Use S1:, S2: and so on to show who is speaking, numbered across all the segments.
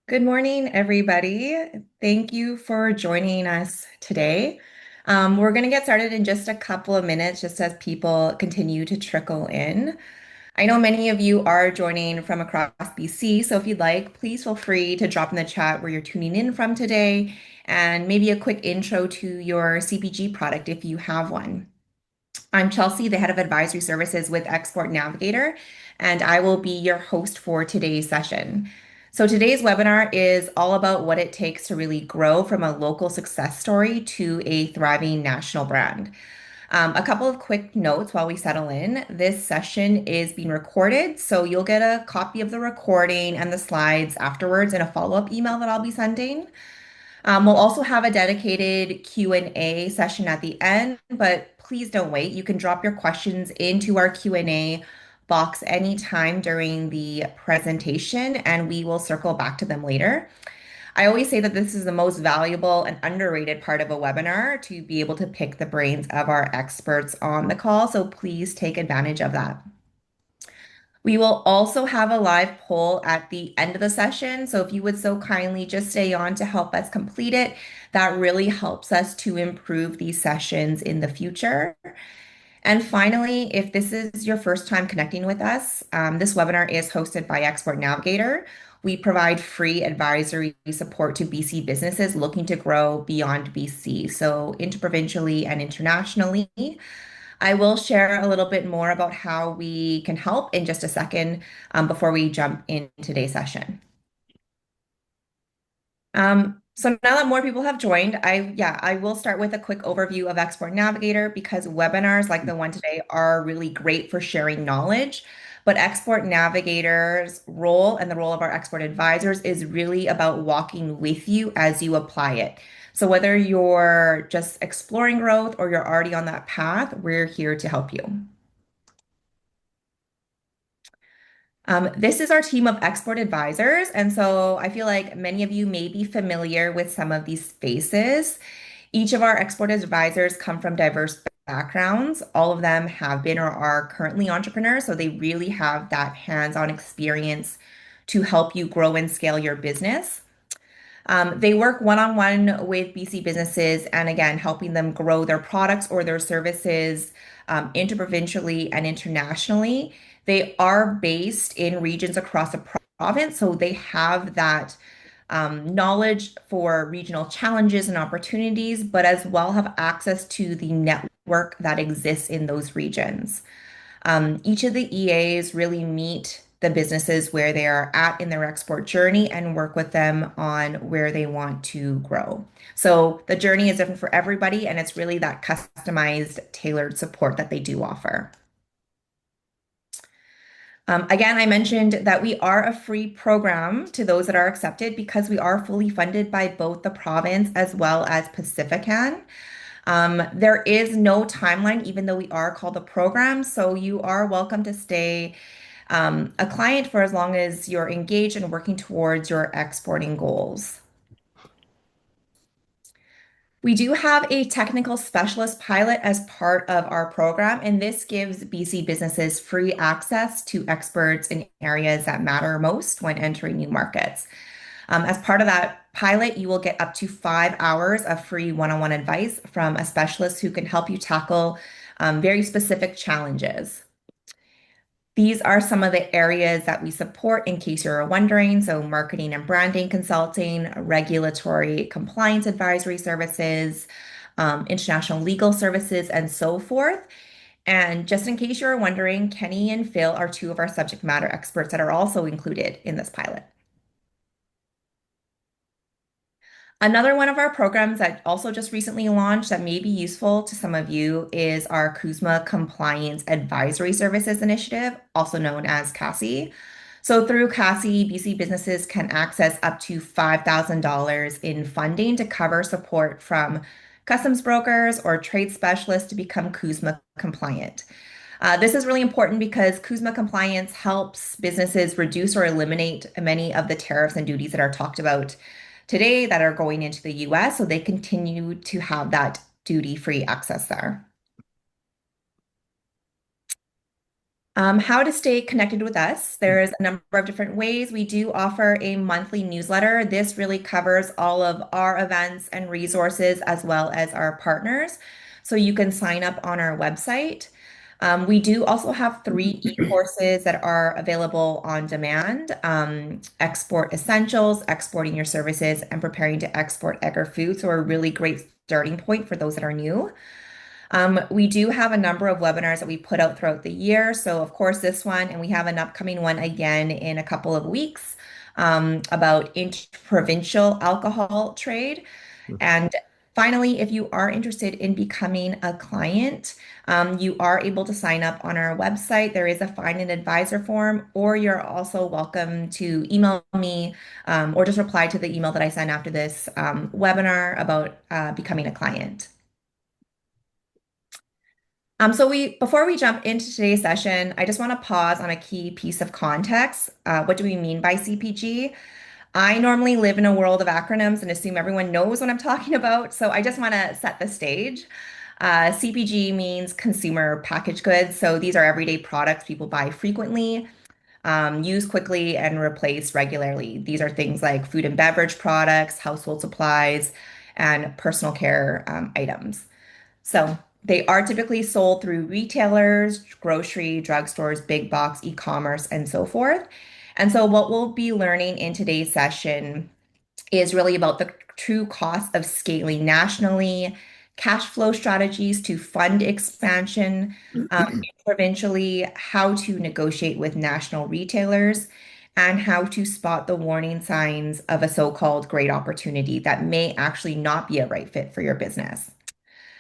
S1: Good morning, everybody. Thank you for joining us today. We're going to get started in just a couple of minutes, just as people continue to trickle in. I know many of you are joining from across BC, so if you'd like, please feel free to drop in the chat where you're tuning in from today and maybe a quick intro to your CPG product if you have one. I'm Chelsea, the head of advisory services with Export Navigator, and I will be your host for today's session. So, today's webinar is all about what it takes to really grow from a local success story to a thriving national brand. A couple of quick notes while we settle in. This session is being recorded, so you'll get a copy of the recording and the slides afterwards in a follow-up email that I'll be sending. We'll also have a dedicated Q&A session at the end, but please don't wait. You can drop your questions into our Q&A box anytime during the presentation, and we will circle back to them later. I always say that this is the most valuable and underrated part of a webinar to be able to pick the brains of our experts on the call, so please take advantage of that. We will also have a live poll at the end of the session. So if you would so kindly just stay on to help us complete it, that really helps us to improve these sessions in the future. And finally, if this is your first time connecting with us, this webinar is hosted by Export Navigator. We provide free advisory support to BC businesses looking to grow beyond BC, so interprovincially and internationally. I will share a little bit more about how we can help in just a second before we jump in today's session. So now that more people have joined, I will start with a quick overview of Export Navigator because webinars like the one today are really great for sharing knowledge. But Export Navigator's role and the role of our export advisors is really about walking with you as you apply it. So whether you're just exploring growth or you're already on that path, we're here to help you. This is our team of export advisors. And so I feel like many of you may be familiar with some of these faces. Each of our export advisors come from diverse backgrounds. All of them have been or are currently entrepreneurs. So they really have that hands-on experience to help you grow and scale your business. They work one-on-one with BC businesses and again, helping them grow their products or their services interprovincially and internationally. They are based in regions across the province, so they have that knowledge for regional challenges and opportunities, but as well have access to the network that exists in those regions. Each of the EAs really meet the businesses where they are at in their export journey and work with them on where they want to grow. So the journey is different for everybody, and it's really that customized, tailored support that they do offer. Again, I mentioned that we are a free program to those that are accepted because we are fully funded by both the province as well as Pacifican. There is no timeline, even though we are called a program, so you are welcome to stay a client for as long as you're engaged and working towards your exporting goals. We do have a technical specialist pilot as part of our program, and this gives BC businesses free access to experts in areas that matter most when entering new markets. As part of that pilot, you will get up to 5 hours of free one-on-one advice from a specialist who can help you tackle very specific challenges. These are some of the areas that we support in case you're wondering. So, marketing and branding consulting, regulatory compliance advisory services, international legal services, and so forth. And just in case you're wondering, Kenny and Phil are two of our subject matter experts that are also included in this pilot. Another one of our programs that also just recently launched that may be useful to some of you is our CUSMA Compliance Advisory Services Initiative, also known as CASI. So through CASI, BC businesses can access up to $5,000 in funding to cover support from customs brokers or trade specialists to become CUSMA compliant. This is really important because CUSMA compliance helps businesses reduce or eliminate many of the tariffs and duties that are talked about today that are going into the US, so they continue to have that duty-free access there. How to stay connected with us. There's a number of different ways. We do offer a monthly newsletter. This really covers all of our events and resources as well as our partners. So you can sign up on our website. We do also have three e-courses that are available on demand. Export Essentials, Exporting Your Services, and Preparing to Export Egg or Food. So a really great starting point for those that are new. We do have a number of webinars that we put out throughout the year. So, of course, this one, and we have an upcoming one again in a couple of weeks about interprovincial alcohol trade. And finally, if you are interested in becoming a client, you are able to sign up on our website. There is a find an advisor form, or you're also welcome to email me or just reply to the email that I send after this webinar about becoming a client. So before we jump into today's session, I just want to pause on a key piece of context. What do we mean by CPG? I normally live in a world of acronyms and assume everyone knows what I'm talking about, so I just want to set the stage. CPG means consumer packaged goods, so these are everyday products people buy frequently, use quickly, and replace regularly. These are things like food and beverage products, household supplies, and personal care items. So they are typically sold through retailers, grocery, drugstores, big box, e-commerce, and so forth. And so what we'll be learning in today's session is really about the true cost of scaling nationally, cash flow strategies to fund expansion, provincially, how to negotiate with national retailers, and how to spot the warning signs of a so-called great opportunity that may actually not be a right fit for your business.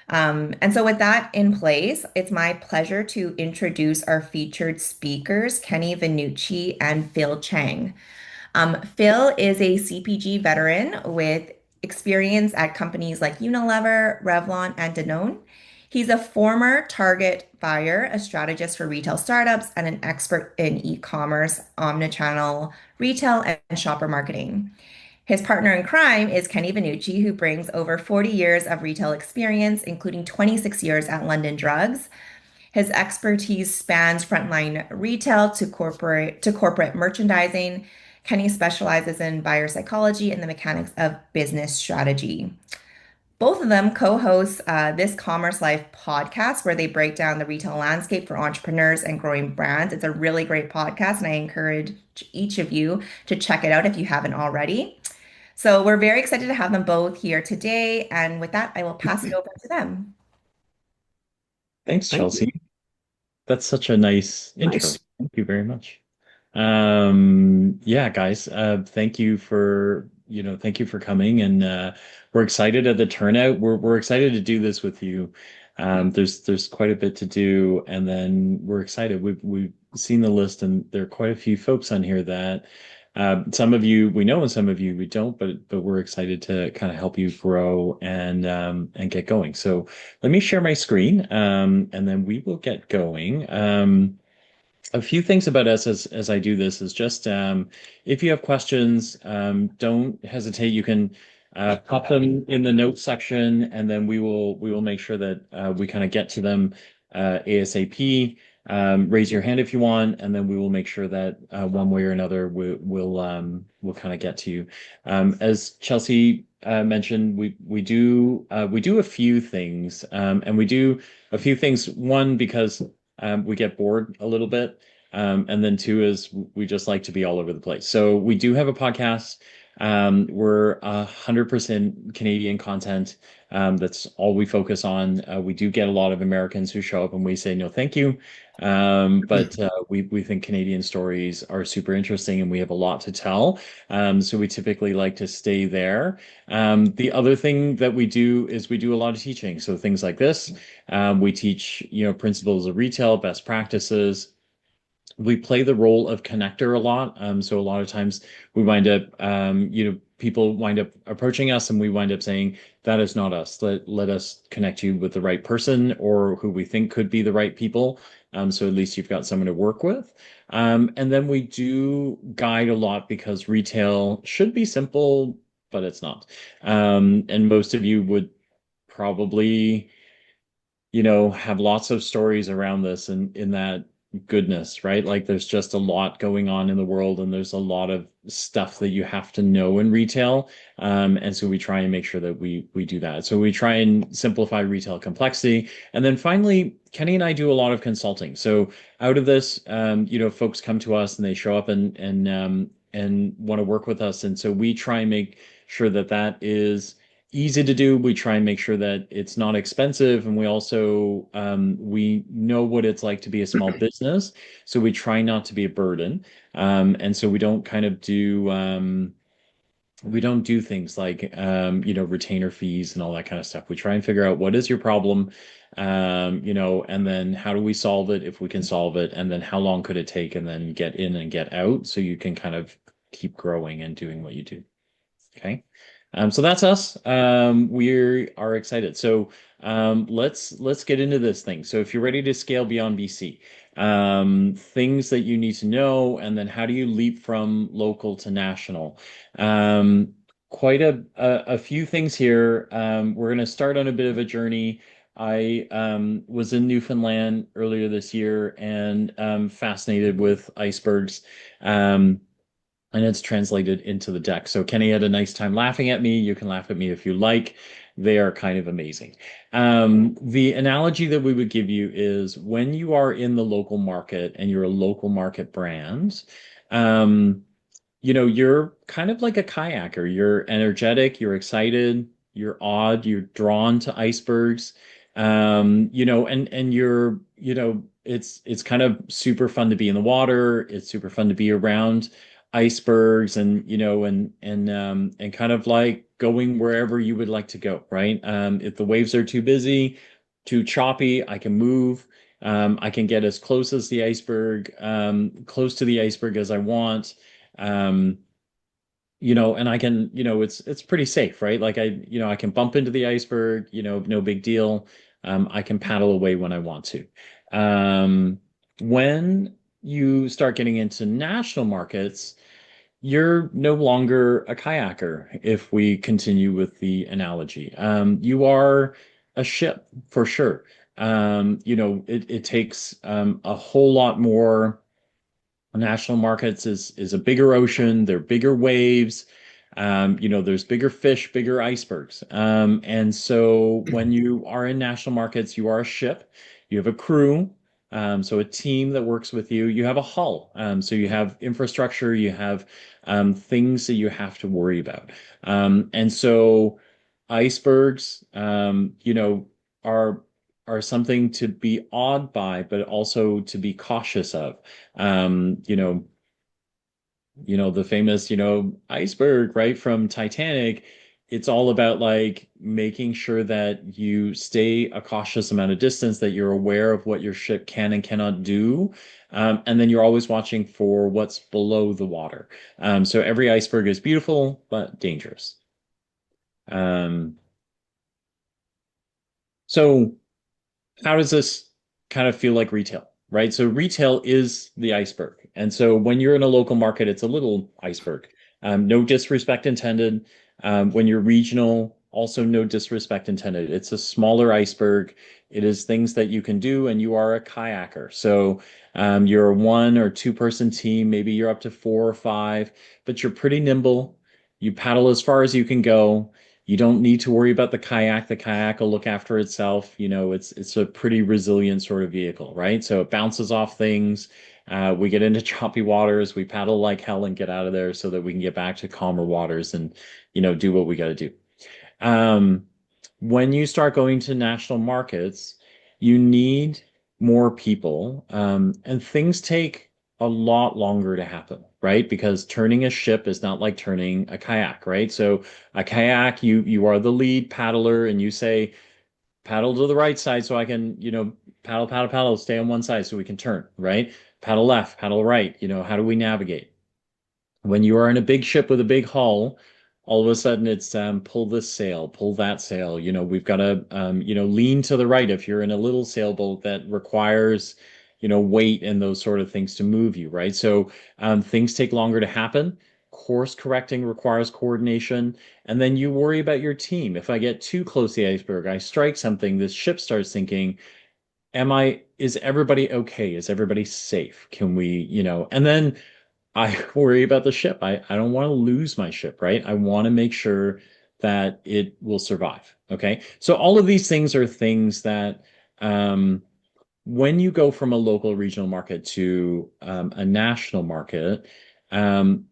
S1: And so, with that in place, it's my pleasure to introduce our featured speakers, Kenny Vanucci and Phil Chang. Phil is a CPG veteran with experience at companies like Unilever, Revlon, and Danone. He's a former Target buyer, a strategist for retail startups, and an expert in e-commerce, omnichannel retail, and shopper marketing. His partner in crime is Kenny Vanucci, who brings over 40 years of retail experience, including 26 years at London Drugs. His expertise spans frontline retail to corporate merchandising. Kenny specializes in buyer psychology and the mechanics of business strategy. Both of them co-host this Commerce Life podcast where they break down the retail landscape for entrepreneurs and growing brands. It's a really great podcast, and I encourage each of you to check it out if you haven't already. So we're very excited to have them both here today. And with that, I will pass it over to them.
S2: Thanks,
S3: Thank you.
S2: Chelsea. That's such a nice intro.
S3: Nice.
S2: Thank you very much. Yeah, guys, thank you for coming, and we're excited at the turnout. We're excited to do this with you. There's quite a bit to do, and then we're excited. We've seen the list, and there are quite a few folks on here that some of you we know, and some of you we don't, but we're excited to kind of help you grow and get going. So let me share my screen, and then we will get going. A few things about us as I do this is just if you have questions, don't hesitate. You can pop them in the notes section, and then we will make sure that we kind of get to them ASAP. Raise your hand if you want, and then we will make sure that one way or another we'll kind of get to you. As Chelsea mentioned, we do a few things, and we do a few things. One, because we get bored a little bit. And then two is we just like to be all over the place. So we do have a podcast. We're 100% Canadian content. That's all we focus on. We do get a lot of Americans who show up and we say no, thank you. But we think Canadian stories are super interesting and we have a lot to tell. So we typically like to stay there. The other thing that we do is we do a lot of teaching. So things like this. We teach, principles of retail, best practices. We play the role of connector a lot. So a lot of times we wind up, people wind up approaching us and we wind up saying, that is not us. Let us connect you with the right person or who we think could be the right people. So at least you've got someone to work with. And then we do guide a lot because retail should be simple, but it's not. And most of you would probably have lots of stories around this and in that goodness, right? Like there's just a lot going on in the world and there's a lot of stuff that you have to know in retail. And so we try and make sure that we do that. So we try and simplify retail complexity. And then finally, Kenny and I do a lot of consulting. So out of this, folks come to us and they show up and want to work with us. And so we try and make sure that that is easy to do. We try and make sure that it's not expensive, and we also we know what it's like to be a small business, so we try not to be a burden. And so we don't kind of do we don't do things like retainer fees and all that kind of stuff. We try and figure out what is your problem, and then how do we solve it if we can solve it, and then how long could it take, and then get in and get out so you can kind of keep growing and doing what you do. Okay. So that's us. We are excited. So let's get into this thing. So if you're ready to scale beyond BC, things that you need to know, and then how do you leap from local to national? Um, quite a few things here. We're going to start on a bit of a journey. I was in Newfoundland earlier this year and fascinated with icebergs. And it's translated into the deck. So Kenny had a nice time laughing at me. You can laugh at me if you like. They are kind of amazing. The analogy that we would give you is when you are in the local market and you're a local market brand, um, you're kind of like a kayaker. You're energetic, you're excited, you're odd, you're drawn to icebergs. And it's kind of super fun to be in the water. It's super fun to be around icebergs and kind of like going wherever you would like to go, right? If the waves are too busy, too choppy, I can move. I can get as close to the iceberg as I want. Um, and I can, it's pretty safe, right? Like I can bump into the iceberg, no big deal. I can paddle away when I want to. When you start getting into national markets, you're no longer a kayaker, if we continue with the analogy. You are a ship for sure. It takes a whole lot more. National markets is a bigger ocean, they're bigger waves. There's bigger fish, bigger icebergs. And so when you are in national markets, you are a ship, you have a crew, so a team that works with you. You have a hull, so you have infrastructure, you have things that you have to worry about. And so icebergs, are something to be awed by, but also to be cautious of. Um, you know, the famous, iceberg, right, from Titanic. It's all about like making sure that you stay a cautious amount of distance, that you're aware of what your ship can and cannot do. And then you're always watching for what's below the water. So every iceberg is beautiful, but dangerous. Um, so how does this kind of feel like retail, right? So retail is the iceberg. And so when you're in a local market, it's a little iceberg. No disrespect intended. When you're regional, also no disrespect intended. It's a smaller iceberg. It is things that you can do, and you are a kayaker. So you're a 1 or 2 person team. Maybe you're up to 4 or 5, but you're pretty nimble. You paddle as far as you can go. You don't need to worry about the kayak. The kayak will look after itself. It's a pretty resilient sort of vehicle, right? So it bounces off things. We get into choppy waters. We paddle like hell and get out of there so that we can get back to calmer waters and, do what we got to do. Um, when you start going to national markets, you need more people, and things take a lot longer to happen, right? Because turning a ship is not like turning a kayak, right? So a kayak, you are the lead paddler, and you say paddle to the right side so I can, paddle, paddle, paddle, stay on one side so we can turn, right? Paddle left, paddle right. How do we navigate? When you are in a big ship with a big hull, all of a sudden it's pull this sail, pull that sail. We've got to lean to the right if you're in a little sailboat that requires weight and those sort of things to move you, right? So things take longer to happen. Course correcting requires coordination, and then you worry about your team. If I get too close to the iceberg, I strike something, this ship starts sinking, is everybody okay? Is everybody safe? Can we, and then I worry about the ship. I don't want to lose my ship, right? I want to make sure that it will survive. Okay. So all of these things are things that, um, when you go from a local regional market to a national market,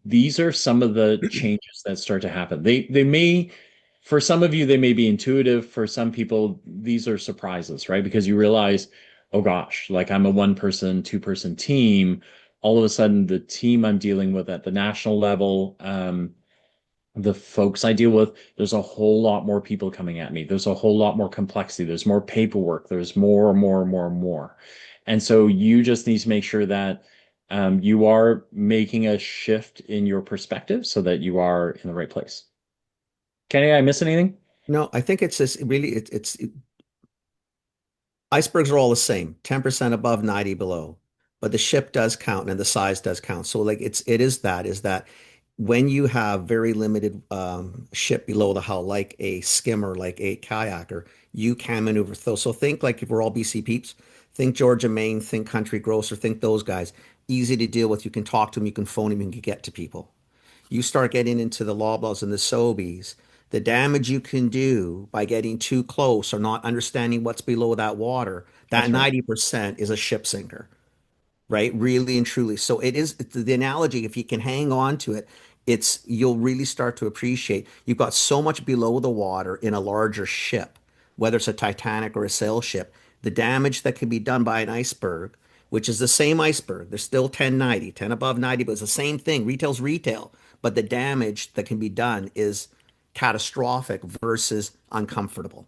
S2: these are some of the changes that start to happen. They may, for some of you, they may be intuitive. For some people, these are surprises, right? Because you realize, oh gosh, like I'm a one person, two-person team. All of a sudden, the team I'm dealing with at the national level, the folks I deal with, there's a whole lot more people coming at me. There's a whole lot more complexity. There's more paperwork. There's more, more, more, more. And so you just need to make sure that you are making a shift in your perspective so that you are in the right place. Kenny, I miss anything?
S3: No, I think it's just really icebergs are all the same, 10% above, 90 below. But the ship does count and the size does count. So like it is that when you have very limited ship below the hull, like a skimmer, like a kayaker, you can maneuver. So think like if we're all BC peeps, think Georgia, Maine, think Country Grocer, think those guys. Easy to deal with. You can talk to them, you can phone them, you can get to people. You start getting into the Loblaws and the Sobeys, the damage you can do by getting too close or not understanding what's below that water, that
S2: That's right.
S3: 90% is a ship sinker, right? Really and truly. So it is the analogy, if you can hang on to it, it's you'll really start to appreciate you've got so much below the water in a larger ship, whether it's a Titanic or a sail ship, the damage that can be done by an iceberg, which is the same iceberg. They're still 1090, 10 above 90, but it's the same thing. Retail's retail, but the damage that can be done is catastrophic versus uncomfortable,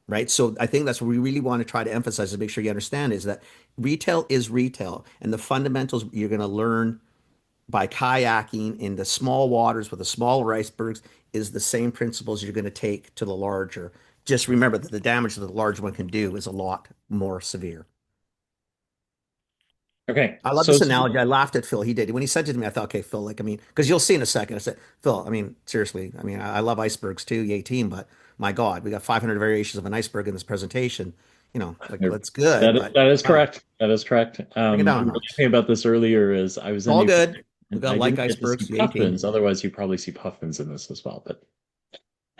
S3: right? So I think that's what we really want to try to emphasize to make sure you understand is that retail is retail, and the fundamentals you're going to learn by kayaking in the small waters with the smaller icebergs is the same principles you're going to take to the larger. Just remember that the damage that the large one can do is a lot more severe.
S2: Okay.
S3: I love
S2: So,
S3: this analogy. I laughed at Phil. He did. When he said it to me, I thought, okay, Phil, like, I mean, because you'll see in a second. I said, Phil, I mean, seriously, I mean, I love icebergs too, yay team, but my God, we got 500 variations of an iceberg in this presentation. Like, that's good, but
S2: that is
S3: wow,
S2: correct. That is correct.
S3: bring it down
S2: We
S3: a
S2: were
S3: notch.
S2: talking about this earlier as I was
S3: It's
S2: in
S3: all
S2: New Brunswick
S3: good. We
S2: and
S3: got
S2: I
S3: like
S2: didn't get to see
S3: icebergs, yay team,
S2: puffins. Otherwise, you probably see puffins in this as well. But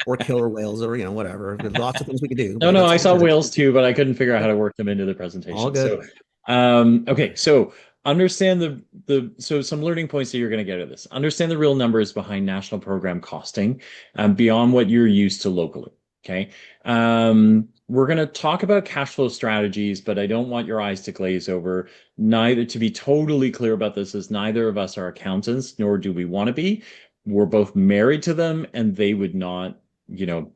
S3: or killer whales, or, whatever. There's lots of things we could do,
S2: no,
S3: but
S2: no,
S3: that's
S2: I
S3: all
S2: saw
S3: good.
S2: whales too, but I couldn't figure out how
S3: Yep,
S2: to work them into the
S3: all
S2: presentation. So,
S3: good.
S2: okay, so understand so some learning points that you're going to get out of this. Understand the real numbers behind national program costing, beyond what you're used to locally. Okay. We're going to talk about cash flow strategies, but I don't want your eyes to glaze over. Neither, to be totally clear about this, is neither of us are accountants, nor do we want to be. We're both married to them, and they would not,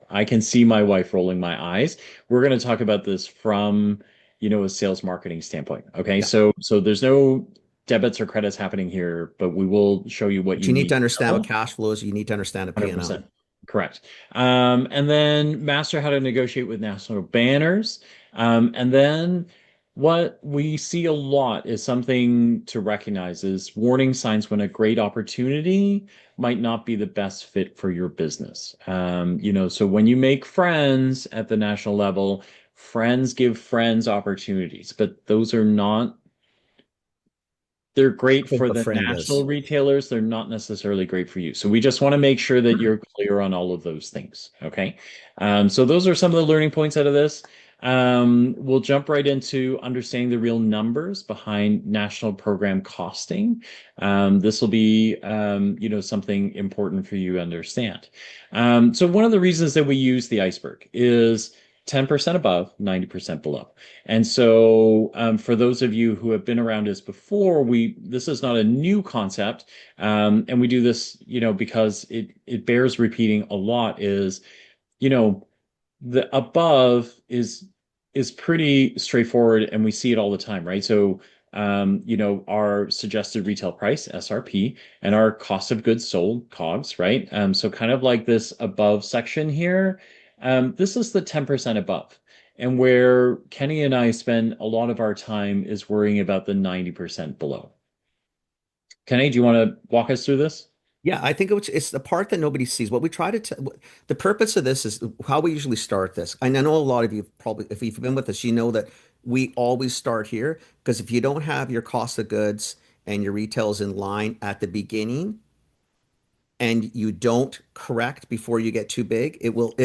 S2: I can see my wife rolling my eyes. We're going to talk about this from, a sales marketing standpoint. Okay.
S3: Yeah,
S2: So there's no debits or credits happening here, but we will show you what
S3: but
S2: you
S3: you need
S2: need
S3: to
S2: to
S3: understand what
S2: know.
S3: cash flow is. You need to understand a P&L.
S2: 100%. Correct. And then master how to negotiate with national banners. And then what we see a lot is something to recognize is warning signs when a great opportunity might not be the best fit for your business. So when you make friends at the national level, friends give friends opportunities, but those are not they're great
S3: Think
S2: for
S3: a
S2: the
S3: friend
S2: national
S3: is.
S2: retailers. They're not necessarily great for you. So we just want to make sure that you're clear on all of those things. Okay. So those are some of the learning points out of this. We'll jump right into understanding the real numbers behind national program costing. This will be, something important for you to understand. So one of the reasons that we use the iceberg is 10% above, 90% below. And so, for those of you who have been around us before, this is not a new concept, and we do this, because it bears repeating a lot. You know, the above is pretty straightforward, and we see it all the time, right? So, our suggested retail price (SRP) and our cost of goods sold (COGS), right? So kind of like this above section here. This is the 10% above. And where Kenny and I spend a lot of our time is worrying about the 90% below. Kenny, do you want to walk us through this?
S3: Yeah, I think it's the part that nobody sees. What we try to the purpose of this is how we usually start this. And I know a lot of you probably, if you've been with us, you know that we always start here because if you don't have your cost of goods and your retails in line at the beginning and you don't correct before you get too big, it will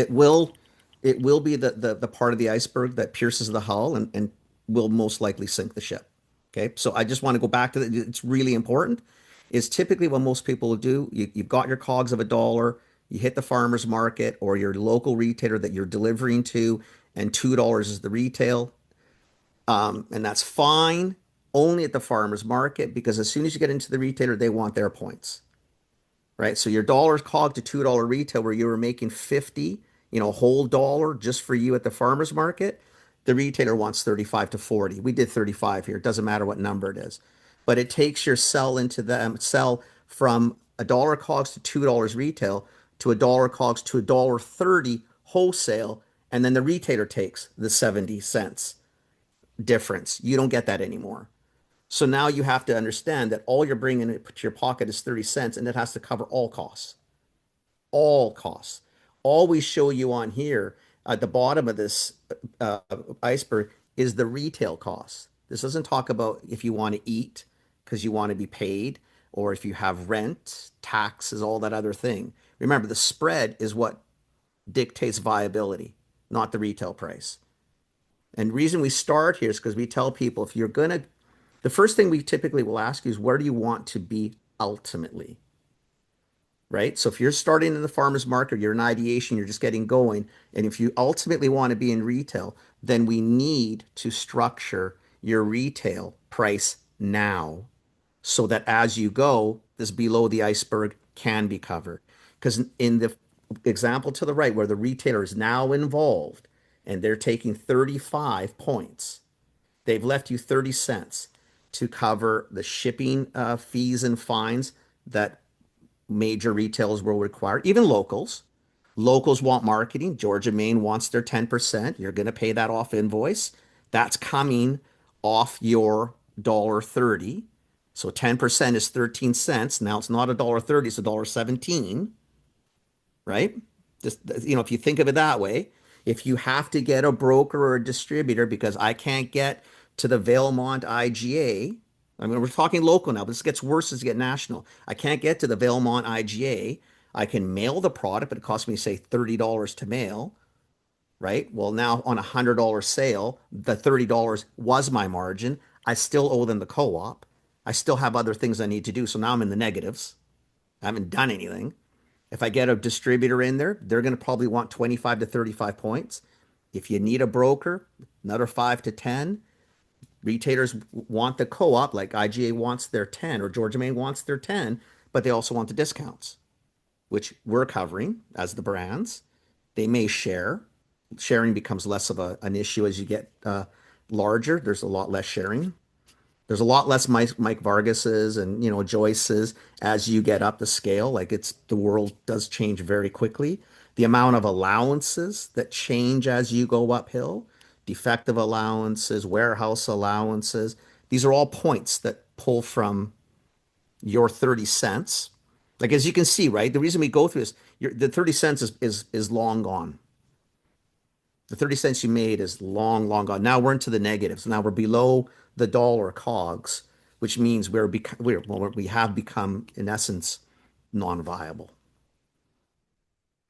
S3: be the part of the iceberg that pierces the hull and will most likely sink the ship. Okay. So I just want to go back to that. It's really important is typically what most people will do. You've got your cogs of a dollar, you hit the farmer's market or your local retailer that you're delivering to, and $2 is the retail. And that's fine only at the farmer's market because as soon as you get into the retailer, they want their points, right? So your dollar's cog to $2 retail where you were making 50, a whole dollar just for you at the farmer's market, the retailer wants 35 to 40. We did 35 here. It doesn't matter what number it is. But it takes your sell from a dollar cogs to $2 retail to a dollar cogs to a dollar 30 wholesale, and then the retailer takes the 70 cents difference. You don't get that anymore. So now you have to understand that all you're bringing to your pocket is 30 cents and it has to cover all costs. All costs. All we show you on here at the bottom of this uh, iceberg is the retail costs. This doesn't talk about if you want to eat because you want to be paid or if you have rent, taxes, all that other thing. Remember, the spread is what dictates viability, not the retail price. And the reason we start here is because we tell people if you're going to the first thing we typically will ask you is where do you want to be ultimately, right? So if you're starting in the farmer's market, you're in ideation, you're just getting going, and if you ultimately want to be in retail, then we need to structure your retail price now so that as you go, this below the iceberg can be covered. Because in the example to the right, where the retailer is now involved and they're taking 35 points, they've left you 30 cents to cover the shipping fees and fines that major retailers will require, even locals. Locals want marketing. Georgia, Maine wants their 10%. You're going to pay that off invoice. That's coming off your dollar 30. So 10% is 13 cents. Now it's not a dollar 30, it's a dollar 17, right? Just if you think of it that way, if you have to get a broker or a distributor because I can't get to the Valemont IGA, I mean we're talking local now, but this gets worse as you get national. I can't get to the Valemont IGA. I can mail the product, but it costs me say $30 to mail, right? Well, now on $100 sale, the $30 was my margin. I still owe them the co-op. I still have other things I need to do. So now I'm in the negatives. I haven't done anything. If I get a distributor in there, they're going to probably want 25 to 35 points. If you need a broker, another 5 to 10. Retailers want the co-op, like IGA wants their 10 or Georgia Maine wants their 10, but they also want the discounts, which we're covering as the brands. They may share. Sharing becomes less of an issue as you get larger. There's a lot less sharing. There's a lot less Mike Vargas's and Joyce's as you get up the scale. Like the world does change very quickly. The amount of allowances that change as you go uphill, defective allowances, warehouse allowances, these are all points that pull from your 30 cents. Like as you can see, right? The reason we go through this, the 30 cents is long gone. The 30 cents you made is long, long gone. Now we're into the negatives. Now we're below the dollar cogs, which means we have become, in essence, non-viable.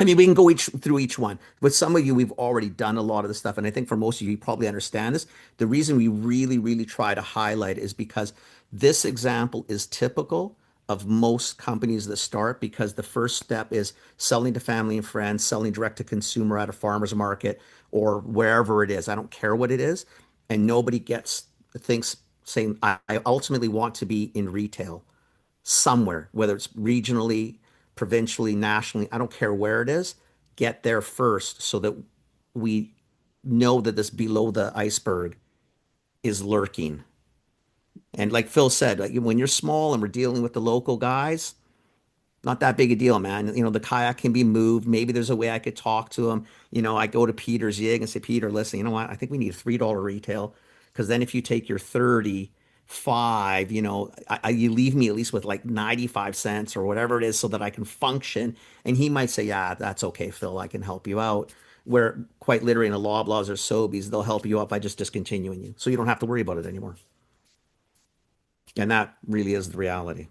S3: I mean, we can go through each one. With some of you, we've already done a lot of this stuff. And I think for most of you, you probably understand this. The reason we really, really try to highlight is because this example is typical of most companies that start because the first step is selling to family and friends, selling direct to consumer at a farmer's market or wherever it is. I don't care what it is. And nobody thinks saying, I ultimately want to be in retail somewhere, whether it's regionally, provincially, nationally, I don't care where it is, get there first so that we know that this below the iceberg is lurking. And like Phil said, like when you're small and we're dealing with the local guys, not that big a deal, man. The kayak can be moved. Maybe there's a way I could talk to him. I go to Peter's Yig and say, Peter, listen, you know what? I think we need a $3 retail because then if you take your 35, you leave me at least with like 95 cents or whatever it is so that I can function. And he might say, yeah, that's okay, Phil. I can help you out. where quite literally in a Loblaws or Sobeys, they'll help you out by just discontinuing you. So you don't have to worry about it anymore. And that really is the reality.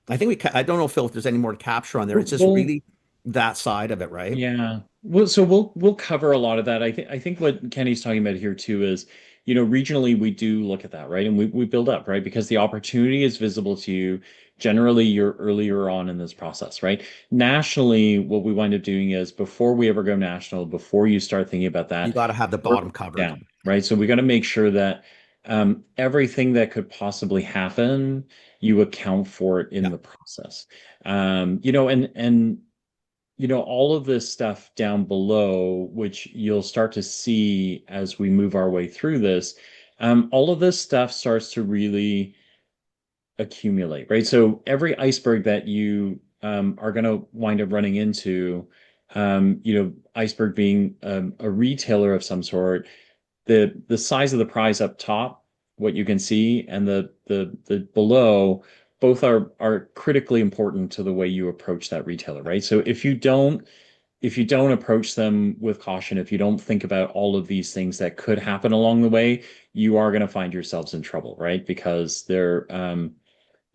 S3: I don't know, Phil, if there's any more to capture on there. It's just
S2: Well,
S3: really that side of it, right?
S2: yeah. Well, so we'll cover a lot of that. I think what Kenny's talking about here too is, regionally we do look at that, right? And we build up, right? Because the opportunity is visible to you. Generally, you're earlier on in this process, right? Nationally, what we wind up doing is before we ever go national, before you start thinking about
S3: You
S2: that,
S3: got to have the
S2: work
S3: bottom covered.
S2: down, right? So we got to make sure that everything that could possibly happen, you account for it in
S3: Yeah.
S2: the process. And all of this stuff down below, which you'll start to see as we move our way through this, all of this stuff starts to really accumulate, right? So every iceberg that you are going to wind up running into, iceberg being a retailer of some sort, the size of the prize up top, what you can see, and the below, both are critically important to the way you approach that retailer, right? So if you don't approach them with caution, if you don't think about all of these things that could happen along the way, you are going to find yourselves in trouble, right? Because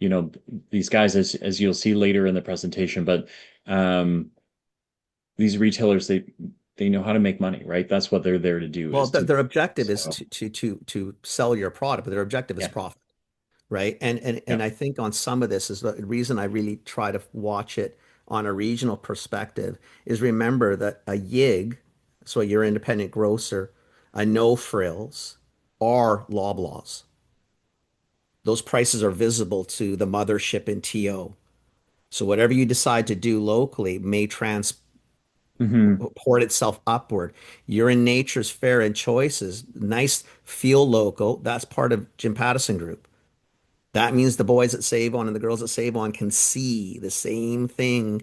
S2: you know, these guys, as you'll see later in the presentation, but um, these retailers, they know how to make money, right? That's what they're there to do
S3: Well,
S2: is to
S3: their objective is
S2: so
S3: to sell your product, but their objective is
S2: yeah,
S3: profit, right? And
S2: yeah.
S3: I think on some of this is the reason I really try to watch it on a regional perspective is remember that a YIG, so your independent grocer, a no frills, are Loblaws. Those prices are visible to the mothership in TO. So whatever you decide to do locally may transport
S2: Hmm.
S3: itself upward. You're in Nature's Fair and Choices. Nice, feel local. That's part of Jim Pattison Group. That means the boys at Save On and the girls at Save On can see the same thing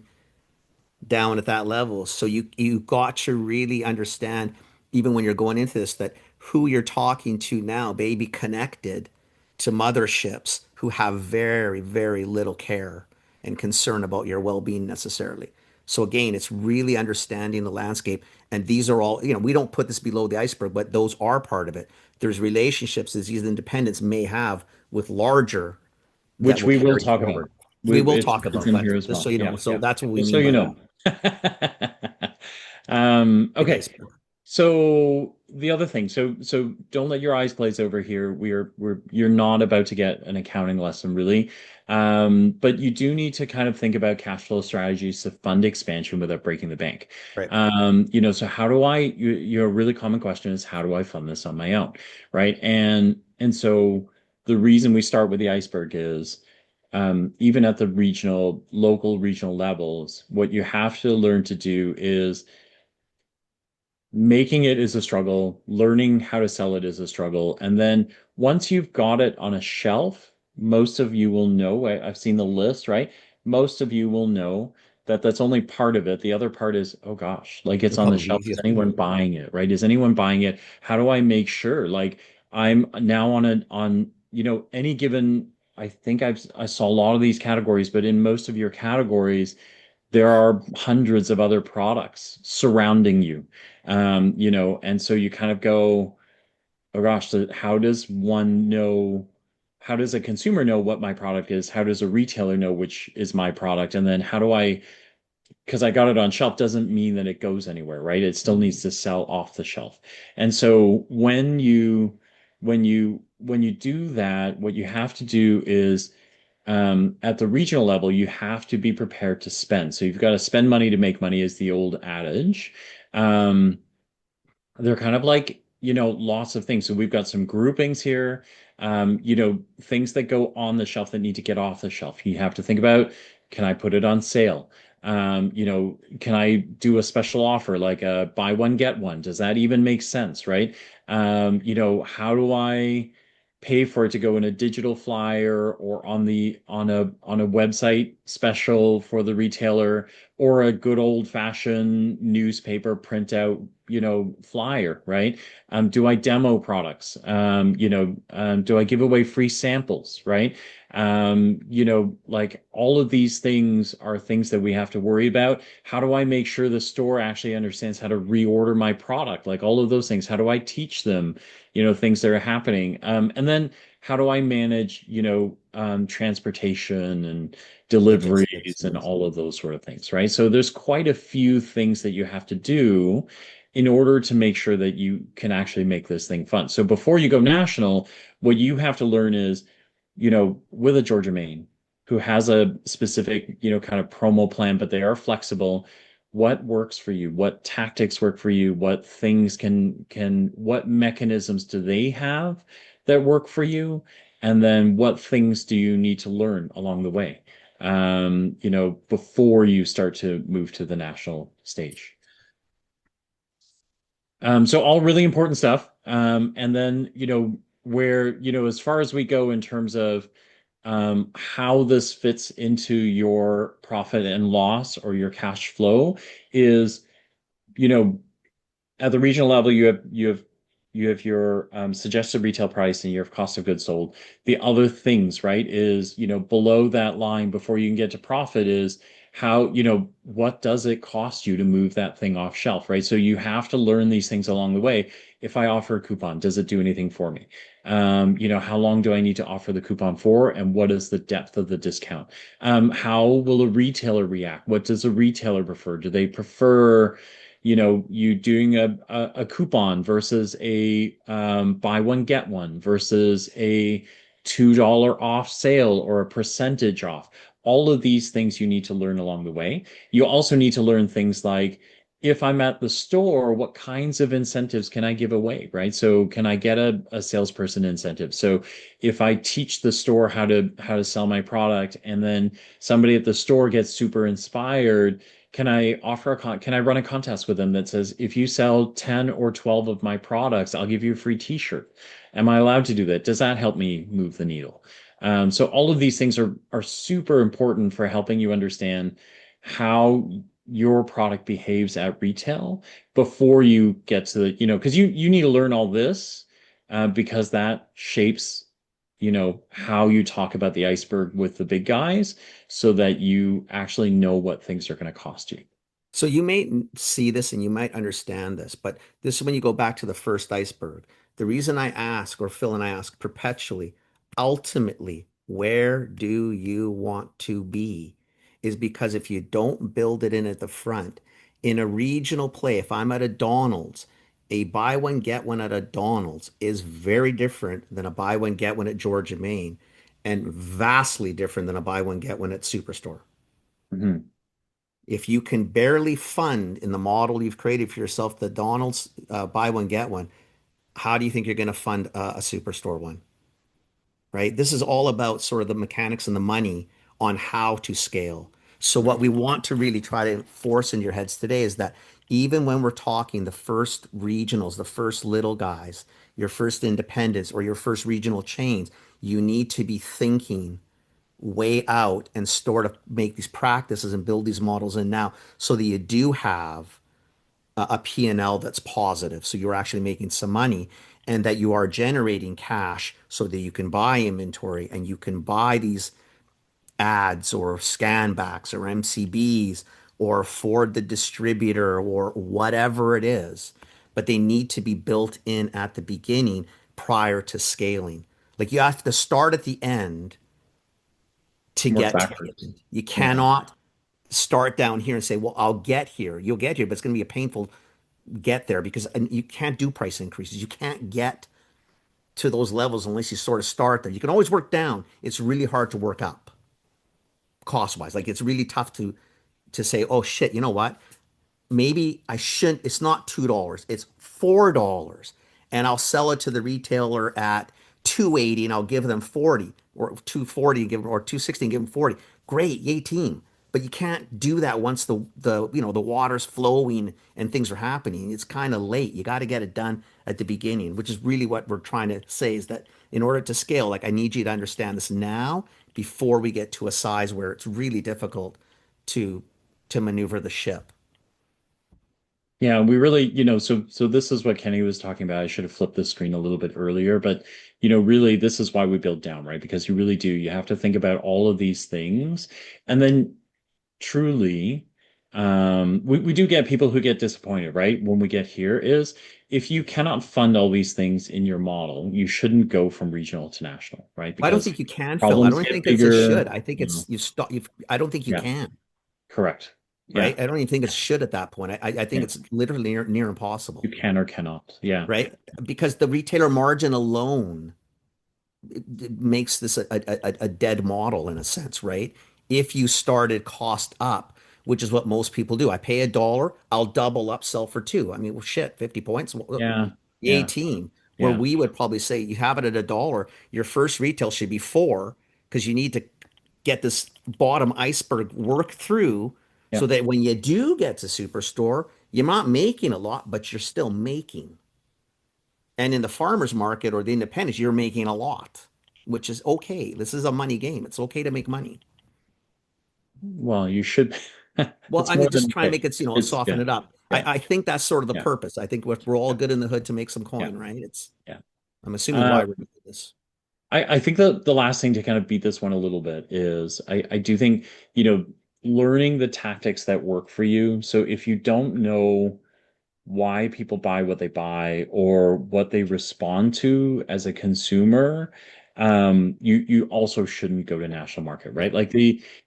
S3: down at that level. So you got to really understand, even when you're going into this, that who you're talking to now may be connected to motherships who have very, very little care and concern about your well-being necessarily. So again, it's really understanding the landscape. And these are all, we don't put this below the iceberg, but those are part of it. There's relationships that these independents may have with larger that
S2: Which
S3: will
S2: we will
S3: carry
S2: talk about.
S3: forward. We will talk
S2: It's
S3: about,
S2: in
S3: but
S2: here as
S3: just so
S2: well.
S3: you know,
S2: Yeah,
S3: so
S2: yeah.
S3: that's what we
S2: Just so
S3: mean
S2: you
S3: by that.
S2: know.
S3: Big
S2: Okay.
S3: iceberg.
S2: So the other thing, so don't let your eyes glaze over here. You're not about to get an accounting lesson really. But you do need to kind of think about cash flow strategies to fund expansion without breaking the bank.
S3: Right.
S2: So how do your really common question is how do I fund this on my own? Right. And so the reason we start with the iceberg is even at the local regional levels, what you have to learn to do is making it is a struggle, learning how to sell it is a struggle. And then once you've got it on a shelf, most of you will know, I've seen the list, right? Most of you will know that that's only part of it. The other part is, oh gosh, like it's
S3: It's
S2: on the
S3: probably the
S2: shelf. Is
S3: easiest
S2: anyone
S3: part.
S2: buying it, right? Is anyone buying it? How do I make sure? Like I'm now on any given, I think I saw a lot of these categories, but in most of your categories, there are hundreds of other products surrounding you. And so you kind of go, oh gosh, so how does a consumer know what my product is? How does a retailer know which is my product? And then because I got it on shelf doesn't mean that it goes anywhere, right? It still needs to sell off the shelf. And so when you do that, what you have to do is at the regional level, you have to be prepared to spend. So you've got to spend money to make money, is the old adage. Um, they're kind of like, lots of things. So we've got some groupings here, things that go on the shelf that need to get off the shelf. You have to think about, can I put it on sale? Can I do a special offer like a buy one, get one? Does that even make sense, right? How do I pay for it to go in a digital flyer or on a website special for the retailer or a good old fashioned newspaper printout, flyer, right? Do I demo products? Do I give away free samples, right? Like all of these things are things that we have to worry about. How do I make sure the store actually understands how to reorder my product? Like all of those things. How do I teach them, things that are happening? And then how do I manage, transportation and
S3: Logistics.
S2: deliveries and
S3: Yes.
S2: all of those sort of things, right? So there's quite a few things that you have to do in order to make sure that you can actually make this thing fun. So before you go national, what you have to learn is, with a Georgia Maine who has a specific, kind of promo plan, but they are flexible. What works for you? What tactics work for you? What things what mechanisms do they have that work for you? And then what things do you need to learn along the way, before you start to move to the national stage? So all really important stuff. And then, where, as far as we go in terms of how this fits into your profit and loss or your cash flow is, you know, at the regional level, you have your suggested retail price and your cost of goods sold. The other things, right, is below that line before you can get to profit is how what does it cost you to move that thing off shelf, right? So you have to learn these things along the way. If I offer a coupon, does it do anything for me? How long do I need to offer the coupon for, and what is the depth of the discount? How will a retailer react? What does a retailer prefer? Do they prefer you doing a coupon versus a buy one get one versus a $2 off sale or a percentage off? All of these things you need to learn along the way. You also need to learn things like, if I'm at the store, what kinds of incentives can I give away, right? So can I get a salesperson incentive? So if I teach the store how to sell my product, and then somebody at the store gets super inspired, can I run a contest with them that says, if you sell 10 or 12 of my products, I'll give you a free t-shirt? Am I allowed to do that? Does that help me move the needle? So all of these things are super important for helping you understand how your product behaves at retail before you get to because you need to learn all this, because that shapes, how you talk about the iceberg with the big guys, so that you actually know what things are going to cost you.
S3: So you may see this and you might understand this, but this is when you go back to the first iceberg. The reason I ask, or Phil and I ask perpetually, ultimately, where do you want to be? Is because if you don't build it in at the front, in a regional play, if I'm at a Donald's, a buy one, get one at a Donald's is very different than a buy one, get one at Georgia, Maine, and vastly different than a buy one, get one at Superstore.
S2: Mhm.
S3: If you can barely fund in the model you've created for yourself, the Donald's buy one, get one, how do you think you're going to fund a superstore one? Right? This is all about sort of the mechanics and the money on how to scale. So, what we want to really try to force in your heads today is that even when we're talking the first regionals, the first little guys, your first independents, or your first regional chains, you need to be thinking way out and start to make these practices and build these models in now so that you do have a P&L that's positive. So you're actually making some money and that you are generating cash so that you can buy inventory and you can buy these ads or scan backs or MCBs or afford the distributor or whatever it is. But they need to be built in at the beginning prior to scaling. Like you have to start at the end to
S2: Work
S3: get to the
S2: backwards.
S3: end. You
S2: Yeah.
S3: cannot start down here and say, well, I'll get here. You'll get here, but it's going to be a painful get there because you can't do price increases. You can't get to those levels unless you sort of start there. You can always work down. It's really hard to work up cost wise. Like it's really tough to say, oh shit, you know what? Maybe I shouldn't, it's not $2, it's $4. And I'll sell it to the retailer at 280 and I'll give them 40 or 240 and give them or 260 and give them 40. Great, yay team. But you can't do that once the water's flowing and things are happening. It's kind of late. You got to get it done at the beginning, which is really what we're trying to say is that in order to scale, like I need you to understand this now before we get to a size where it's really difficult to to maneuver the ship.
S2: Yeah, we really, so this is what Kenny was talking about. I should have flipped the screen a little bit earlier, but really this is why we build down, right? Because you really do. You have to think about all of these things. And then truly, we do get people who get disappointed, right? When we get here is if you cannot fund all these things in your model, you shouldn't go from regional to national, right?
S3: I don't
S2: Because
S3: think you can, Phil. I
S2: problems
S3: don't
S2: get
S3: think it's a
S2: bigger.
S3: should. I think it's you stop. I don't think you
S2: Yeah,
S3: can.
S2: correct. Yeah,
S3: Right? I don't even think it's should at that point. I think
S2: yeah.
S3: it's literally near
S2: You
S3: impossible.
S2: can or cannot. Yeah.
S3: Right? Because the retailer margin alone it makes this a dead model in a sense, right? If you started cost up, which is what most people do. I pay a dollar, I'll double up, sell for two. I mean, well, shit, 50 points,
S2: Yeah. Yeah.
S3: 18. Where
S2: Yeah.
S3: we would probably say you have it at a dollar, your first retail should be four because you need to get this bottom iceberg work through
S2: Yeah.
S3: so that when you do get to superstore, you're not making a lot, but you're still making. And in the farmer's market or the independents, you're making a lot, which is okay. This is a money game. It's okay to make money.
S2: Well, you should.
S3: Well,
S2: It's
S3: I
S2: more
S3: mean,
S2: than
S3: just try and
S2: okay.
S3: make it,
S2: It's
S3: soften
S2: yeah.
S3: it up.
S2: Yeah.
S3: I think that's sort of the
S2: Yeah.
S3: purpose. I think we're all
S2: Yeah.
S3: good in the hood to make some
S2: Yeah.
S3: coin, right?
S2: Yeah.
S3: I'm assuming
S2: Uh,
S3: why we're doing this.
S2: I think the last thing to kind of beat this one a little bit is I do think, learning the tactics that work for you. So if you don't know why people buy what they buy or what they respond to as a consumer, you also shouldn't go to national market,
S3: Yeah.
S2: right? Like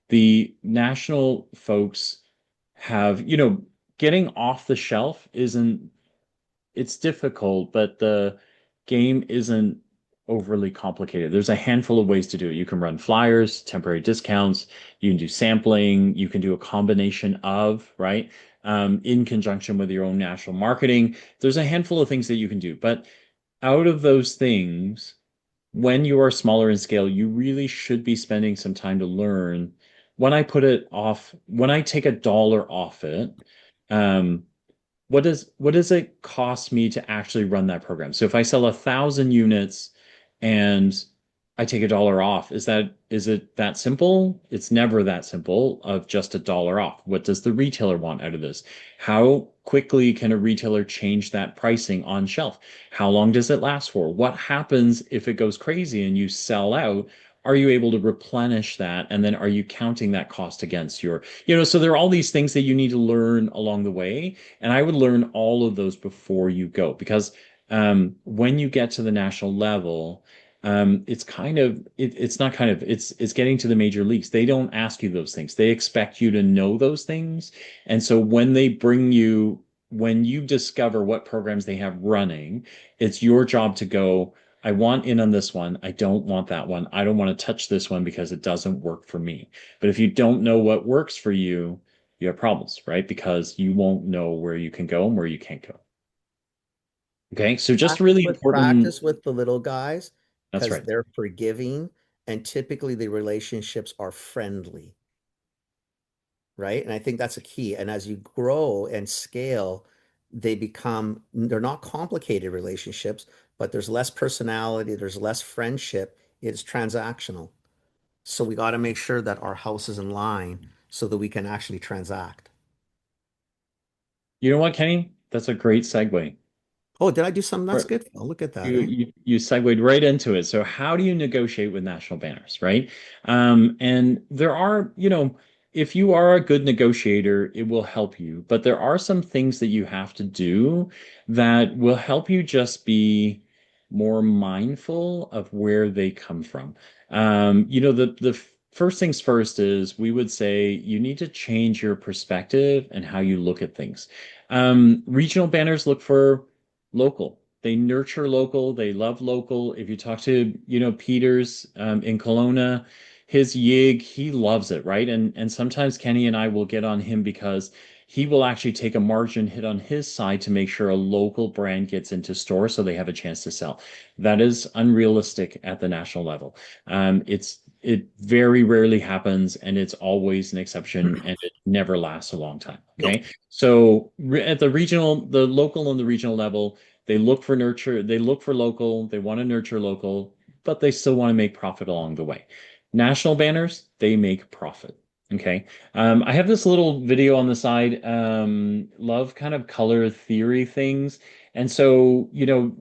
S2: the national folks have, getting off the shelf isn't it's difficult, but the game isn't overly complicated. There's a handful of ways to do it. You can run flyers, temporary discounts, you can do sampling, you can do a combination of, right? In conjunction with your own national marketing. There's a handful of things that you can do. But out of those things, when you are smaller in scale, you really should be spending some time to learn. When I take a dollar off it, um, what does it cost me to actually run that program? So if I sell 1,000 units and I take a dollar off, is it that simple? It's never that simple of just a dollar off. What does the retailer want out of this? How quickly can a retailer change that pricing on shelf? How long does it last for? What happens if it goes crazy and you sell out? Are you able to replenish that? And then are you counting that cost against so there are all these things that you need to learn along the way. And I would learn all of those before you go because when you get to the national level, it's not kind of it's getting to the major leagues. They don't ask you those things. They expect you to know those things. And so when you discover what programs they have running, it's your job to go, I want in on this one. I don't want that one. I don't want to touch this one because it doesn't work for me. But if you don't know what works for you have problems, right? Because you won't know where you can go and where you can't go. Okay, so just really important.
S3: Practice with the little guys
S2: That's
S3: because
S2: right.
S3: they're forgiving and typically the relationships are friendly, right? And I think that's a key. And as you grow and scale, they're not complicated relationships, but there's less personality, there's less friendship. It's transactional. So we got to make sure that our house is in line so that we can actually transact.
S2: You know what, Kenny? That's a great segue.
S3: Oh, did I do something? That's good. Oh, look at that,
S2: You
S3: eh?
S2: you segued right into it. So how do you negotiate with national banners, right? And there are, if you are a good negotiator, it will help you. But there are some things that you have to do that will help you just be more mindful of where they come from. The first things first is we would say you need to change your perspective and how you look at things. Regional banners look for local. They nurture local. They love local. If you talk to, Peters in Kelowna, his yig, he loves it, right? And sometimes Kenny and I will get on him because he will actually take a margin hit on his side to make sure a local brand gets into store so they have a chance to sell. That is unrealistic at the national level. It very rarely happens, and it's always an exception, and it never lasts a long time.
S3: No.
S2: Okay, so at the local and the regional level, they look for nurture, they look for local, they want to nurture local, but they still want to make profit along the way. National banners, they make profit. Okay. I have this little video on the side. Love kind of color theory things. And so,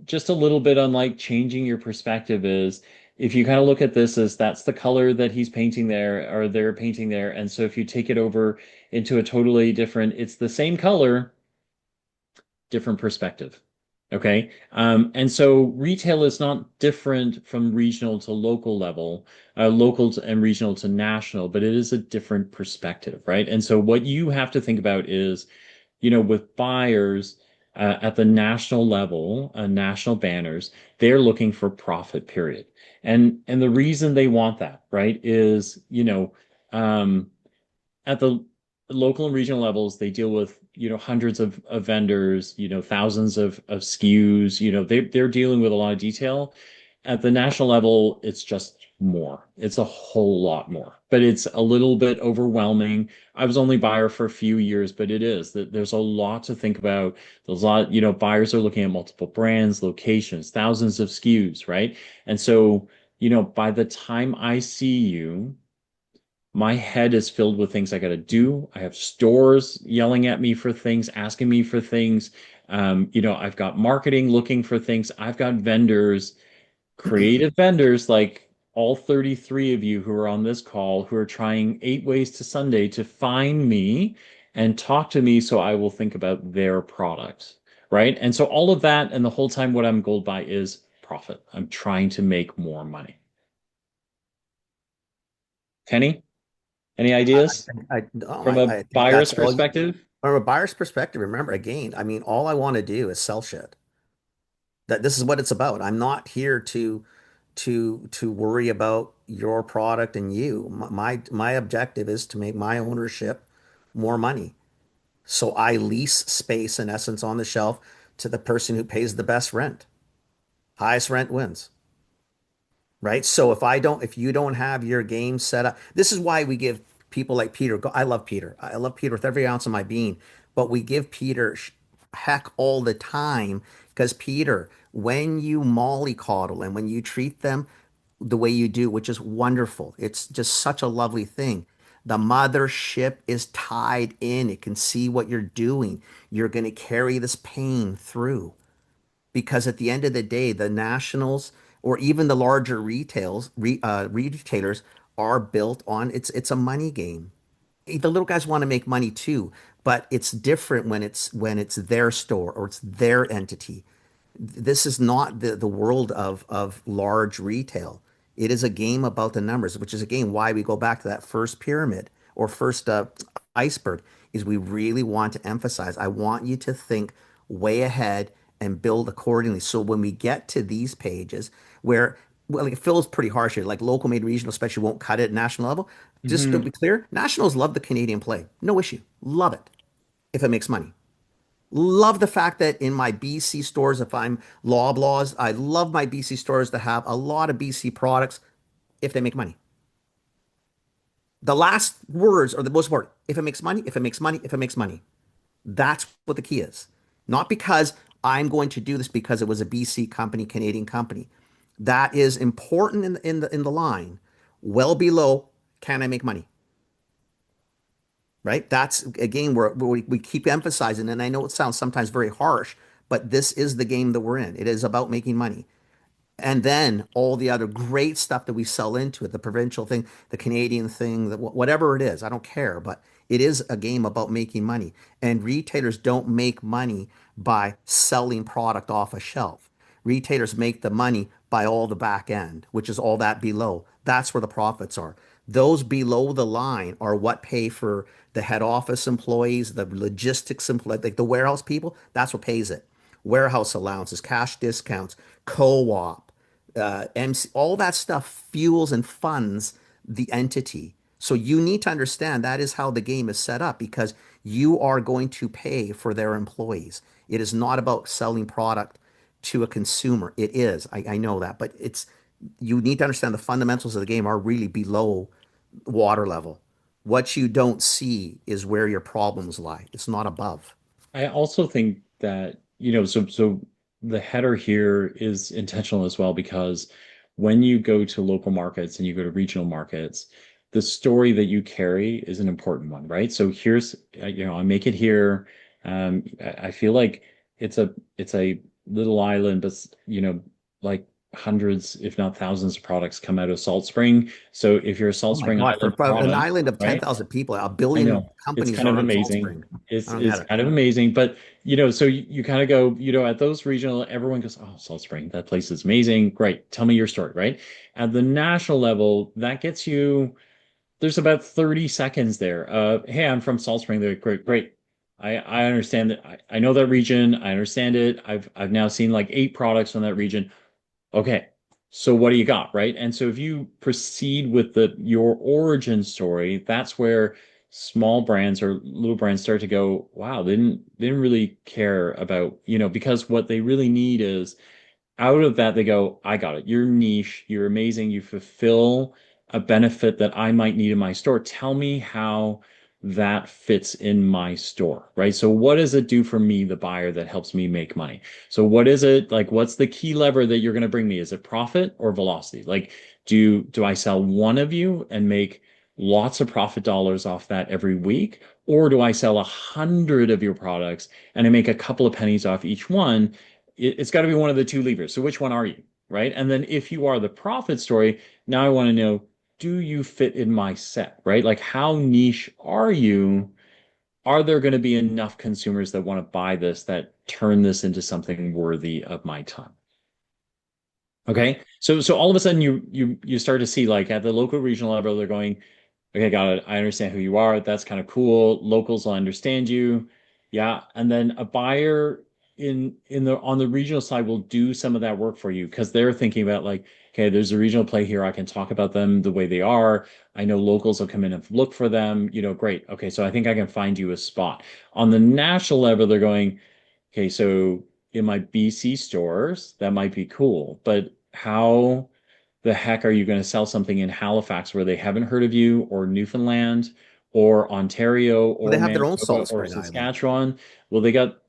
S2: just a little bit on like changing your perspective is if you kind of look at this as that's the color that he's painting there or they're painting there. And so if you take it over into a totally different, it's the same color, different perspective. Okay. And so retail is not different from regional to local level, and regional to national, but it is a different perspective, right? And so what you have to think about is, with buyers at the national level, national banners, they're looking for profit, period. And the reason they want that, right, is, um, at the local and regional levels, they deal with, hundreds of vendors, thousands of SKUs, they're dealing with a lot of detail. At the national level, it's just more. It's a whole lot more, but it's a little bit overwhelming. I was only buyer for a few years, but it is that there's a lot to think about. There's a lot, buyers are looking at multiple brands, locations, thousands of SKUs, right? And so, by the time I see you, my head is filled with things I got to do. I have stores yelling at me for things, asking me for things. I've got marketing looking for things. I've got vendors, creative vendors like all 33 of you who are on this call who are trying 8 ways to Sunday to find me and talk to me so I will think about their product. Right. And so all of that and the whole time, what I'm gold by is profit. I'm trying to make more money. Kenny, any ideas?
S3: No,
S2: From a
S3: I think
S2: buyer's
S3: that's all.
S2: perspective?
S3: From a buyer's perspective, remember again, I mean, all I want to do is sell shit. That this is what it's about. I'm not here to worry about your product and you. My objective is to make my ownership more money. So I lease space in essence on the shelf to the person who pays the best rent. Highest rent wins. Right? So if you don't have your game set up, this is why we give people like Peter. I love Peter. I love Peter with every ounce of my being, but we give Peter heck all the time because Peter, when you mollycoddle and when you treat them the way you do, which is wonderful, it's just such a lovely thing. The mothership is tied in. It can see what you're doing. You're going to carry this pain through because at the end of the day, the nationals or even the larger retailers are built on it's a money game. The little guys want to make money too, but it's different when it's their store or it's their entity. This is not the world of large retail. It is a game about the numbers, which is again why we go back to that first pyramid or first iceberg. Is we really want to emphasize. I want you to think way ahead and build accordingly. So when we get to these pages where well, like, it feels pretty harsh here, like local made regional, especially won't cut it at national level. Just to
S2: Hmm.
S3: be clear, nationals love the Canadian play. No issue. Love it if it makes money. Love the fact that in my BC stores, if I'm Loblaws, I love my BC stores to have a lot of BC products if they make money. The last words are the most important. If it makes money, if it makes money, if it makes money. That's what the key is. Not because I'm going to do this because it was a BC company, Canadian company. That is important in the line. Well below, can I make money? Right? That's again where we keep emphasizing, and I know it sounds sometimes very harsh, but this is the game that we're in. It is about making money. And then all the other great stuff that we sell into it, the provincial thing, the Canadian thing, whatever it is, I don't care, but it is a game about making money. And retailers don't make money by selling product off a shelf. Retailers make the money by all the back end, which is all that below. That's where the profits are. Those below the line are what pay for the head office employees, the logistics employees, like the warehouse people. That's what pays it. Warehouse allowances, cash discounts, co-op, MC, all that stuff fuels and funds the entity. So you need to understand that is how the game is set up because you are going to pay for their employees. It is not about selling product to a consumer. It is. I know that, but it's you need to understand the fundamentals of the game are really below water level. What you don't see is where your problems lie. It's not above.
S2: I also think that, so the header here is intentional as well because when you go to local markets and you go to regional markets, the story that you carry is an important one, right? So here's, I make it here. I feel like it's a little island, but like hundreds, if not thousands of products come out of Salt Spring. So if you're a
S3: Oh
S2: Salt
S3: my
S2: Spring
S3: God, for
S2: Island
S3: an
S2: product,
S3: island of
S2: right?
S3: 10,000 people, a
S2: I
S3: billion
S2: know it's
S3: companies
S2: kind
S3: are
S2: of
S3: on Salt
S2: amazing.
S3: Spring.
S2: It's
S3: I don't get
S2: it's
S3: it.
S2: kind of amazing, but so you kind of go, at those regional, everyone goes, "Oh, Salt Spring, that place is amazing. Great, tell me your story." Right? At the national level, that gets you. There's about 30 seconds there. Hey, I'm from Salt Spring. They're great, great. I understand that. I know that region. I understand it. I've now seen like 8 products from that region. Okay, so what do you got, right? And so if you proceed with your origin story, that's where small brands or little brands start to go, wow, they didn't really care about, because what they really need is out of that, they go, I got it. You're niche. You're amazing. You fulfill a benefit that I might need in my store. Tell me how that fits in my store, right? So what does it do for me, the buyer, that helps me make money? So what is it like? What's the key lever that you're going to bring me? Is it profit or velocity? Like, do I sell one of you and make lots of profit dollars off that every week? Or do I sell 100 of your products and I make a couple of pennies off each one? It's got to be one of the two levers. So which one are you? Right. And then if you are the profit story, now I want to know, do you fit in my set? Right. Like how niche are you? Are there going to be enough consumers that want to buy this that turn this into something worthy of my time? Okay. So all of a sudden you start to see like at the local regional level, they're going, okay, got it. I understand who you are. That's kind of cool. Locals will understand you. Yeah. And then a buyer in the on the regional side will do some of that work for you because they're thinking about like, okay, there's a regional play here. I can talk about them the way they are. I know locals will come in and look for them. Great. Okay, so I think I can find you a spot. On the national level, they're going, okay, so in my BC stores, that might be cool, but how the heck are you going to sell something in Halifax where they haven't heard of you, or Newfoundland, or Ontario,
S3: Well, they
S2: or
S3: have their own
S2: Manitoba,
S3: Salt
S2: or
S3: Spring Island.
S2: Saskatchewan? Well, they got,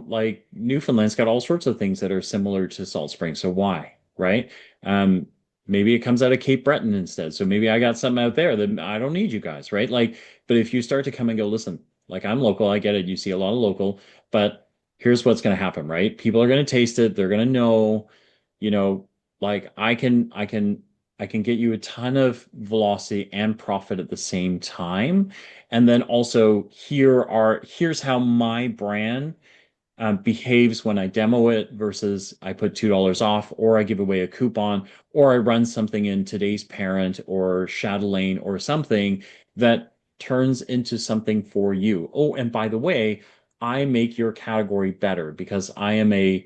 S2: like Newfoundland's got all sorts of things that are similar to Salt Spring. So why, right? Um, maybe it comes out of Cape Breton instead. So maybe I got something out there that I don't need you guys, right? Like, but if you start to come and go, listen, like I'm local, I get it. You see a lot of local, but here's what's going to happen, right? People are going to taste it. They're going to know, you know, like I can get you a ton of velocity and profit at the same time. And then also here's how my brand behaves when I demo it versus I put $2 off, or I give away a coupon, or I run something in Today's Parent or Chatelaine or something that turns into something for you. Oh, and by the way, I make your category better because I am a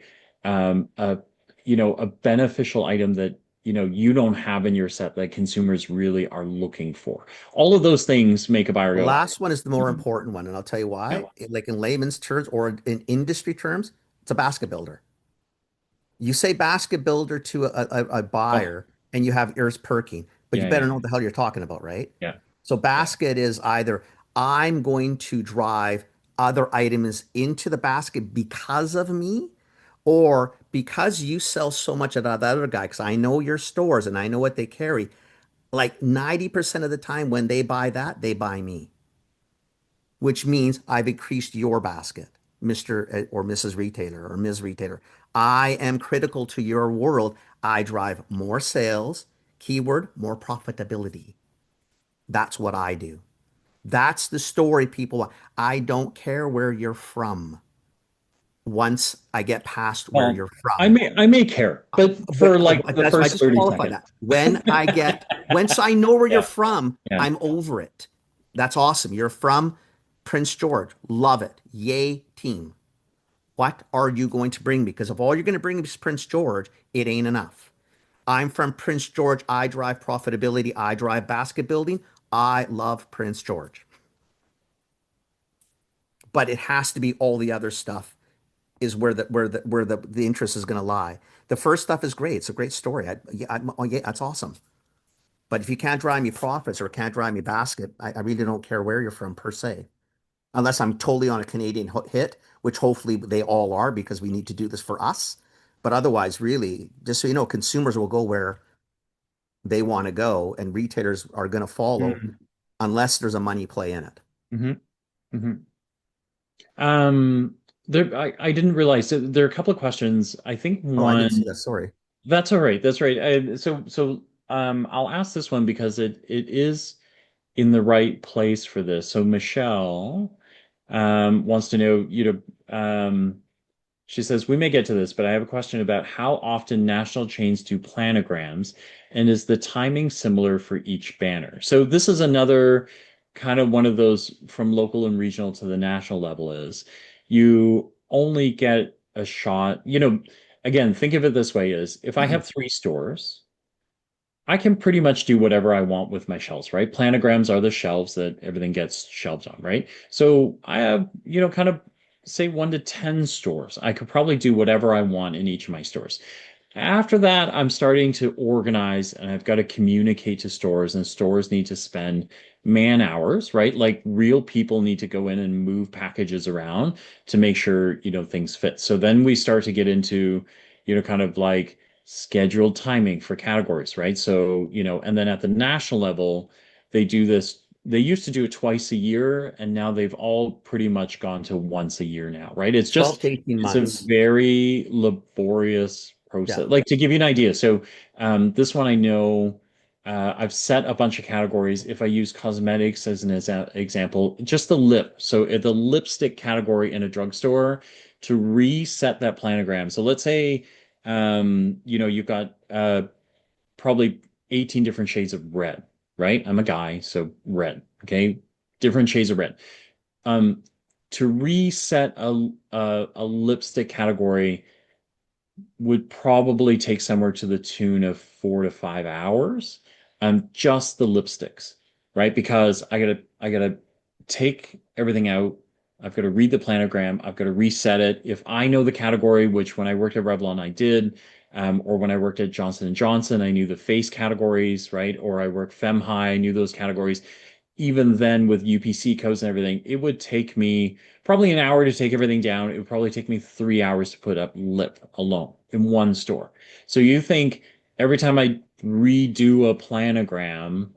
S2: beneficial item that you don't have in your set that consumers really are looking for. All of those things make a buyer
S3: The
S2: go,
S3: last one is the more
S2: "Mhm,
S3: important one, and I'll tell you
S2: yeah,
S3: why. Like in layman's terms or in industry terms, it's a basket builder. You say basket builder to a
S2: oh,
S3: buyer, and you have ears perking, but you
S2: yeah,
S3: better
S2: yeah,
S3: know what the hell you're talking about, right?
S2: yeah,
S3: So
S2: yeah."
S3: basket is either I'm going to drive other items into the basket because of me, or because you sell so much at that other guy, because I know your stores and I know what they carry. Like 90% of the time when they buy that, they buy me, which means I've increased your basket, Mr. or Mrs. Retailer or Ms. Retailer. I am critical to your world. I drive more sales, keyword, more profitability. That's what I do. That's the story, people. I don't care where you're from once I get past where
S2: Well,
S3: you're
S2: I
S3: from.
S2: may care, but for like the
S3: That's I
S2: first
S3: just
S2: 30
S3: qualify
S2: seconds.
S3: that. Once I know where you're
S2: Yeah,
S3: from,
S2: yeah.
S3: I'm over it. That's awesome. You're from Prince George. Love it. Yay, team. What are you going to bring me? Because if all you're going to bring me is Prince George, it ain't enough. I'm from Prince George. I drive profitability. I drive basket building. I love Prince George. But it has to be all the other stuff is where the interest is going to lie. The first stuff is great. It's a great story. Oh, yeah, that's awesome. But if you can't drive me profits or can't drive me basket, I really don't care where you're from per se, unless I'm totally on a Canadian hit, which hopefully they all are because we need to do this for us. But otherwise, really, just so you know, consumers will go where they want to go, and retailers are going to follow
S2: Mm-hmm.
S3: unless there's a money play in it.
S2: Hmm. Um, I didn't realize there are a couple of questions. I think
S3: Oh, I didn't
S2: one,
S3: see that. Sorry.
S2: that's all right. That's right. I'll ask this one because it is in the right place for this. So Michelle wants to know, she says, we may get to this, but I have a question about how often national chains do planograms, and is the timing similar for each banner? So this is another kind of one of those from local and regional to the national level is you only get a shot. Again, think of it this way is if I have three stores, I can pretty much do whatever I want with my shelves, right? Planograms are the shelves that everything gets shelved on, right? So I have, kind of say 1 to 10 stores. I could probably do whatever I want in each of my stores. After that, I'm starting to organize and I've got to communicate to stores, and stores need to spend man hours, right? Like real people need to go in and move packages around to make sure, things fit. So then we start to get into, kind of like scheduled timing for categories, right? So, and then at the national level, they do this. They used to do it twice a year, and now they've all pretty much gone to once a year now, right?
S3: 12 to 18
S2: It's a
S3: months.
S2: very laborious
S3: Yeah.
S2: process. Like to give you an idea, so this one I know I've set a bunch of categories. If I use cosmetics as an example, just the lip. So at the lipstick category in a drugstore, to reset that planogram. So let's say you've got probably 18 different shades of red, right? I'm a guy, so red. Okay, different shades of red. Um, to reset a lipstick category would probably take somewhere to the tune of 4 to 5 hours. Just the lipsticks, right? Because I gotta take everything out. I've got to read the planogram. I've got to reset it. If I know the category, which when I worked at Revlon I did, or when I worked at Johnson and Johnson, I knew the face categories, right? Or I worked FemHi, I knew those categories. Even then, with UPC codes and everything, it would take me probably an hour to take everything down. It would probably take me 3 hours to put up lip alone in one store. So you think every time I redo a planogram,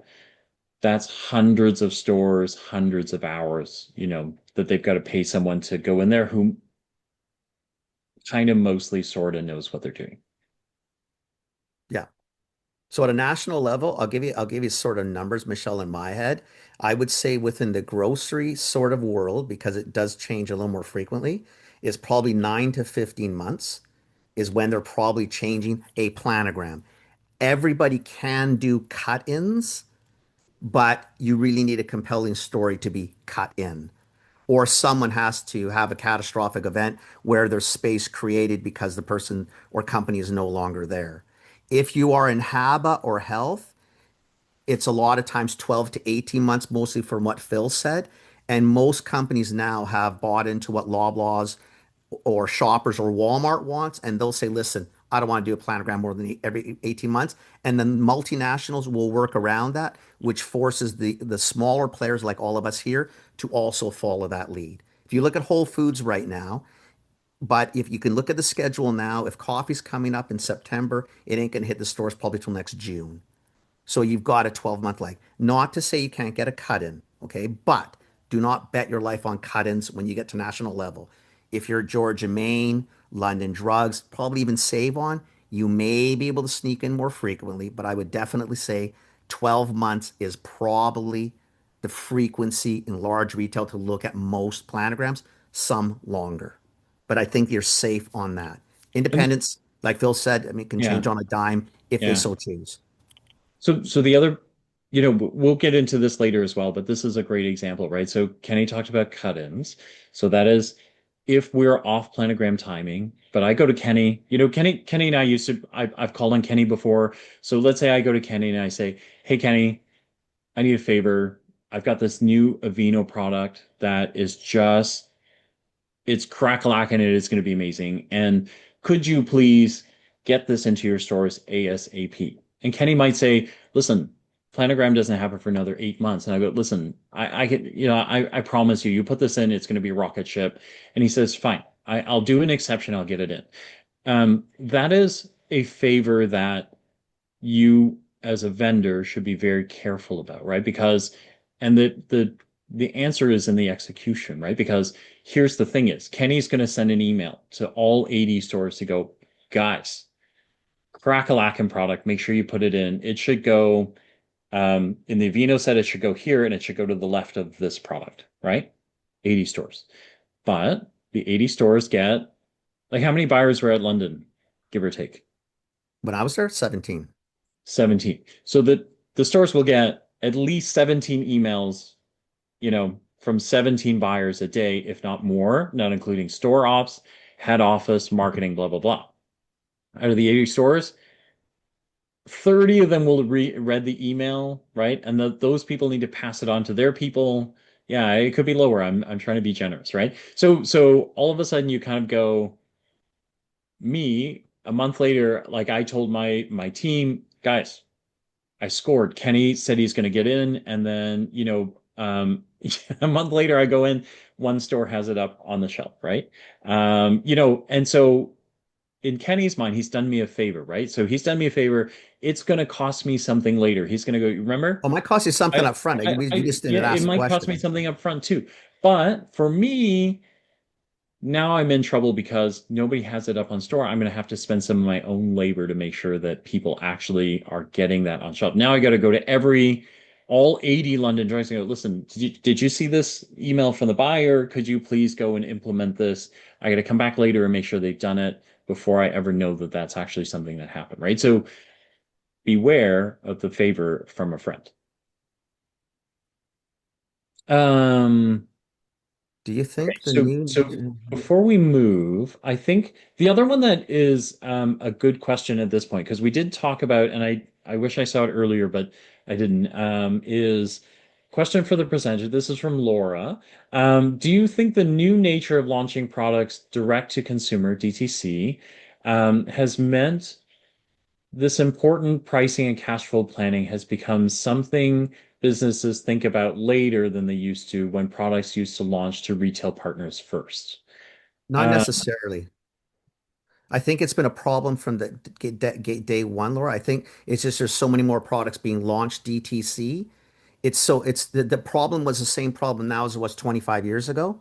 S2: that's hundreds of stores, hundreds of hours, that they've got to pay someone to go in there who kind of mostly sort of knows what they're doing.
S3: Yeah. So at a national level, I'll give you sort of numbers, Michelle, in my head. I would say within the grocery sort of world, because it does change a little more frequently, is probably 9 to 15 months is when they're probably changing a planogram. Everybody can do cut-ins, but you really need a compelling story to be cut in. Or someone has to have a catastrophic event where there's space created because the person or company is no longer there. If you are in HABA or health, it's a lot of times 12 to 18 months, mostly from what Phil said. And most companies now have bought into what Loblaws or Shoppers or Walmart wants, and they'll say, listen, I don't want to do a planogram more than every 18 months. And then multinationals will work around that, which forces the smaller players like all of us here to also follow that lead. If you look at Whole Foods right now, but if you can look at the schedule now, if coffee's coming up in September, it ain't going to hit the stores probably till next June. So you've got a 12-month lag. Not to say you can't get a cut in, okay? But do not bet your life on cut ins when you get to national level. If you're Georgia, Maine, London Drugs, probably even Save On, you may be able to sneak in more frequently, but I would definitely say 12 months is probably the frequency in large retail to look at most planograms, some longer. But I think you're safe on that.
S2: And
S3: Independence, like Phil said, I mean, can
S2: yeah,
S3: change on a dime if they
S2: yeah.
S3: so choose.
S2: So the other, we'll get into this later as well, but this is a great example, right? So Kenny talked about cut-ins. So that is if we're off planogram timing, but I go to Kenny, Kenny and I used to, I've called on Kenny before. So let's say I go to Kenny and I say, hey, Kenny, I need a favor. I've got this new Aveeno product that is just it's crack-lacking. It is going to be amazing. And could you please get this into your stores ASAP? And Kenny might say, listen, planogram doesn't happen for another 8 months. And I go, listen, I can, I promise you, you put this in, it's going to be a rocket ship. And he says, fine, I'll do an exception. I'll get it in. That is a favor that you as a vendor should be very careful about, right? Because and the answer is in the execution, right? Because here's the thing is Kenny's going to send an email to all 80 stores to go, guys, crack-a-lackin' product, make sure you put it in. It should go in the Vino set, it should go here and it should go to the left of this product, right? 80 stores. But the 80 stores get like how many buyers were at London, give or take?
S3: When I was there, 17.
S2: 17. So the stores will get at least 17 emails, from 17 buyers a day, if not more, not including store ops, head office, marketing, blah, blah, blah. Out of the 80 stores, 30 of them will read the email, right? And those people need to pass it on to their people. Yeah, it could be lower. I'm trying to be generous, right? So all of a sudden you kind of go, me, a month later, like I told my team, guys, I scored. Kenny said he's going to get in, and then a month later I go in, one store has it up on the shelf, right? And so in Kenny's mind, he's done me a favor, right? So he's done me a favor. It's going to cost me something later. He's going to go, remember?
S3: Oh, it might cost you something up front. You just
S2: Yeah,
S3: didn't
S2: it
S3: ask the
S2: might cost me
S3: question.
S2: something up front too. But for me, now I'm in trouble because nobody has it up on store. I'm going to have to spend some of my own labor to make sure that people actually are getting that on shelf. Now I got to go to all 80 London joints and go, listen, did you see this email from the buyer? Could you please go and implement this? I got to come back later and make sure they've done it before I ever know that that's actually something that happened, right? So beware of the favor from a friend. Um,
S3: Do you
S2: Okay,
S3: think the
S2: so
S3: new
S2: before we move, I think the other one that is a good question at this point, because we did talk about, and I wish I saw it earlier, but I didn't, is question for the presenter. This is from Laura. Do you think the new nature of launching products direct to consumer, DTC, has meant this important pricing and cash flow planning has become something businesses think about later than they used to when products used to launch to retail partners first.
S3: Not
S2: Uh,
S3: necessarily. I think it's been a problem from the day one, Laura. I think it's just there's so many more products being launched DTC. It's the problem was the same problem now as it was 25 years ago.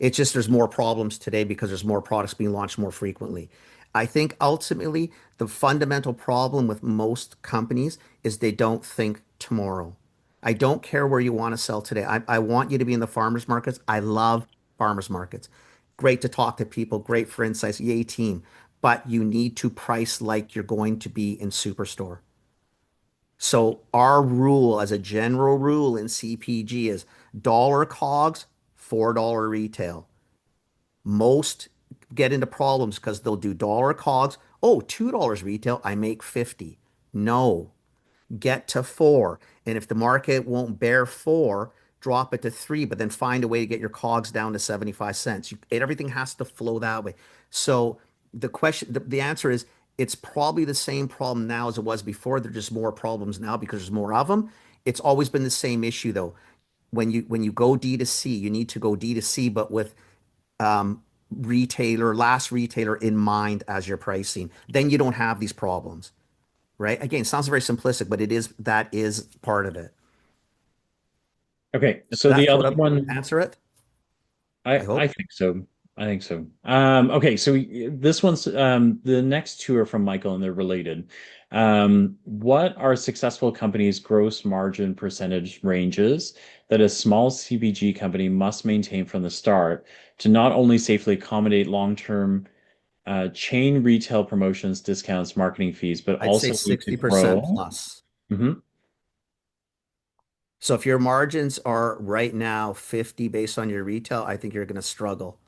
S3: It's just there's more problems today because there's more products being launched more frequently. I think ultimately the fundamental problem with most companies is they don't think tomorrow. I don't care where you want to sell today. I want you to be in the farmers markets. I love farmers markets. Great to talk to people, great for insights. Yay, team. But you need to price like you're going to be in Superstore. So our rule as a general rule in CPG is dollar COGS, $4 retail. Most get into problems because they'll do dollar COGS. Oh, $2 retail, I make 50. No, get to four. And if the market won't bear four, drop it to three, but then find a way to get your COGS down to 75 cents. Everything has to flow that way. So the answer is it's probably the same problem now as it was before. There's just more problems now because there's more of them. It's always been the same issue though. When you go D2C, you need to go D2C, but with last retailer in mind as your pricing. Then you don't have these problems, right? Again, sounds very simplistic, but that is part of it.
S2: okay,
S3: Does
S2: so the
S3: that
S2: other
S3: sort of
S2: one,
S3: answer it? I
S2: I
S3: hope.
S2: think so. I think so. Okay, so this one's the next two are from Michael and they're related. What are successful companies' gross margin percentage ranges that a small CPG company must maintain from the start to not only safely accommodate long-term chain retail promotions, discounts, marketing fees, but
S3: I'd say
S2: also need to
S3: 60%
S2: grow?
S3: plus.
S2: Mhm.
S3: So if your margins are right now 50 based on your retail, I think you're going to struggle.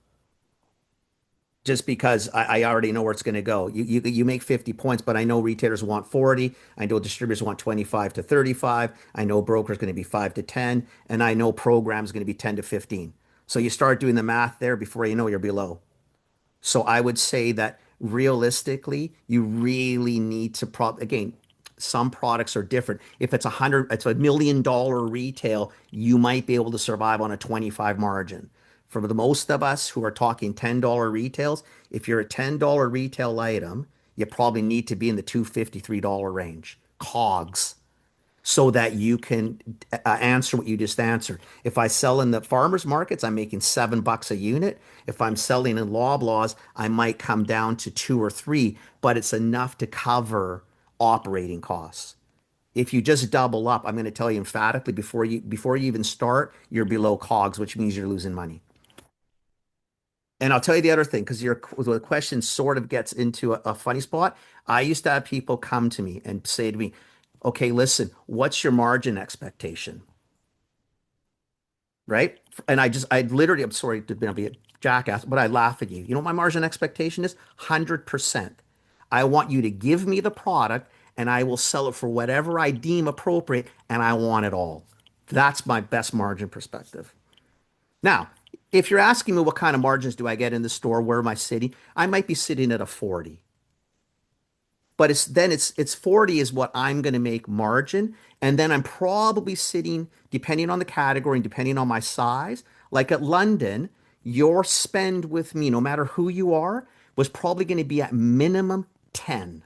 S3: Just because I already know where it's going to go. You make 50 points, but I know retailers want 40. I know distributors want 25 to 35. I know brokers going to be 5 to 10, and I know programs going to be 10 to 15. So you start doing the math there before you know you're below. So I would say that realistically, you really need to again, some products are different. If it's $1 million retail, you might be able to survive on a 25 margin. For the most of us who are talking $10 retails, if you're a $10 retail item, you probably need to be in the $2.53 range COGS so that you can answer what you just answered. If I sell in the farmers markets, I'm making $7 a unit. If I'm selling in Loblaws, I might come down to 2 or 3, but it's enough to cover operating costs. If you just double up, I'm going to tell you emphatically before you even start, you're below COGS, which means you're losing money. And I'll tell you the other thing, because your the question sort of gets into a funny spot. I used to have people come to me and say to me, okay, listen, what's your margin expectation? Right? And I literally, I'm sorry to be a jackass, but I laugh at you. You know what my margin expectation is? 100%. I want you to give me the product and I will sell it for whatever I deem appropriate and I want it all. That's my best margin perspective. Now, if you're asking me what kind of margins do I get in the store, where am I sitting? I might be sitting at a 40. But it's 40 is what I'm going to make margin. And then I'm probably sitting, depending on the category and depending on my size, like at London, your spend with me, no matter who you are, was probably going to be at minimum 10.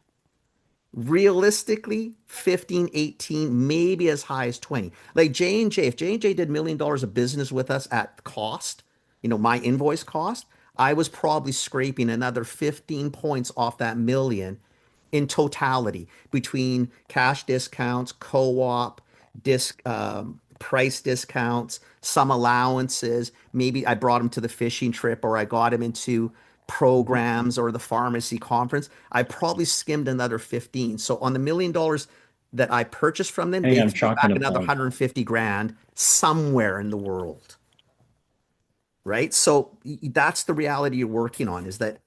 S3: Realistically, 15, 18, maybe as high as 20. Like J&J, if J&J did $1 million of business with us at cost, my invoice cost, I was probably scraping another 15 points off that million in totality between cash discounts, co-op, price discounts, some allowances. Maybe I brought him to the fishing trip or I got him into programs or the pharmacy conference. I probably skimmed another 15. So on the $1 million that I purchased from them,
S2: Hey,
S3: they
S2: I'm
S3: threw
S2: shocked and
S3: back another
S2: appalled.
S3: 150 grand somewhere in the world. Right. So that's the reality you're working on is that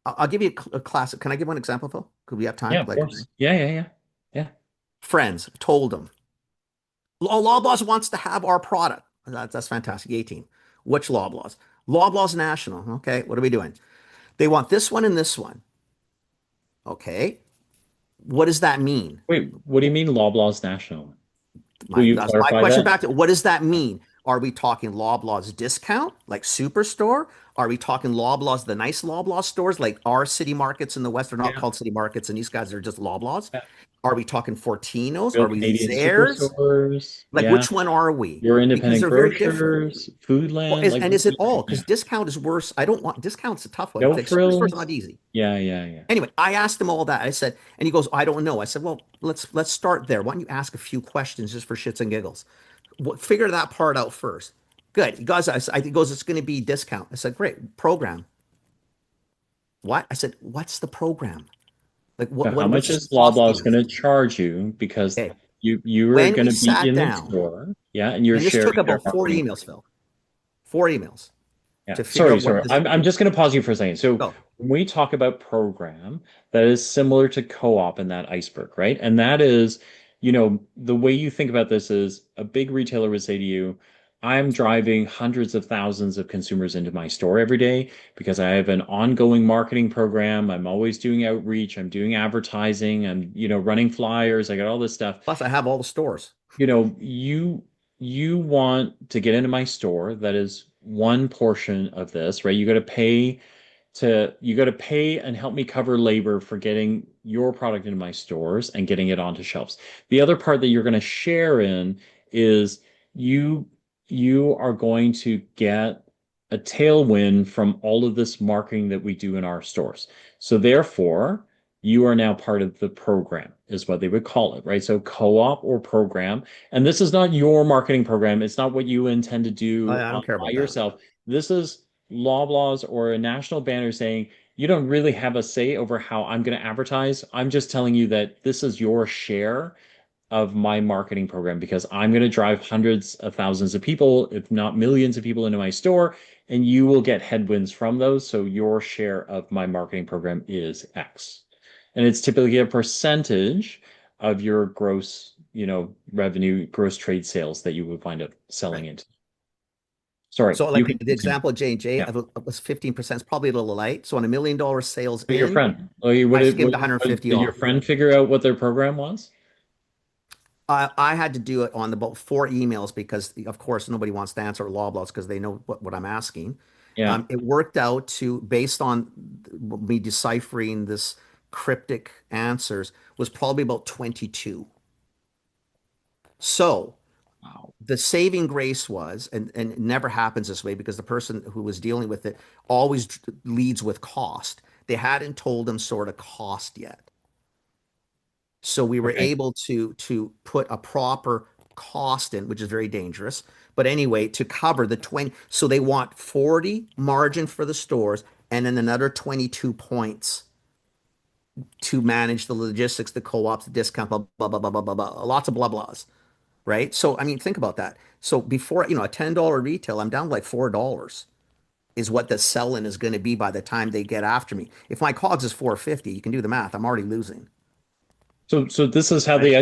S3: I'll give you a classic. Can I give one example, Phil? Could we have time?
S2: Yeah, of course. Yeah, yeah, yeah. Yeah.
S3: Friends told them, Loblaws wants to have our product. That's fantastic. 18. Which Loblaws? Loblaws National. Okay, what are we doing? They want this one and this one. Okay, what does that mean?
S2: Wait, what do you mean Loblaws National? Will you
S3: That's my
S2: clarify
S3: question
S2: that?
S3: back to what does that mean? Are we talking Loblaws discount, like Superstore? Are we talking Loblaws, the nice Loblaws stores, like our city markets in the West are not
S2: Yeah.
S3: called city markets, and these guys are just Loblaws?
S2: Yeah.
S3: Are we talking Fortinos?
S2: Real
S3: Are we
S2: Canadian
S3: Zehrs?
S2: superstores.
S3: Like,
S2: Yeah.
S3: which one are we?
S2: Your
S3: Because
S2: independent
S3: they're very different.
S2: grocers,
S3: Well,
S2: Foodland, like
S3: and is it all?
S2: yeah.
S3: Because discount is worse. I don't want discount's a tough one.
S2: No
S3: Like superstore's
S2: frills.
S3: not easy.
S2: Yeah, yeah, yeah.
S3: Anyway, I asked him all that. I said, and he goes, I don't know. I said, well, let's start there. Why don't you ask a few questions just for shits and giggles? Figure that part out first. Good. He goes, it's going to be discount. I said, great. Program. What? I said, what's the program? Like,
S2: So how
S3: what's
S2: much
S3: this
S2: is Loblaws going
S3: costing?
S2: to charge you because
S3: Okay.
S2: you are
S3: When
S2: going
S3: we
S2: to be
S3: sat
S2: in their
S3: down,
S2: store, yeah, and you're
S3: and this took
S2: sharing their
S3: about four
S2: marketing.
S3: emails, Phil, 4 emails
S2: Yeah,
S3: to figure
S2: sorry,
S3: out what
S2: sorry.
S3: this.
S2: I'm just going to pause you for a second. So
S3: Go.
S2: when we talk about program, that is similar to co-op in that iceberg, right? And that is, the way you think about this is a big retailer would say to you, I'm driving hundreds of thousands of consumers into my store every day because I have an ongoing marketing program. I'm always doing outreach. I'm doing advertising. I'm, running flyers. I got all this stuff.
S3: Plus, I have all the stores.
S2: you know, you you want to get into my store. That is one portion of this, right? You got to pay and help me cover labor for getting your product into my stores and getting it onto shelves. The other part that you're going to share in is you you are going to get a tailwind from all of this marketing that we do in our stores. So therefore, you are now part of the program, is what they would call it, right? So co-op or program. And this is not your marketing program. It's not what you intend to do
S3: I don't care
S2: by
S3: about that.
S2: yourself. This is Loblaws or a national banner saying, you don't really have a say over how I'm going to advertise. I'm just telling you that this is your share of my marketing program because I'm going to drive hundreds of thousands of people, if not millions of people into my store, and you will get headwinds from those. So your share of my marketing program is X. And it's typically a percentage of your gross, revenue, gross trade sales that you would wind up selling
S3: Right.
S2: into. Sorry,
S3: So,
S2: you
S3: like
S2: can
S3: the
S2: continue.
S3: example of J&J,
S2: Yeah.
S3: it was 15%. It's probably a little light. So, on $1 million sales
S2: But your
S3: in,
S2: friend, oh, you, what
S3: I
S2: did,
S3: skimmed
S2: what,
S3: 150
S2: did your
S3: off.
S2: friend figure out what their program was?
S3: I had to do it on about 4 emails because, of course, nobody wants to answer Loblaws because they know what I'm asking.
S2: Yeah.
S3: It worked out to, based on me deciphering this cryptic answers, was probably about 22. So
S2: Wow.
S3: the saving grace was, and it never happens this way because the person who was dealing with it always leads with cost. They hadn't told them sort of cost yet. So we were
S2: Okay.
S3: able to put a proper cost in, which is very dangerous. But anyway, to cover the 20, so they want 40 margin for the stores and then another 22 points to manage the logistics, the co-ops, the discount, blah, blah, blah, blah, blah, blah, blah. Lots of blah blahs, right? So I mean, think about that. So before, a $10 retail, I'm down to like $4 is what the sell-in is going to be by the time they get after me. If my COGS is 450, you can do the math. I'm already losing.
S2: So this is how
S3: Right?
S2: the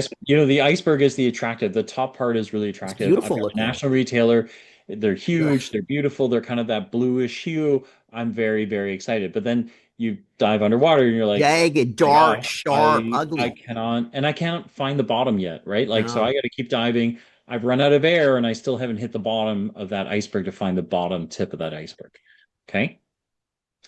S2: iceberg is the attractive. The top part is really
S3: It's
S2: attractive. I've
S3: beautiful
S2: got a
S3: looking.
S2: national retailer. They're
S3: Ugh.
S2: huge. They're beautiful. They're kind of that bluish hue. I'm very, very excited. But then you dive underwater and you're like,
S3: Jagged,
S2: my
S3: dark,
S2: gosh,
S3: sharp,
S2: I
S3: ugly.
S2: cannot, and I can't find the bottom yet, right? Like, so I
S3: No.
S2: got to keep diving. I've run out of air and I still haven't hit the bottom of that iceberg to find the bottom tip of that iceberg. Okay.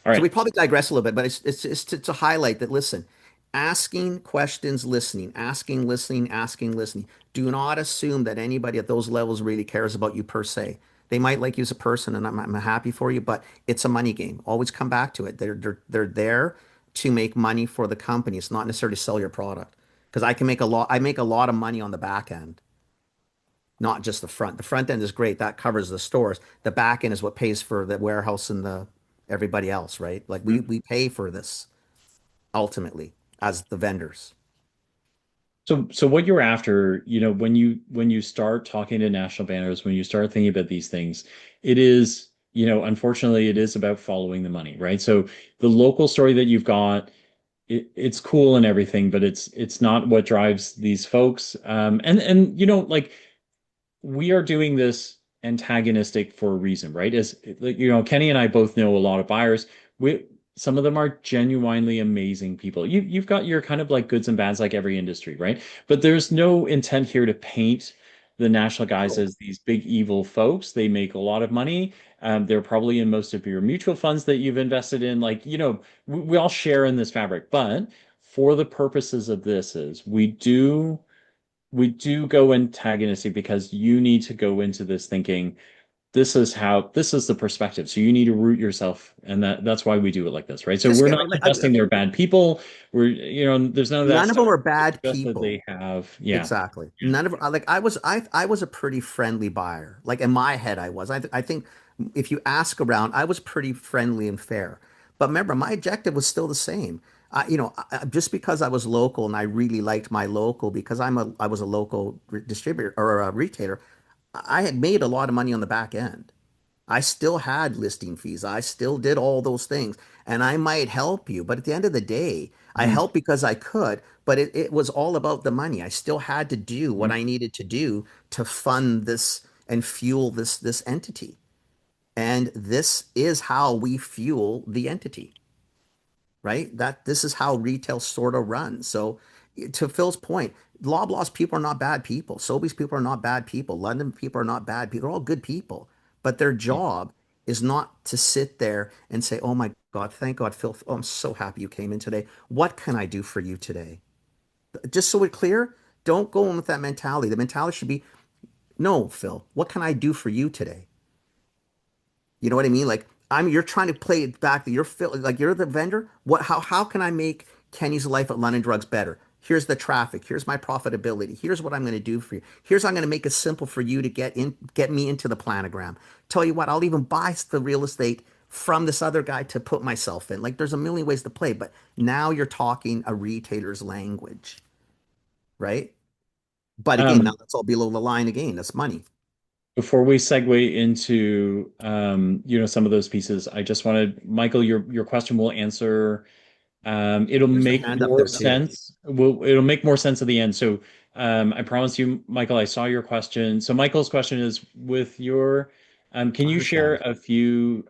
S2: All
S3: So we
S2: right.
S3: probably digress a little bit, but it's to highlight that listen, asking questions, listening, asking, listening, asking, listening. Do not assume that anybody at those levels really cares about you per se. They might like you as a person, and I'm happy for you, but it's a money game. Always come back to it. They're there to make money for the company. It's not necessarily to sell your product. Because I can make a lot, I make a lot of money on the back end, not just the front. The front end is great. That covers the stores. The back end is what pays for the warehouse and the everybody else, right? Like we pay for this ultimately as the vendors.
S2: So what you're after, when you start talking to national banners, when you start thinking about these things, it is, unfortunately, it is about following the money, right? So the local story that you've got, it's cool and everything, but it's not what drives these folks. And like we are doing this antagonistic for a reason, right? As like, Kenny and I both know a lot of buyers. We Some of them are genuinely amazing people. You've got your kind of like goods and bads like every industry, right? But there's no intent here to paint the national guys
S3: No.
S2: as these big evil folks. They make a lot of money. They're probably in most of your mutual funds that you've invested in. Like, we all share in this fabric, but for the purposes of this is we do go antagonistic because you need to go into this thinking this is the perspective. So you need to root yourself, and that's why we do it like this, right? So
S3: Just
S2: we're
S3: get
S2: not suggesting they're bad people. There's none of that
S3: none of
S2: stuff.
S3: them are
S2: It's
S3: bad
S2: just that
S3: people.
S2: they have, yeah,
S3: Exactly.
S2: yeah.
S3: None of like I was a pretty friendly buyer. Like in my head I was. I think if you ask around, I was pretty friendly and fair. But remember, my objective was still the same. Just because I was local and I really liked my local because I was a local distributor or a retailer, I had made a lot of money on the back end. I still had listing fees. I still did all those things. And I might help you. But at the end of the day, I
S2: Mhm,
S3: helped because I could, but it was all about the money. I still had to do what
S2: mhm.
S3: I needed to do to fund this and fuel this entity. And this is how we fuel the entity, right? That this is how retail sort of runs. So to Phil's point, Loblaws people are not bad people. Sobeys people are not bad people. London people are not bad people. They're all good people. But their job is not to sit there and say, "Oh my God, thank God, Phil. Oh, I'm so happy you came in today. What can I do for you today?" Just so we're clear, don't go in with that mentality. The mentality should be, "No, Phil, what can I do for you today?" You know what I mean? Like you're trying to play it back that like you're the vendor. How can I make Kenny's life at London Drugs better? Here's the traffic. Here's my profitability. Here's what I'm going to do for you. Here's how I'm going to make it simple for you to get me into the planogram. Tell you what, I'll even buy the real estate from this other guy to put myself in. Like there's a million ways to play, but now you're talking a retailer's language, right? But again, now
S2: Um,
S3: that's all below the line again. That's money.
S2: Before we segue into some of those pieces, I just wanted Michael, your question will answer. It'll
S3: There's a
S2: make
S3: hand up
S2: more
S3: there too.
S2: sense. It'll make more sense at the end. So, I promise you, Michael, I saw your question. So Michael's question is can
S3: I
S2: you share
S3: understand.
S2: a few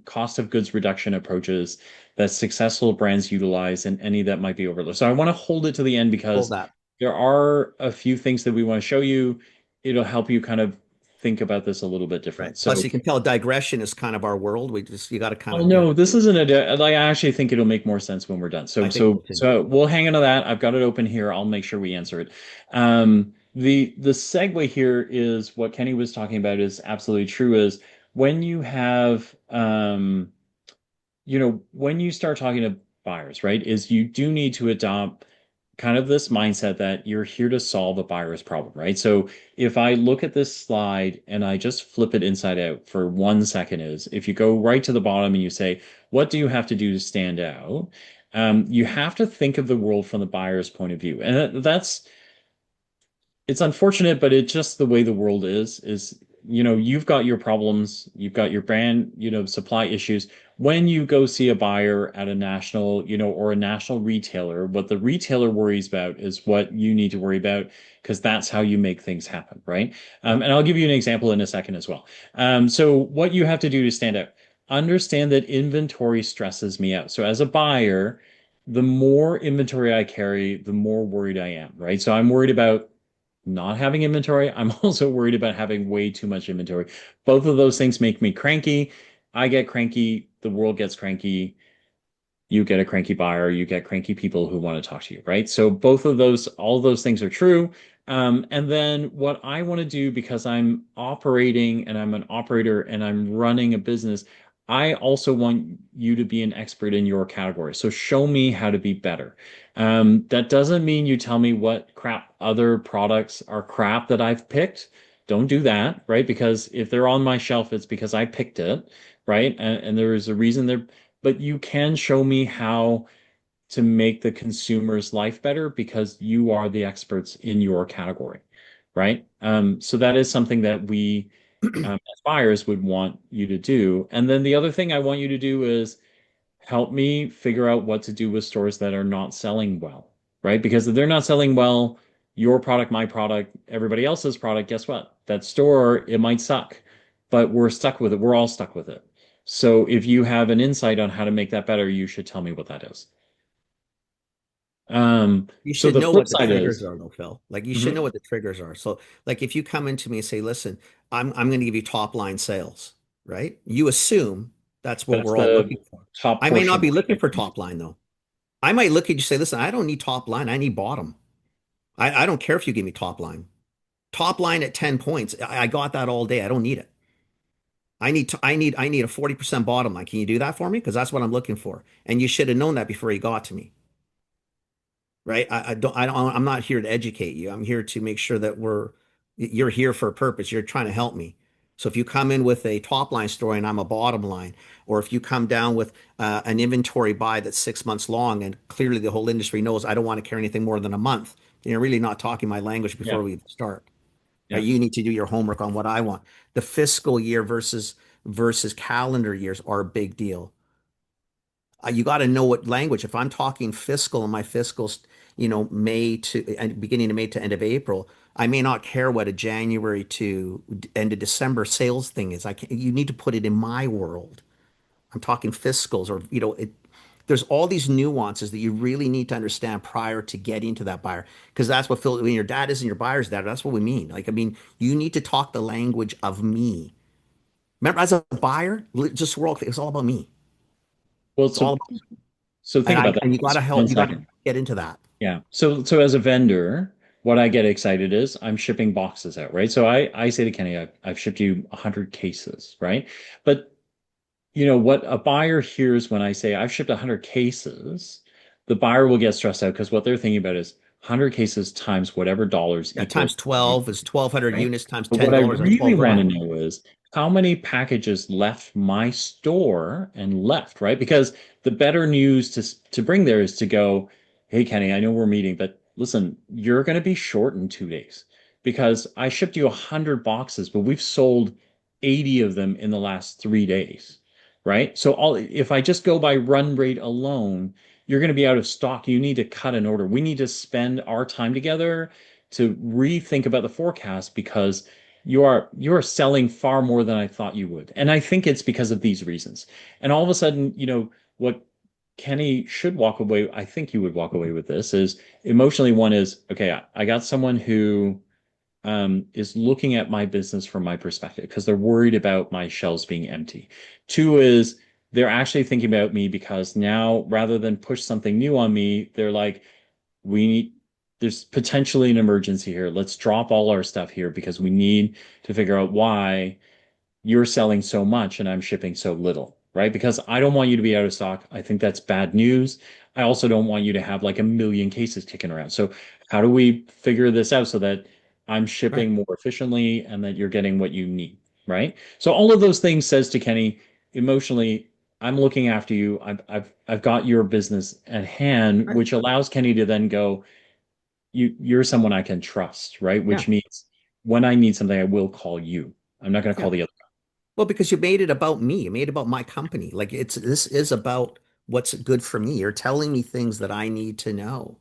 S2: cost of goods reduction approaches that successful brands utilize and any that might be overlooked? So I want to hold it to the end
S3: Hold
S2: because
S3: that.
S2: there are a few things that we want to show you. It'll help you kind of think about this a little bit
S3: Right.
S2: different.
S3: Plus,
S2: So,
S3: you can tell digression is kind of our world. You got to kind
S2: oh
S3: of,
S2: no, this isn't like I actually think it'll make more sense when we're done. So
S3: I think
S2: so
S3: so too.
S2: so we'll hang into that. I've got it open here. I'll make sure we answer it. The segue here is what Kenny was talking about is absolutely true is when you have when you start talking to buyers, right, is you do need to adopt kind of this mindset that you're here to solve a buyer's problem, right? So if I look at this slide and I just flip it inside out for 1 second, is if you go right to the bottom and you say, what do you have to do to stand out? You have to think of the world from the buyer's point of view. And that's it's unfortunate, but it's just the way the world is, you've got your problems, you've got your brand, supply issues. When you go see a buyer at a national, or a national retailer, what the retailer worries about is what you need to worry about because that's how you make things happen, right?
S3: Yep.
S2: And I'll give you an example in a second as well. So what you have to do to stand out, understand that inventory stresses me out. So as a buyer, the more inventory I carry, the more worried I am, right? So I'm worried about not having inventory. I'm also worried about having way too much inventory. Both of those things make me cranky. I get cranky, the world gets cranky, you get a cranky buyer, you get cranky people who want to talk to you, right? So both of those, all of those things are true. And then what I want to do because I'm operating and I'm an operator and I'm running a business, I also want you to be an expert in your category. So show me how to be better. That doesn't mean you tell me what crap other products are crap that I've picked. Don't do that, right? Because if they're on my shelf, it's because I picked it, right? And there is a reason they're but you can show me how to make the consumer's life better because you are the experts in your category, right? So that is something that we, as buyers, would want you to do. And then the other thing I want you to do is help me figure out what to do with stores that are not selling well, right? Because if they're not selling well, your product, my product, everybody else's product, guess what? That store, it might suck, but we're stuck with it. We're all stuck with it. So if you have an insight on how to make that better, you should tell me what that is.
S3: You
S2: So
S3: should
S2: the
S3: know
S2: flip
S3: what the
S2: side
S3: triggers
S2: is,
S3: are, though, Phil. Like you should know
S2: Mhm.
S3: what the triggers are. So, like if you come into me and say, "Listen, I'm going to give you top line sales," right? You assume that's what
S2: That's
S3: we're all
S2: the
S3: looking for.
S2: top
S3: I may
S2: portion
S3: not
S2: of
S3: be
S2: the
S3: looking for
S2: equation.
S3: top line though. I might look at you and say, "Listen, I don't need top line. I need bottom. I don't care if you give me top line. Top line at 10 points. I got that all day. I don't need it. I need a 40% bottom line. Can you do that for me? Because that's what I'm looking for. And you should have known that before you got to me, right? I'm not here to educate you. I'm here to make sure that you're here for a purpose. You're trying to help me. So if you come in with a top line story and I'm a bottom line, or if you come down with an inventory buy that's 6 months long and clearly the whole industry knows I don't want to carry anything more than a month, then you're really not talking my language
S2: Yeah,
S3: before we start. Right?
S2: yeah.
S3: You need to do your homework on what I want. The fiscal year versus calendar years are a big deal. You got to know what language. If I'm talking fiscal and my fiscal's, May to and beginning of May to end of April, I may not care what a January to end of December sales thing is. You need to put it in my world. I'm talking fiscals or, there's all these nuances that you really need to understand prior to getting to that buyer. Because that's what Phil, when your dad isn't your buyer's dad, that's what we mean. Like, I mean, you need to talk the language of me. Remember, as a buyer, just it's all about me.
S2: Well,
S3: It's all about
S2: so think about that.
S3: and you got to
S2: One
S3: help. You got to
S2: second.
S3: get into that.
S2: Yeah. So as a vendor, what I get excited is I'm shipping boxes out, right? So I say to Kenny, I've shipped you 100 cases, right? But what a buyer hears when I say I've shipped 100 cases, the buyer will get stressed out because what they're thinking about is 100 cases times whatever dollars
S3: Yeah, times
S2: equals,
S3: 12 is 1,200
S2: right?
S3: units times
S2: But what I
S3: $10. That's
S2: really
S3: 12
S2: want to
S3: grand.
S2: know is how many packages left my store and left, right? Because the better news to bring there is to go, hey Kenny, I know we're meeting, but listen, you're going to be short in 2 days because I shipped you 100 boxes, but we've sold 80 of them in the last 3 days, right? So if I just go by run rate alone, you're going to be out of stock. You need to cut an order. We need to spend our time together to rethink about the forecast because you are selling far more than I thought you would. And I think it's because of these reasons. And all of a sudden, what Kenny should walk away, I think you would walk away with this is emotionally one is, okay, I got someone who is looking at my business from my perspective because they're worried about my shelves being empty. Two is they're actually thinking about me because now rather than push something new on me, they're like, we need. there's potentially an emergency here. Let's drop all our stuff here because we need to figure out why you're selling so much and I'm shipping so little, right? Because I don't want you to be out of stock. I think that's bad news. I also don't want you to have like a million cases kicking around. So how do we figure this out so that I'm
S3: Right.
S2: shipping more efficiently and that you're getting what you need, right? So all of those things says to Kenny, emotionally, I'm looking after you. I've got your business at hand,
S3: Right.
S2: which allows Kenny to then go, you're someone I can trust, right?
S3: Yeah.
S2: Which means when I need something, I will call you. I'm not going to
S3: Yeah.
S2: call the other.
S3: Well, because you made it about me. You made it about my company. Like this is about what's good for me. You're telling me things that I need to know.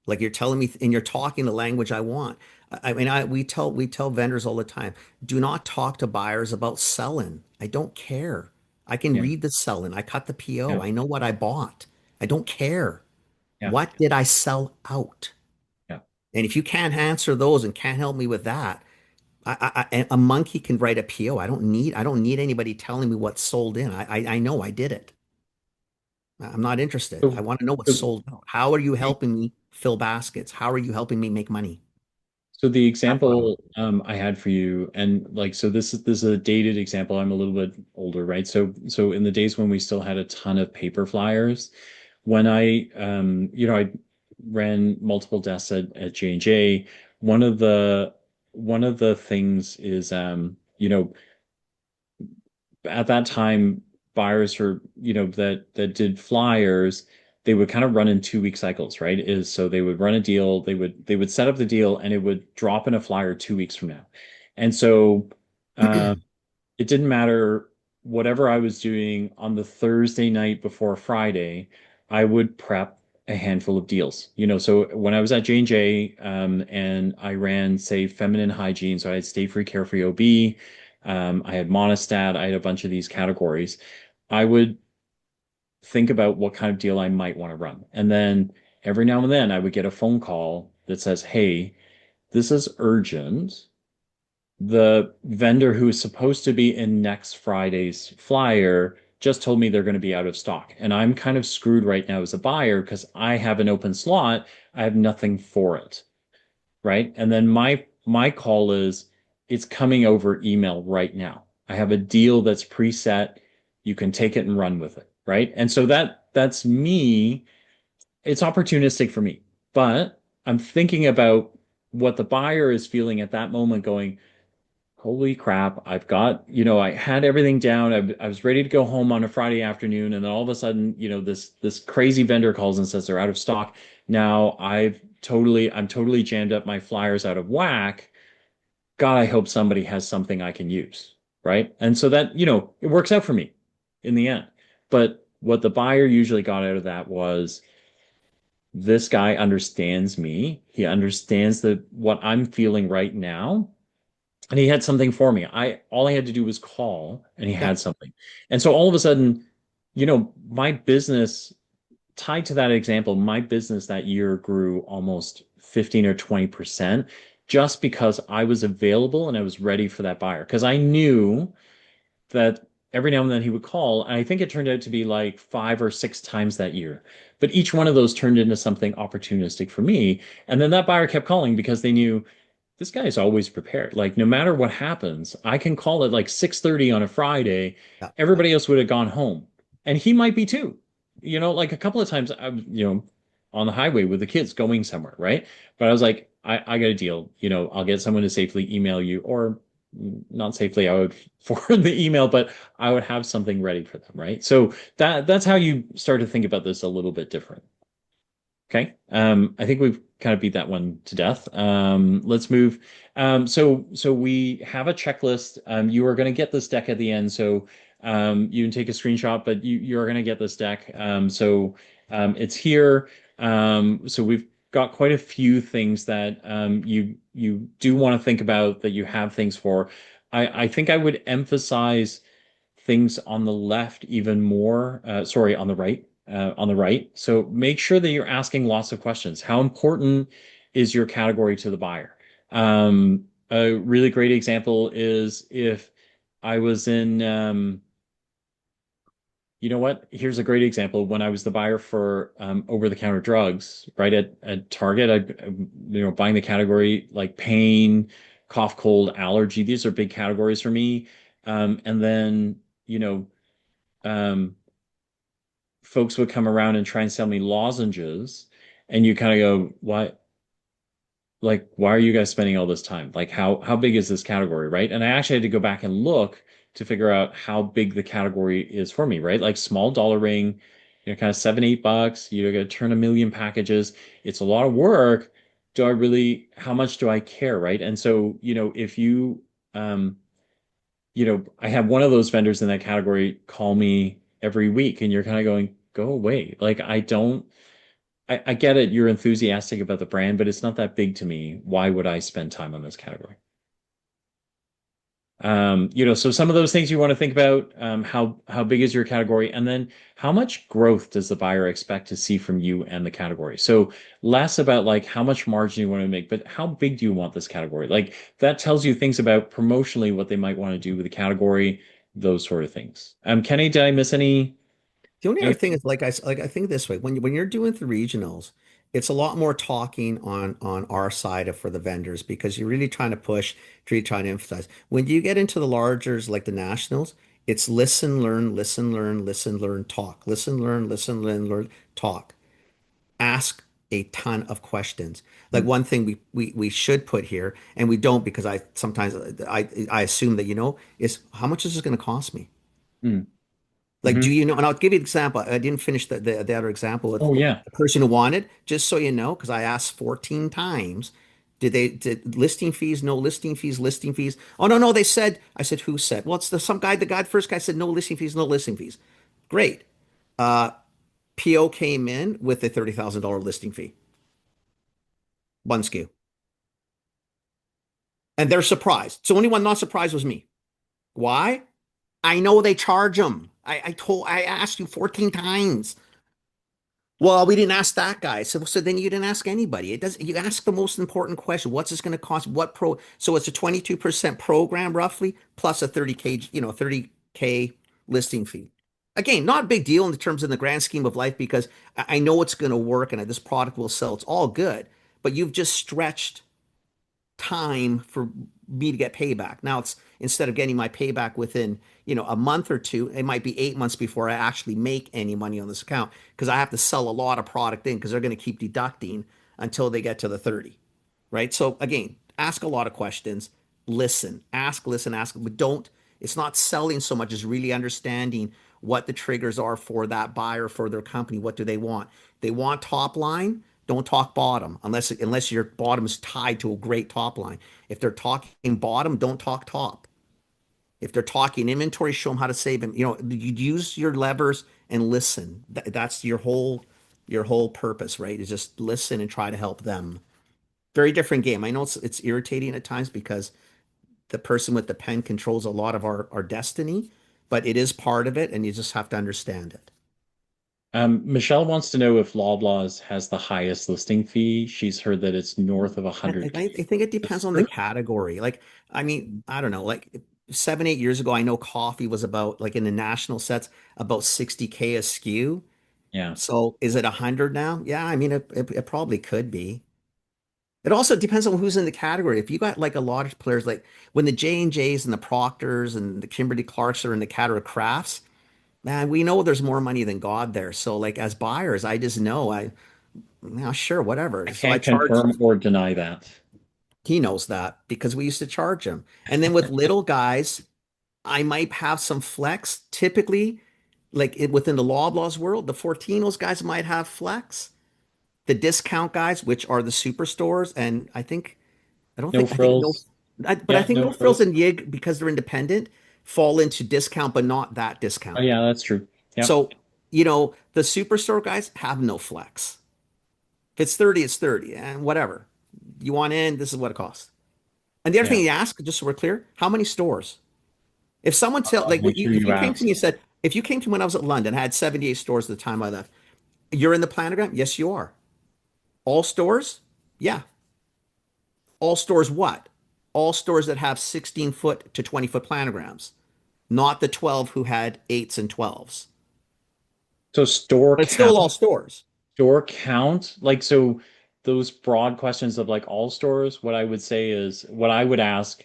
S3: Like you're telling me, and you're talking the language I want. I mean, we tell vendors all the time, do not talk to buyers about selling. I don't care. I can
S2: Yeah,
S3: read the selling. I cut the PO.
S2: yeah,
S3: I know what I bought. I don't care.
S2: yeah,
S3: What did I sell out?
S2: yeah.
S3: And if you can't answer those and can't help me with that, a monkey can write a PO. I don't need anybody telling me what's sold in. I know I did it. I'm not interested. I
S2: So,
S3: want to know what's
S2: so
S3: sold out. How are you
S2: the,
S3: helping me fill baskets? How are you helping me make money?
S2: so the
S3: That's what I
S2: example
S3: want.
S2: I had for you, and like, so this is a dated example. I'm a little bit older, right? So in the days when we still had a ton of paper flyers, when I ran multiple desks at J&J, one of the one of the things is at that time, buyers for that did flyers, they would kind of run in 2 week cycles, right? Is so they would run a deal, they would set up the deal, and it would drop in a flyer 2 weeks from now. And so um, it didn't matter whatever I was doing on the Thursday night before Friday, I would prep a handful of deals. So when I was at J&J, and I ran, say, feminine hygiene, so I had Stay Free, Carefree OB, I had Monistat, I had a bunch of these categories. I would think about what kind of deal I might want to run. And then every now and then I would get a phone call that says, "Hey, this is urgent. The vendor who is supposed to be in next Friday's flyer just told me they're going to be out of stock. And I'm kind of screwed right now as a buyer because I have an open slot. I have nothing for it." Right? And then my call is it's coming over email right now. I have a deal that's preset. You can take it and run with it, right? And so that's me. It's opportunistic for me. But I'm thinking about what the buyer is feeling at that moment going, holy crap, I had everything down. I was ready to go home on a Friday afternoon, and then all of a sudden, this crazy vendor calls and says they're out of stock. Now I'm totally jammed up. My flyer's out of whack. God, I hope somebody has something I can use, right? And so that, it works out for me in the end. But what the buyer usually got out of that was this guy understands me. He understands what I'm feeling right now, and he had something for me. All I had to do was call and he
S3: Yeah.
S2: had something. And so all of a sudden, my business tied to that example, my business that year grew almost 15 or 20% just because I was available and I was ready for that buyer. Because I knew that every now and then he would call, and I think it turned out to be like 5 or 6 times that year. But each one of those turned into something opportunistic for me. And then that buyer kept calling because they knew this guy is always prepared. Like no matter what happens, I can call it like 6:30 on a Friday.
S3: Yeah.
S2: Everybody else would have gone home. And he might be too. Like a couple of times I was, on the highway with the kids going somewhere, right? But I was like, I got a deal. I'll get someone to safely email you, or not safely, I would forward the email, but I would have something ready for them, right? So that's how you start to think about this a little bit different. Okay. I think we've kind of beat that one to death. Let's move. So we have a checklist. You are going to get this deck at the end. So you can take a screenshot, but you're going to get this deck. So it's here. So we've got quite a few things that you do want to think about that you have things for. I think I would emphasize things on the left even more. Sorry, on the right. On the right. So make sure that you're asking lots of questions. How important is your category to the buyer? A really great example is if I was in You know what? Here's a great example. When I was the buyer for over-the-counter drugs, right at Target, buying the category like pain, cough, cold, allergy. These are big categories for me. And then, you know, um, folks would come around and try and sell me lozenges, and you kind of go, "Why? Like, why are you guys spending all this time? Like, how big is this category, right?" And I actually had to go back and look to figure out how big the category is for me, right? Like small dollar ring, kind of 7, $8. You got to turn a million packages. It's a lot of work. Do I really, how much do I care, right? And so, if um, I have one of those vendors in that category call me every week, and you're kind of going, go away. Like, I get it. You're enthusiastic about the brand, but it's not that big to me. Why would I spend time on this category? So some of those things you want to think about, how big is your category, and then how much growth does the buyer expect to see from you and the category? So less about like how much margin you want to make, but how big do you want this category? Like that tells you things about promotionally what they might want to do with the category, those sort of things. Kenny, did I miss
S3: The only other
S2: any?
S3: thing is like I think this way when you're doing the regionals, it's a lot more talking on our side of for the vendors because you're really trying to push, really trying to emphasize. When you get into the largers like the nationals, it's listen, learn, listen, learn, listen, learn, talk. Listen, learn, talk. Ask a ton of questions. Like one thing we should put here, and we don't because I sometimes I assume that is how much is this going to cost me? Like, do
S2: Mm-hmm.
S3: you know? And I'll give you an example. I didn't finish the other example with
S2: Oh yeah.
S3: the person who wanted, just so you know, because I asked 14 times, did listing fees, no listing fees, listing fees? Oh no, no, they said, I said, who said? Well, it's some guy, the first guy said no listing fees, no listing fees. Great. Uh, PO came in with a $30,000 listing fee, one SKU. And they're surprised. So only one not surprised was me. Why? I know they charge them. I asked you 14 times. Well, we didn't ask that guy. So then you didn't ask anybody. It does you ask the most important question. What's this going to cost? So it's a 22% program roughly plus a 30K, 30K listing fee. Again, not a big deal in terms of the grand scheme of life because I know it's going to work and this product will sell. It's all good, but you've just stretched time for me to get payback. Now it's instead of getting my payback within, a month or two, it might be 8 months before I actually make any money on this account because I have to sell a lot of product in because they're going to keep deducting until they get to the 30. Right. So again, ask a lot of questions, listen, ask, but don't, it's not selling so much as really understanding what the triggers are for that buyer, for their company. What do they want? They want top line. Don't talk bottom unless your bottom is tied to a great top line. If they're talking bottom, don't talk top. If they're talking inventory, show them how to save them. You use your levers and listen. That's your whole purpose, right? Is just listen and try to help them. Very different game. I know it's irritating at times because the person with the pen controls a lot of our destiny, but it is part of it, and you just have to understand it.
S2: Michelle wants to know if Loblaws has the highest listing fee. She's heard that it's north of
S3: And
S2: 100K.
S3: I think it
S2: That's
S3: depends on the
S2: true.
S3: category. Like, I mean, I don't know. Like 7, 8 years ago, I know coffee was about like in the national sets about 60K a SKU.
S2: Yeah.
S3: So is it 100 now? Yeah, I mean, it probably could be. It also depends on who's in the category. If you got like a lot of players, like when the J&Js and the Proctors and the Kimberly Clarks are in the category of crafts, man, we know there's more money than God there. So like as buyers, I just know sure, whatever.
S2: I
S3: So I
S2: can't
S3: charge.
S2: confirm or deny that.
S3: He knows that because we used to charge him. And then with little guys, I might have some flex. Typically, within the Loblaws world, the Fortinos guys might have flex. The discount guys, which are the superstores, and I don't
S2: No
S3: think I think no,
S2: frills.
S3: but I
S2: Yeah,
S3: think
S2: no
S3: No Frills
S2: frills.
S3: and Yig because they're independent fall into discount, but not that
S2: Oh
S3: discount.
S2: yeah, that's true. Yep.
S3: So the superstore guys have no flex. If it's 30, it's 30, and whatever you want in, this is what it costs. And the other
S2: Yeah.
S3: thing you ask, just so we're clear, how many stores? If someone tell
S2: I'll
S3: like
S2: make sure
S3: if
S2: you
S3: you came to
S2: ask.
S3: me and said, if you came to me when I was at London, I had 78 stores at the time I left. You're in the planogram? Yes, you are. All stores? Yeah. All stores what? All stores that have 16 foot to 20-foot planograms, not the 12 who had eights and 12s.
S2: So store
S3: But it's still all
S2: count,
S3: stores.
S2: store count, like so those broad questions of like all stores, what I would say is what I would ask,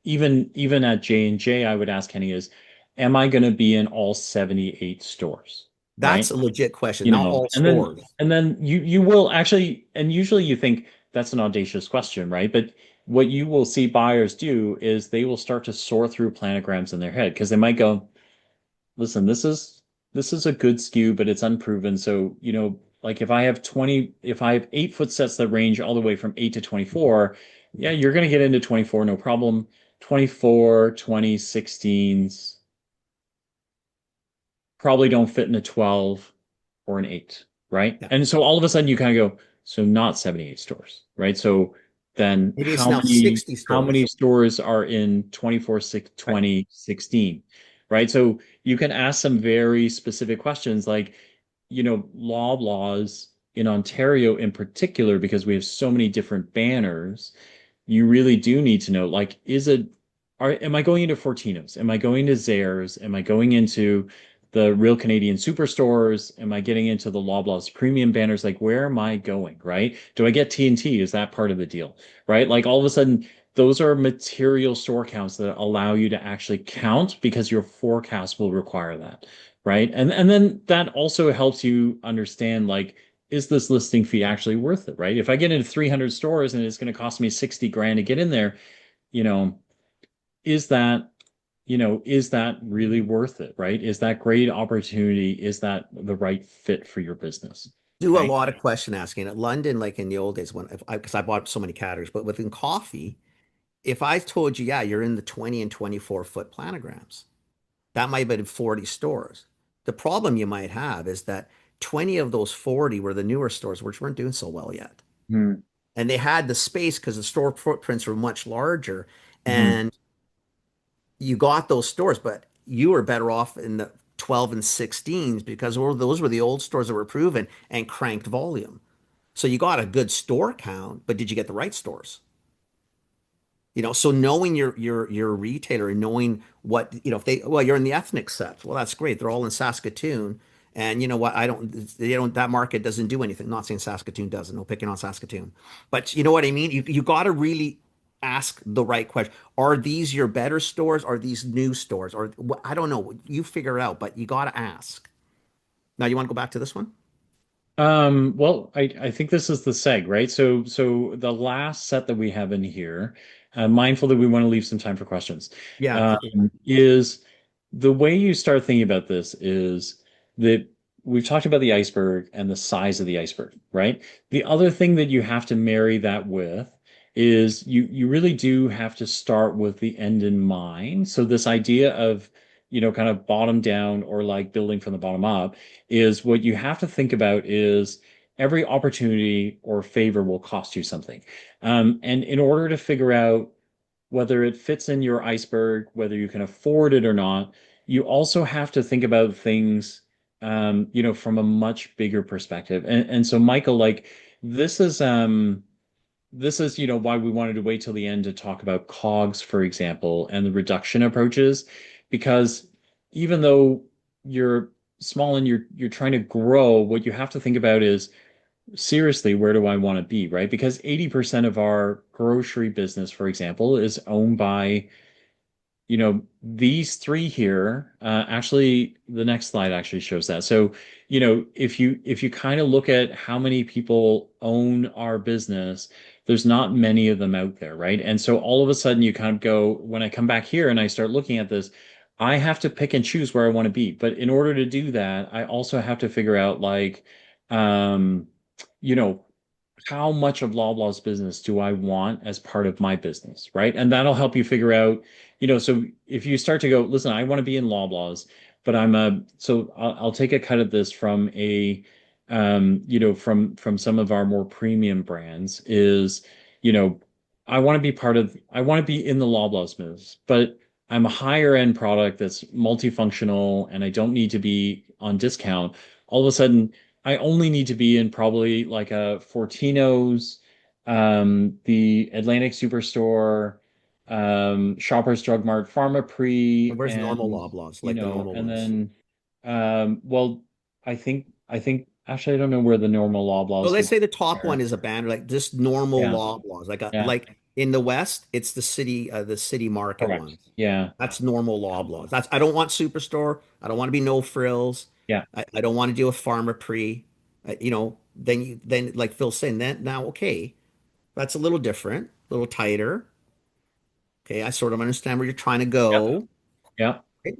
S2: even at J&J, I would ask Kenny is, am I going to be in all 78 stores?
S3: That's
S2: Right?
S3: a legit question,
S2: You
S3: not
S2: know,
S3: all stores.
S2: and then you will actually, and usually you think that's an audacious question, right? But what you will see buyers do is they will start to sort through planograms in their head because they might go, listen, this is a good skew, but it's unproven. So, like if I have 8 foot sets that range all the way from 8 to 24, yeah, you're going to get into 24, no problem. 24, 2016s probably don't fit in a 12 or an 8, right?
S3: Yeah.
S2: And so all of a sudden you kind of go, so not 78 stores, right? So then
S3: Maybe it's
S2: how
S3: now
S2: many
S3: 60
S2: how many
S3: stores.
S2: stores are in 24 6
S3: Right.
S2: 2016, right? So you can ask some very specific questions like, Loblaws in Ontario in particular, because we have so many different banners, you really do need to know, like, am I going into Fortinos? Am I going to Zayres? Am I going into the Real Canadian Superstores? Am I getting into the Loblaws premium banners? Like, where am I going, right? Do I get TNT? Is that part of the deal, right? Like, all of a sudden, those are material store counts that allow you to actually count because your forecast will require that, right? And then that also helps you understand, like, is this listing fee actually worth it, right? If I get into 300 stores and it's going to cost me 60 grand to get in there, you know, is that, is that really worth it, right? Is that great opportunity? Is that the right fit for your business?
S3: Do a
S2: Okay.
S3: lot of question asking. At London, like in the old days, when if I because I bought so many categories, but within coffee, if I told you, yeah, you're in the 20 and 24-foot planograms, that might have been 40 stores. The problem you might have is that 20 of those 40 were the newer stores, which weren't doing so well yet.
S2: Hmm.
S3: And they had the space because the store footprints were much larger.
S2: Hmm.
S3: And you got those stores, but you were better off in the 12 and 16s because those were the old stores that were proven and cranked volume. So you got a good store count, but did you get the right stores? So knowing your retailer and knowing what, if they, well, you're in the ethnic set. Well, that's great. They're all in Saskatoon. And you know what? That market doesn't do anything. Not saying Saskatoon doesn't, no picking on Saskatoon. But you know what I mean? You got to really ask the right question. Are these your better stores? Are these new stores? Or I don't know. You figure it out, but you got to ask. Now, you want to go back to this one?
S2: Well, I think this is the seg, right? So the last set that we have in here, mindful that we want to leave some time for questions,
S3: Yeah.
S2: is the way you start thinking about this is that we've talked about the iceberg and the size of the iceberg, right? The other thing that you have to marry that with is you really do have to start with the end in mind. So this idea of, kind of bottom down or like building from the bottom up is what you have to think about is every opportunity or favor will cost you something. And in order to figure out whether it fits in your iceberg, whether you can afford it or not, you also have to think about things, from a much bigger perspective. And so, Michael, like this is, why we wanted to wait till the end to talk about COGS, for example, and the reduction approaches, because even though you're small and you're trying to grow, what you have to think about is seriously, where do I want to be, right? Because 80% of our grocery business, for example, is owned by these three here. Actually, the next slide actually shows that. So, if you kind of look at how many people own our business, there's not many of them out there, right? And so all of a sudden you kind of go, when I come back here and I start looking at this, I have to pick and choose where I want to be. But in order to do that, I also have to figure out like, um, you know, how much of Loblaw's business do I want as part of my business, right? And that'll help you figure out, so if you start to go, listen, I want to be in Loblaw's, but so I'll take a cut of this from from some of our more premium brands is, you know, I want to be in the Loblaw's business, but I'm a higher end product that's multifunctional and I don't need to be on discount. All of a sudden, I only need to be in probably like a Fortino's, the Atlantic Superstore, Shoppers Drug Mart, Pharmaprix,
S3: Where's normal
S2: and
S3: Loblaws, like the normal
S2: and
S3: ones?
S2: then, well, I think actually I don't know where the normal
S3: So
S2: Loblaws
S3: let's
S2: would
S3: say the top one
S2: compare.
S3: is a banner, like just normal
S2: Yeah,
S3: Loblaws.
S2: yeah,
S3: Like in the West, it's the city market
S2: correct.
S3: ones.
S2: Yeah,
S3: That's normal Loblaws. That's I don't want Superstore. I don't want to be no frills.
S2: yeah.
S3: I don't want to do a Farmer Pre. Then like Phil's saying that now okay, that's a little different, a little tighter. Okay, I sort of understand where you're trying to
S2: Yeah.
S3: go.
S2: Yeah.
S3: Okay.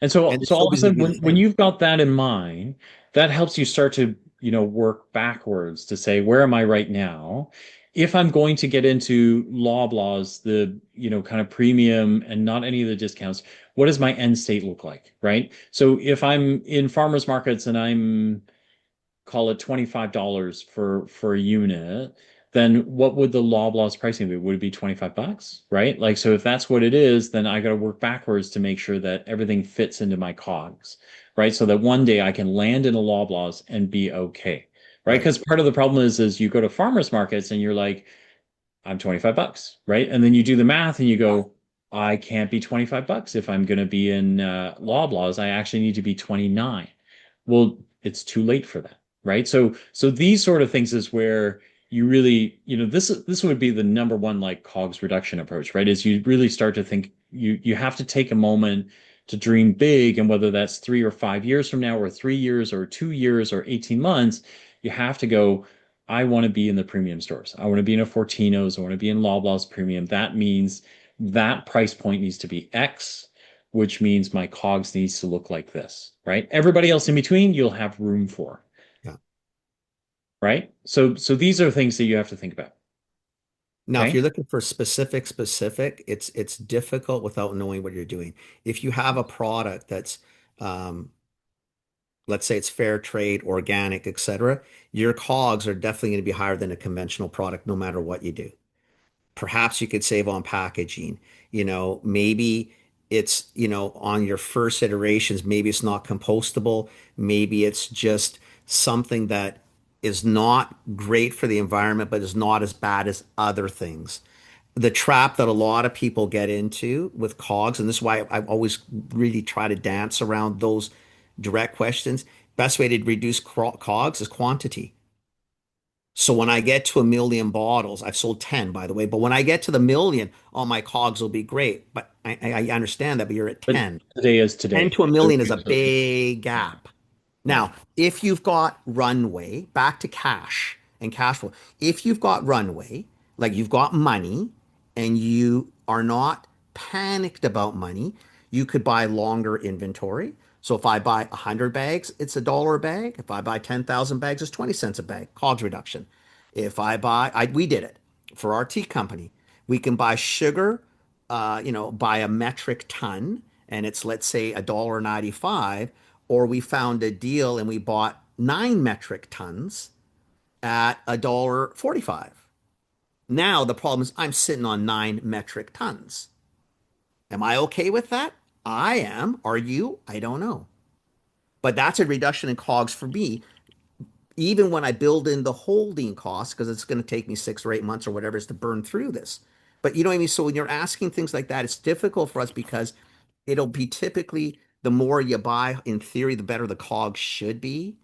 S2: And so
S3: And
S2: so
S3: it's
S2: all
S3: still
S2: of a
S3: going to
S2: sudden
S3: be the
S2: when
S3: same.
S2: you've got that in mind, that helps you start to, work backwards to say, where am I right now? If I'm going to get into Loblaws, the, kind of premium and not any of the discounts, what does my end state look like, right? So if I'm in farmers markets and I'm call it $25 for a unit, then what would the Loblaws pricing be? Would it be 25 bucks, right? Like, so if that's what it is, then I got to work backwards to make sure that everything fits into my cogs, right? So that one day I can land in a Loblaws and be okay, right?
S3: Right.
S2: Because part of the problem is you go to farmers markets and you're like, I'm 25 bucks, right? And then you do the math and you go, I can't be 25 bucks if I'm going to be in Loblaws. I actually need to be 29. Well, it's too late for that, right? So these sort of things is where you really, this would be the number one like COGS reduction approach, right? Is you really start to think you have to take a moment to dream big, and whether that's 3 or 5 years from now, or 3 years, or 2 years, or 18 months, you have to go, I want to be in the premium stores. I want to be in a Fortino's. I want to be in Loblaws Premium. That means that price point needs to be X, which means my COGS needs to look like this, right? Everybody else in between, you'll have room for,
S3: Yeah.
S2: right? So these are things that you have to think about.
S3: Now, if you're
S2: Okay.
S3: looking for specific, it's difficult without knowing what you're doing. If you have a product that's, um, let's say it's fair trade, organic, etc., your COGS are definitely going to be higher than a conventional product, no matter what you do. Perhaps you could save on packaging. Maybe it's, on your first iterations, maybe it's not compostable. Maybe it's just something that is not great for the environment, but is not as bad as other things. The trap that a lot of people get into with COGS, and this is why I always really try to dance around those direct questions. Best way to reduce COGS is quantity. So when I get to 1 million bottles, I've sold 10, by the way, but when I get to the million, all my COGS will be great. But I understand that, but you're at
S2: But
S3: 10.
S2: today is
S3: 10
S2: today.
S3: to a
S2: So,
S3: million is a big gap.
S2: yeah.
S3: Now, if you've got runway, back to cash and cash flow, if you've got runway, like you've got money and you are not panicked about money, you could buy longer inventory. So if I buy 100 bags, it's $1 a bag. If I buy 10,000 bags, it's 20 cents a bag, COGS reduction. If I buy, we did it for our tea company. We can buy sugar, by a metric ton, and it's, let's say, $1.95, or we found a deal and we bought 9 metric tons at $1.45. Now the problem is I'm sitting on 9 metric tons. Am I okay with that? I am. Are you? I don't know. But that's a reduction in COGS for me, even when I build in the holding costs, because it's going to take me 6 or 8 months or whatever it is to burn through this. But you know what I mean? So when you're asking things like that, it's difficult for us because it'll be typically the more you buy, in theory, the better the COGS should be.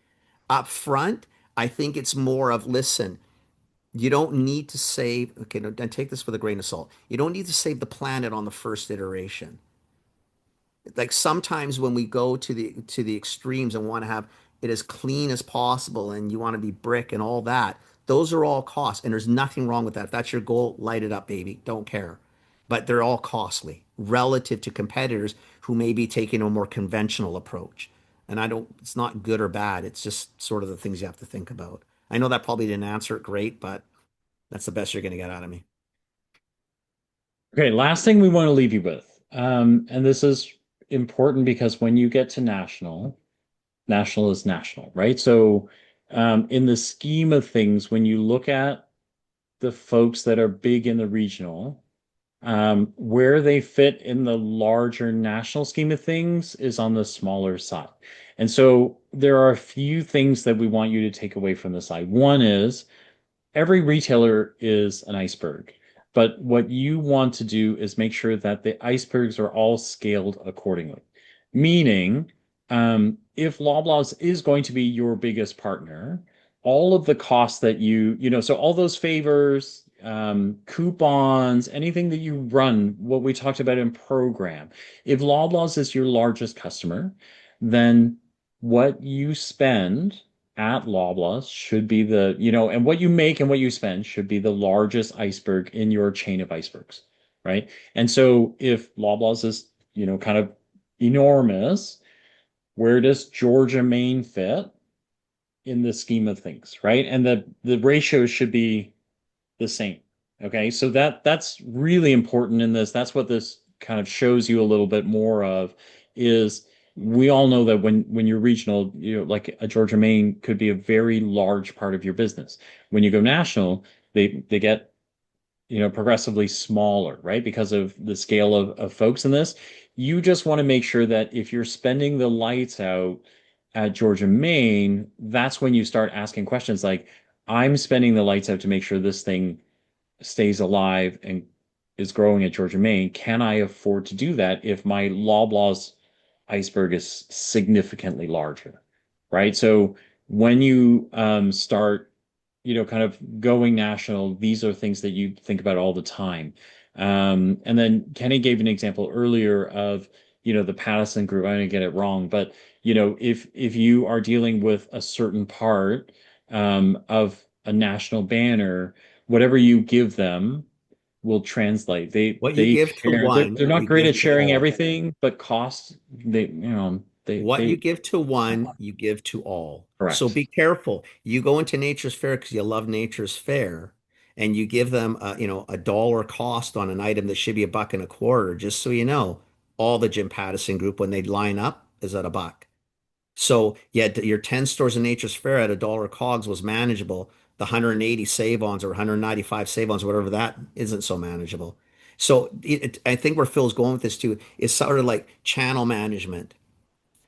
S3: Up front, I think it's more of, listen, you don't need to save, okay, no, and take this with a grain of salt. You don't need to save the planet on the first iteration. Like sometimes when we go to the extremes and want to have it as clean as possible and you want to be brick and all that, those are all costs, and there's nothing wrong with that. If that's your goal, light it up, baby, don't care. But they're all costly relative to competitors who may be taking a more conventional approach. And I don't, it's not good or bad, it's just sort of the things you have to think about. I know that probably didn't answer it great, but that's the best you're going to get out of me.
S2: Okay, last thing we want to leave you with. And this is important because when you get to national, national is national, right? So, in the scheme of things, when you look at the folks that are big in the regional, where they fit in the larger national scheme of things is on the smaller side. And so there are a few things that we want you to take away from this side. One is every retailer is an iceberg, but what you want to do is make sure that the icebergs are all scaled accordingly. Meaning, if Loblaws is going to be your biggest partner, all of the costs that so all those favors, coupons, anything that you run, what we talked about in program, if Loblaws is your largest customer, then what you spend at Loblaws should be and what you make and what you spend should be the largest iceberg in your chain of icebergs, right? And so if Loblaws is, kind of enormous, where does Georgia, Maine fit in the scheme of things, right? And the ratios should be the same. Okay, so that's really important in this. That's what this kind of shows you a little bit more of is we all know that when you're regional, like a Georgia, Maine could be a very large part of your business. When you go national, they get progressively smaller, right? Because of the scale of folks in this. You just want to make sure that if you're spending the lights out at Georgia, Maine, that's when you start asking questions like, I'm spending the lights out to make sure this thing stays alive and is growing at Georgia, Maine. Can I afford to do that if my Loblaws iceberg is significantly larger, right? So when you start kind of going national, these are things that you think about all the time. And then Kenny gave an example earlier of, the Pattison group. I'm gonna get it wrong, but if you are dealing with a certain part of a national banner, whatever you give them will translate. They
S3: What you
S2: they
S3: give to
S2: share. They're,
S3: one,
S2: they're not
S3: you
S2: great
S3: give
S2: at
S3: to
S2: sharing
S3: all.
S2: everything, but cost
S3: What you
S2: they
S3: give to one, you give to all. So
S2: correct.
S3: be careful. You go into Nature's Fair because you love Nature's Fair, and you give them, a dollar cost on an item that should be a buck and a quarter. Just so you know, all the Jim Pattison group when they line up is at a buck. So yeah, your 10 stores in Nature's Fair at a dollar cogs was manageable. The 180 save-ons or 195 save-ons, whatever that isn't so manageable. So I think where Phil's going with this too is sort of like channel management.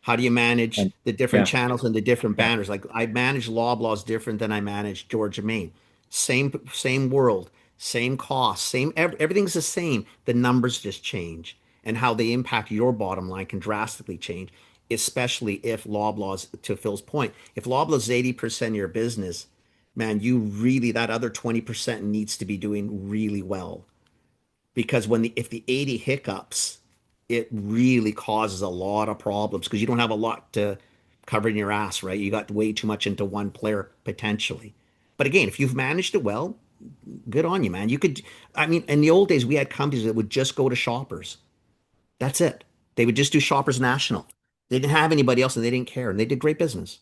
S3: How do you manage
S2: And
S3: the different
S2: yeah,
S3: channels and the different
S2: yeah.
S3: banners? Like I manage Loblaws different than I manage Georgia, Maine. Same world, same cost, everything's the same. The numbers just change, and how they impact your bottom line can drastically change, especially if Loblaws, to Phil's point, if Loblaws is 80% of your business, man, you really that other 20% needs to be doing really well because if the 80 hiccups, it really causes a lot of problems because you don't have a lot to cover in your ass, right? You got way too much into one player potentially. But again, if you've managed it well, good on you, man. I mean, in the old days, we had companies that would just go to shoppers. That's it. They would just do Shoppers National. They didn't have anybody else and they didn't care and they did great business.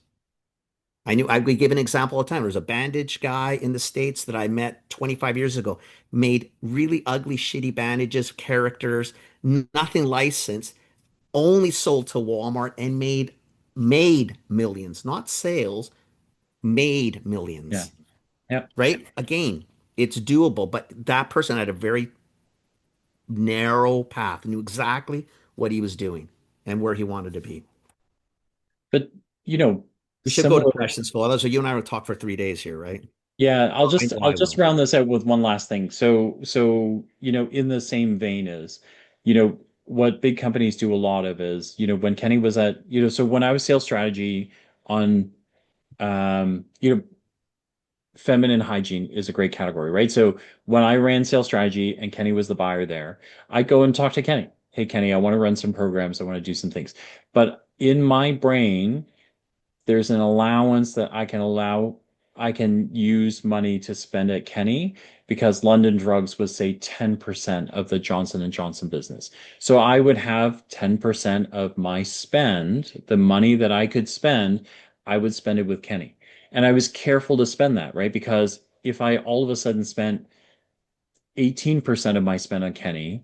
S3: I would give an example all the time. There was a bandage guy in the States that I met 25 years ago, made really ugly, shitty bandages, characters, nothing licensed, only sold to Walmart and made millions, not sales, made
S2: Yeah.
S3: millions.
S2: Yeah.
S3: Right? Again, it's doable, but that person had a very narrow path, knew exactly what he was doing and where he wanted to be.
S2: But you know,
S3: We should go to
S2: similar.
S3: questions, Phil. Otherwise, you and I will talk for 3 days here, right?
S2: Yeah,
S3: I know
S2: I'll
S3: I
S2: just
S3: will.
S2: round this out with one last thing. So in the same vein is, what big companies do a lot of is, when Kenny was so when I was sales strategy on, feminine hygiene is a great category, right? So when I ran sales strategy and Kenny was the buyer there, I'd go and talk to Kenny. Hey, Kenny, I want to run some programs. I want to do some things. But in my brain, there's an allowance that I can use money to spend at Kenny because London Drugs was say 10% of the Johnson and Johnson business. So I would have 10% of my spend, the money that I could spend, I would spend it with Kenny. And I was careful to spend that, right? Because if I all of a sudden spent 18% of my spend on Kenny,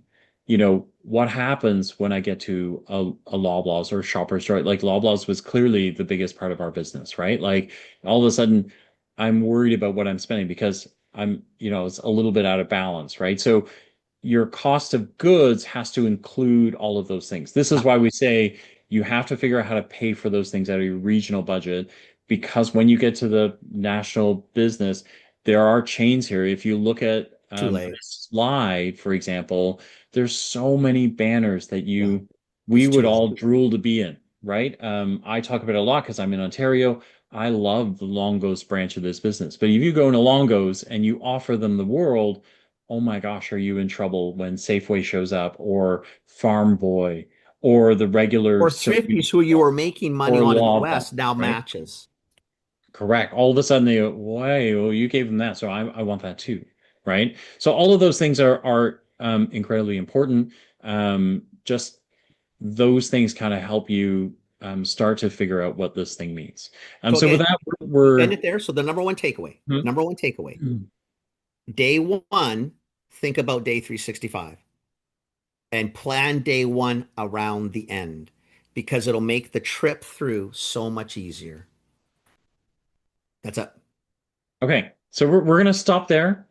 S2: what happens when I get to a Loblaws or Shoppers Drug? Like Loblaws was clearly the biggest part of our business, right? Like all of a sudden I'm worried about what I'm spending because it's a little bit out of balance, right? So your cost of goods has to include all of those things. This is
S3: Yeah,
S2: why we say you have to figure out how to pay for those things out of your regional budget because when you get to the national business, there are chains here. If you look at
S3: too late.
S2: this slide, for example, there's so many banners that
S3: Yeah,
S2: we
S3: it's too
S2: would
S3: late.
S2: all drool to be in. right? I talk about it a lot because I'm in Ontario. I love the Longo's branch of this business. But if you go into Longo's and you offer them the world, oh my gosh, are you in trouble when Safeway shows up or Farm Boy or the regular
S3: Or
S2: Sobeys
S3: Thrifties who you were making money
S2: or
S3: on in the
S2: Loblaw,
S3: West now
S2: right?
S3: matches.
S2: Correct. All of a sudden they go, why? Well, you gave them that, so I want that too, right? So all of those things are incredibly important. Just those things kind of help you start to figure out what this thing means.
S3: So
S2: So with
S3: again,
S2: that,
S3: you end
S2: we're
S3: it there. So the
S2: hmm,
S3: number one takeaway,
S2: hmm.
S3: day one, think about day 365 and plan day one around the end because it'll make the trip through so much easier. That's it.
S2: Okay. So we're gonna stop there.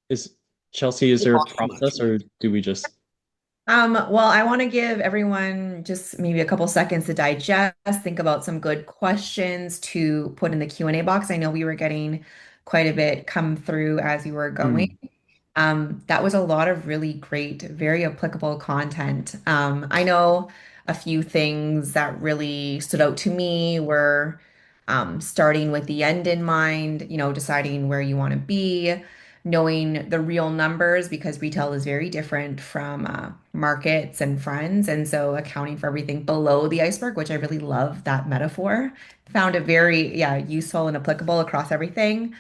S2: Is Chelsea, is
S3: Don't
S2: there a
S3: talk too much.
S2: process or do we just
S1: Well, I want to give everyone just maybe a couple seconds to digest, think about some good questions to put in the Q&A box. I know we were getting quite a bit come through as you were going.
S2: Hmm.
S1: That was a lot of really great, very applicable content. I know a few things that really stood out to me were starting with the end in mind, deciding where you want to be, knowing the real numbers because retail is very different from markets and friends. And so accounting for everything below the iceberg, which I really love that metaphor, found it very, yeah, useful and applicable across everything.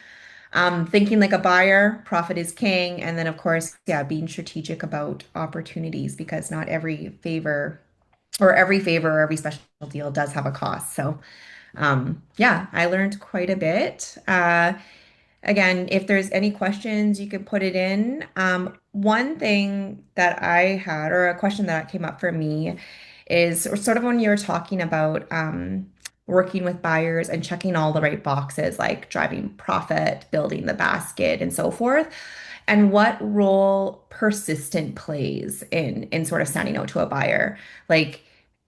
S1: Thinking like a buyer, profit is king. And then, of course, yeah, being strategic about opportunities because not every favor or every special deal does have a cost. So, yeah, I learned quite a bit. Again, if there's any questions, you can put it in. One thing that I had, or a question that came up for me, is sort of when you're talking about working with buyers and checking all the right boxes, like driving profit, building the basket, and so forth, and what role persistent plays in sort of standing out to a buyer. Like,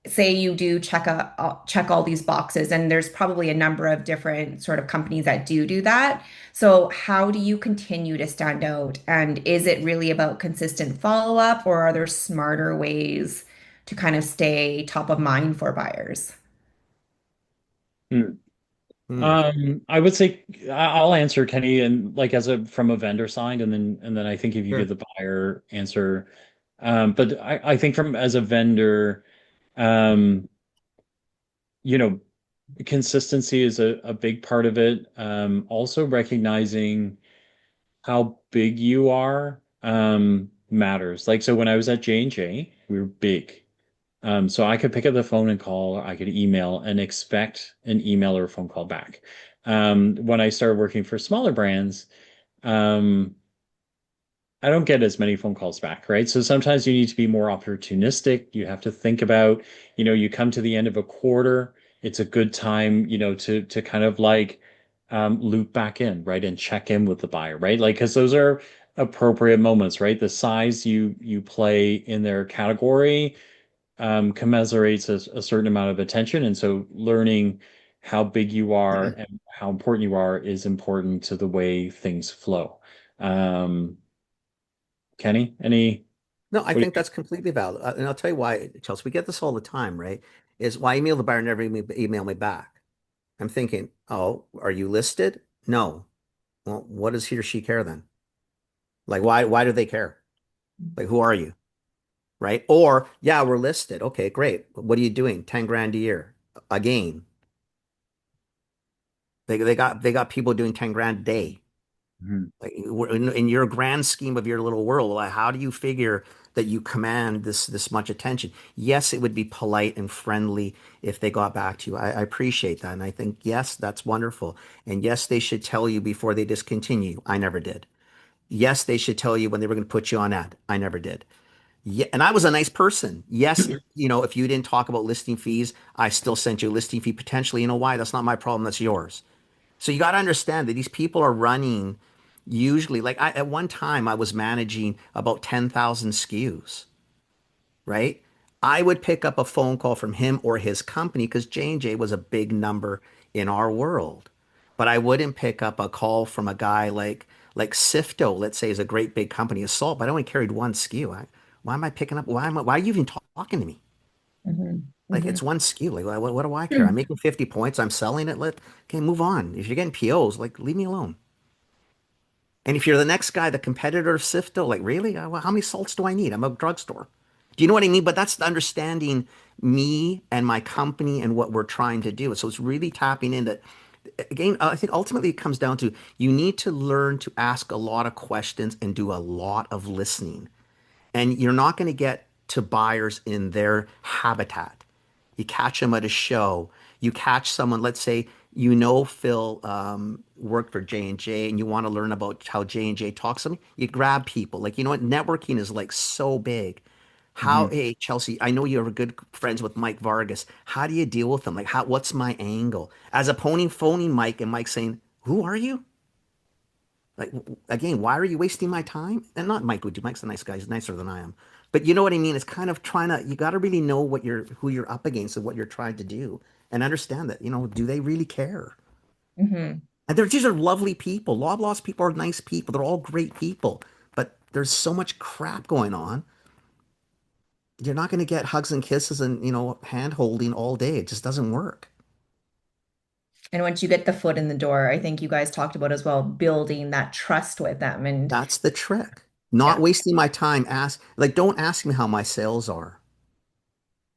S1: say you do check all these boxes, and there's probably a number of different sort of companies that do that. So, how do you continue to stand out? And is it really about consistent follow up, or are there smarter ways to kind of stay top of mind for buyers?
S2: Hmm.
S3: Hmm.
S2: I would say I'll answer Kenny and like as a from a vendor side, and then I think if you give
S3: Sure.
S2: the buyer answer, but I think from as a vendor, um, you know, consistency is a big part of it. Also recognizing how big you are matters. Like so when I was at J&J, we were big. So I could pick up the phone and call, I could email and expect an email or a phone call back. When I started working for smaller brands, um, I don't get as many phone calls back, right? So sometimes you need to be more opportunistic. You have to think about, you come to the end of a quarter, it's a good time, to kind of like loop back in, right? And check in with the buyer, right? Like, because those are appropriate moments, right? The size you play in their category commiserates a certain amount of attention. And so learning how big you are and how important you are is important to the way things flow. Um, Kenny,
S3: No, I
S2: what do
S3: think
S2: you
S3: that's completely valid. And I'll tell you why, Chelsea, we get this all the time, right? Is why email the buyer never email me back. I'm thinking, oh, are you listed? No. Well, what does he or she care then? Like, why do they care? Like, who are you? Right? Or, yeah, we're listed. Okay, great. What are you doing? 10 grand a year. Again, they got people doing 10 grand a day.
S2: think?
S3: Like in your grand scheme of your little world, like, how do you figure that you command this much attention? Yes, it would be polite and friendly if they got back to you. I appreciate that, and I think yes, that's wonderful. And yes, they should tell you before they discontinue. I never did. Yes, they should tell you when they were going to put you on ad. I never did. Yeah, and I was a nice person. Yes, if you didn't talk about listing fees, I still sent you a listing fee potentially. You know why? That's not my problem. That's yours. So you got to understand that these people are running usually like at one time I was managing about 10,000 SKUs, right? I would pick up a phone call from him or his company because J&J was a big number in our world. But I wouldn't pick up a call from a guy like Sifto, let's say, is a great big company of salt, but I only carried one SKU. Why am I picking up? Why are you even talking to me?
S1: Hmm.
S3: Like
S1: Hmm.
S3: it's one SKU. Like what do I care? I'm making 50 points. I'm selling it. Okay, move on. If you're getting POs, like leave me alone. And if you're the next guy, the competitor Sifto, like really? Well, how many salts do I need? I'm a drugstore. Do you know what I mean? But that's understanding me and my company and what we're trying to do. So it's really tapping into, again, I think ultimately it comes down to you need to learn to ask a lot of questions and do a lot of listening. And you're not going to get to buyers in their habitat. You catch them at a show. You catch someone, let's say, Phil worked for J&J and you want to learn about how J&J talks to them. You grab people. Like, you know what? Networking is like so big. How,
S2: Hmm.
S3: hey, Chelsea, I know you're good friends with Mike Vargas. How do you deal with them? Like, what's my angle? As opposing phoning Mike and Mike saying, who are you? Like again, why are you wasting my time? And not Mike would do. Mike's a nice guy. He's nicer than I am. But you know what I mean? It's kind of trying to, you got to really know who you're up against and what you're trying to do and understand that, do they really care?
S1: Hmm.
S3: And these are lovely people. Loblaws people are nice people. They're all great people. But there's so much crap going on. You're not going to get hugs and kisses and, hand holding all day. It just doesn't work.
S1: And once you get the foot in the door, I think you guys talked about as well, building that trust with them. And
S3: That's the trick. Not
S1: yeah.
S3: wasting my time. Don't ask me how my sales are.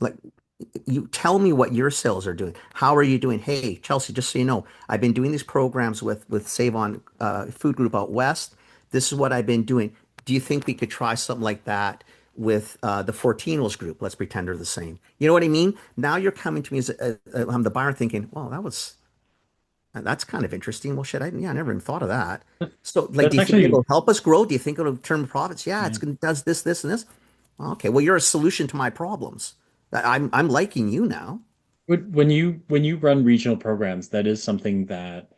S3: Like, you tell me what your sales are doing. How are you doing? Hey, Chelsea, just so you know, I've been doing these programs with Save On Food Group out west. This is what I've been doing. Do you think we could try something like that with the Fortinos group? Let's pretend they're the same. You know what I mean? Now you're coming to me as I'm the buyer thinking, well, that's kind of interesting. Well, shit, I never even thought of that. So, like, do
S2: That's
S3: you think
S2: actually,
S3: it'll help us grow? Do you think it'll turn profits? Yeah,
S2: yeah.
S3: does this, this, and this. Okay, well, you're a solution to my problems. I'm liking you now.
S2: When you run regional programs, that is something that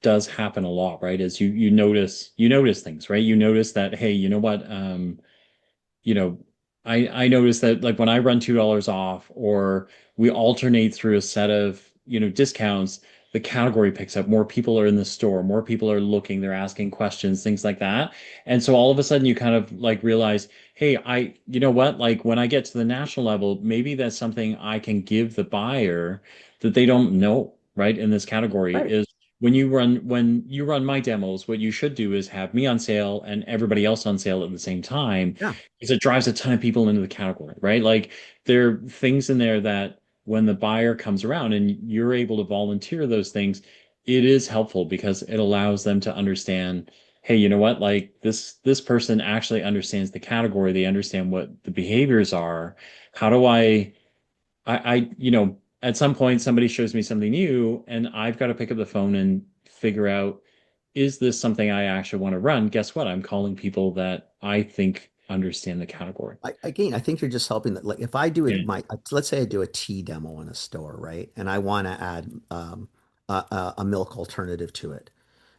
S2: does happen a lot, right? Is you notice things, right? You notice that, hey, you know what? You know, I notice that like when I run $2 off or we alternate through a set of, discounts, the category picks up. More people are in the store, more people are looking, they're asking questions, things like that. And so all of a sudden you kind of like realize, hey, you know what? Like when I get to the national level, maybe that's something I can give the buyer that they don't know, right? In this category
S3: Right.
S2: is when you run my demos, what you should do is have me on sale and everybody else on sale at the same time
S3: Yeah.
S2: because it drives a ton of people into the category, right? Like there are things in there that when the buyer comes around and you're able to volunteer those things, it is helpful because it allows them to understand, hey, you know what? Like this person actually understands the category. They understand what the behaviors are. How do at some point somebody shows me something new and I've got to pick up the phone and figure out, is this something I actually want to run? Guess what? I'm calling people that I think understand the category.
S3: I think you're just helping that. Like, if I do
S2: Yeah.
S3: it, let's say I do a tea demo in a store, right? And I want to add a milk alternative to it.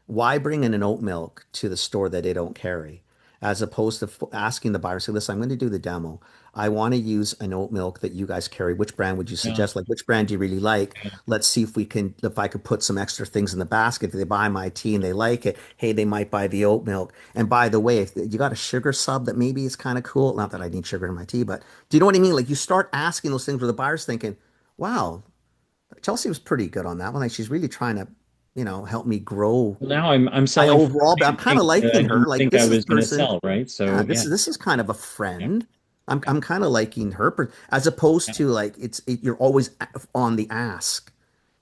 S3: Why bring in an oat milk to the store that they don't carry, as opposed to asking the buyer, say, listen, I'm going to do the demo. I want to use an oat milk that you guys carry. Which brand would you
S2: Yeah.
S3: suggest? Like, which brand do you really like?
S2: Yeah.
S3: Let's see if I could put some extra things in the basket. If they buy my tea and they like it, hey, they might buy the oat milk. And by the way, if you got a sugar sub that maybe is kind of cool, not that I need sugar in my tea, but do you know what I mean? Like, you start asking those things where the buyer's thinking, wow, Chelsea was pretty good on that one. Like, she's really trying to, help me grow
S2: Well, now I'm
S3: my
S2: selling for
S3: overall, but I'm
S2: something I
S3: kind of
S2: think that I
S3: liking her.
S2: didn't
S3: Like,
S2: think I
S3: this is
S2: was going to
S3: person,
S2: sell, right?
S3: yeah,
S2: So
S3: this
S2: yeah,
S3: is this is kind of a
S2: yeah,
S3: friend. I'm
S2: yeah,
S3: I'm kind of liking her, as opposed
S2: yeah.
S3: to like you're always on the ask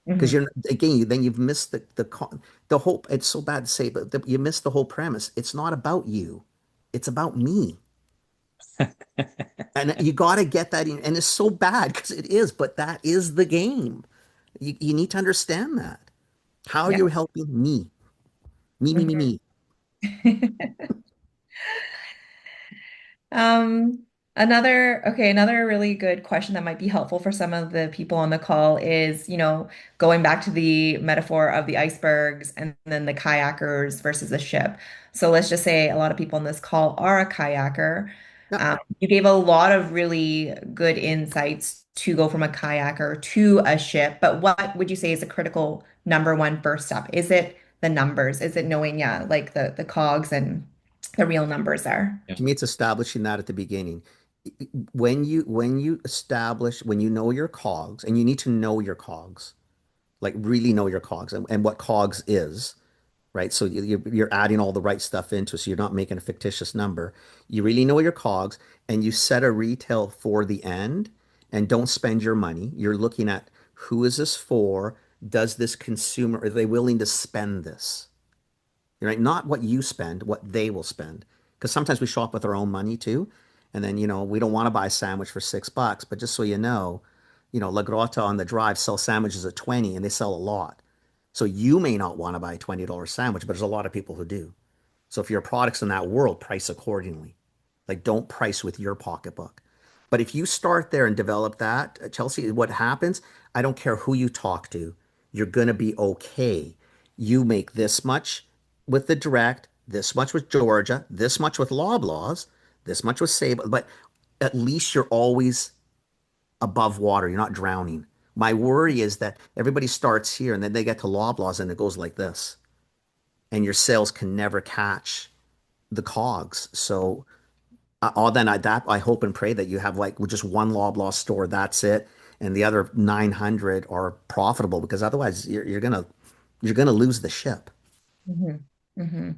S3: because
S1: Hmm.
S3: you're again then you've missed the whole. It's so bad to say, but you missed the whole premise. It's not about you, it's about me, and you got to get that in. And it's so bad because it is, but that is the game. You need to understand that. How are
S1: Yeah.
S3: you helping me?
S1: Hmm.
S3: Me.
S1: Um, another really good question that might be helpful for some of the people on the call is, going back to the metaphor of the icebergs and then the kayakers versus the ship. So let's just say a lot of people on this call are a kayaker.
S3: Yeah.
S1: You gave a lot of really good insights to go from a kayaker to a ship, but what would you say is a critical number one first step? Is it the numbers? Is it knowing, yeah, like the cogs and the real numbers there?
S2: Yeah.
S3: To me, it's establishing that at the beginning. when you establish, when you know your cogs, and you need to know your cogs, like really know your cogs and what cogs is, right? So you're adding all the right stuff into it, so you're not making a fictitious number. You really know your cogs, and you set a retail for the end, and don't spend your money. You're looking at who is this for? Does this consumer, are they willing to spend this? Right? Not what you spend, what they will spend. Because sometimes we shop with our own money too. And then, we don't want to buy a sandwich for $6, but just so La Grotta on the drive sells sandwiches at 20 and they sell a lot. So you may not want to buy a $20 sandwich, but there's a lot of people who do. So if your product's in that world, price accordingly. Like don't price with your pocketbook. But if you start there and develop that, Chelsea, what happens, I don't care who you talk to, you're going to be okay. You make this much with the direct, this much with Georgia, this much with Loblaws, this much with Sable, but at least you're always above water. You're not drowning. My worry is that everybody starts here and then they get to Loblaws and it goes like this. And your sales can never catch the cogs. So all then I hope and pray that you have like just one Loblaw store, that's it, and the other 900 are profitable because otherwise you're gonna lose the ship,
S1: Hmm. Hmm.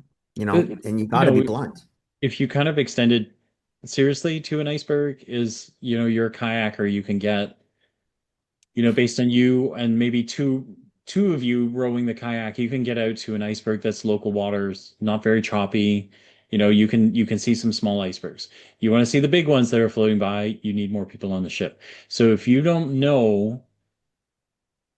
S2: But
S3: and you got to be blunt.
S2: if you kind of extended seriously to an iceberg, is, you're a kayaker, you can get, based on you and maybe two of you rowing the kayak, you can get out to an iceberg that's local waters, not very choppy. You can see some small icebergs. You want to see the big ones that are floating by, you need more people on the ship. So if you don't know